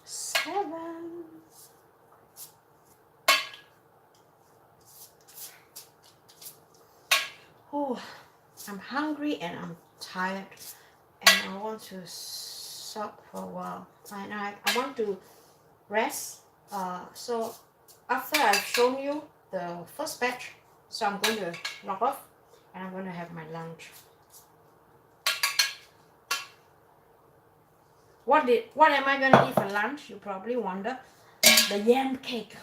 Seven. Oh, I'm hungry and I'm tired and I want to stop for a while. And I want to rest. So after I've shown you the first batch, so I'm going to log off and I'm going to have my lunch. What am I going to eat for lunch? You probably wonder. The yam cake.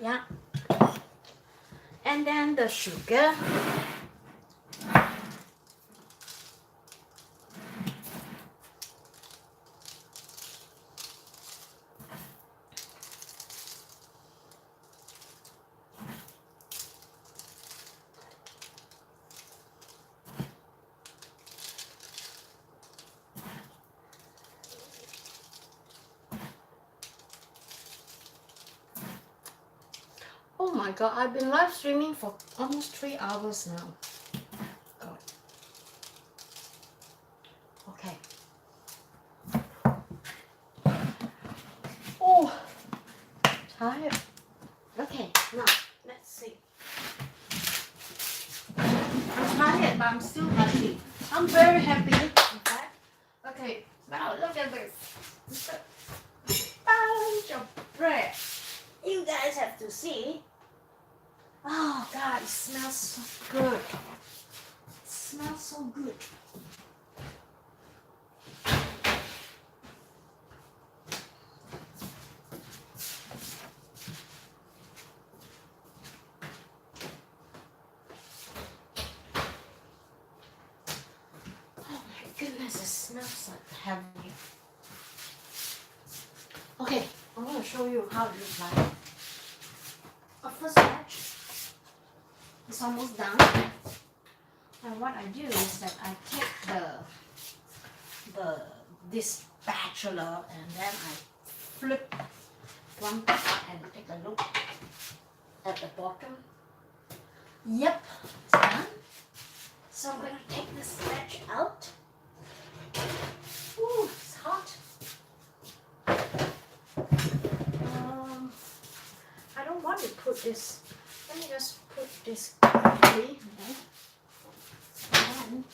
Yeah. And then the sugar. Oh my god, I've been live streaming for almost 3 hours now. God. Okay. Oh, tired. Okay, now let's see. I'm tired, but I'm still happy. I'm very happy. In fact. Okay, now look at this. It's a bunch of bread. You guys have to see. Oh God, it smells so good. It smells so good. Oh my goodness, it smells like heaven. Okay, I'm going to show you how it looks like. Our first batch is almost done. And what I do is that I take this spatula and then I flip one part and take a look at the bottom. Yep, it's done. So I'm going to take this batch out. Ooh, it's hot. I don't want to put this. Let me just put this quickly. And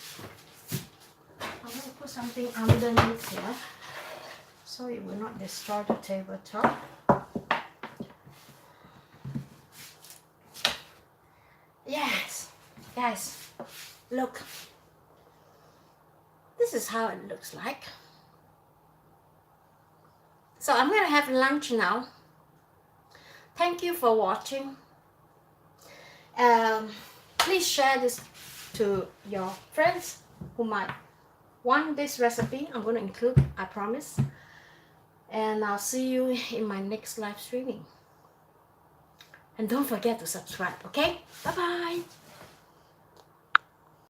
I'm going to put something underneath here so it will not destroy the tabletop. Yes, guys, look. This is how it looks like. So I'm going to have lunch now. Thank you for watching. Please share this to your friends who might want this recipe. I'm going to include, I promise. And I'll see you in my next live streaming. And don't forget to subscribe, okay? Bye-bye.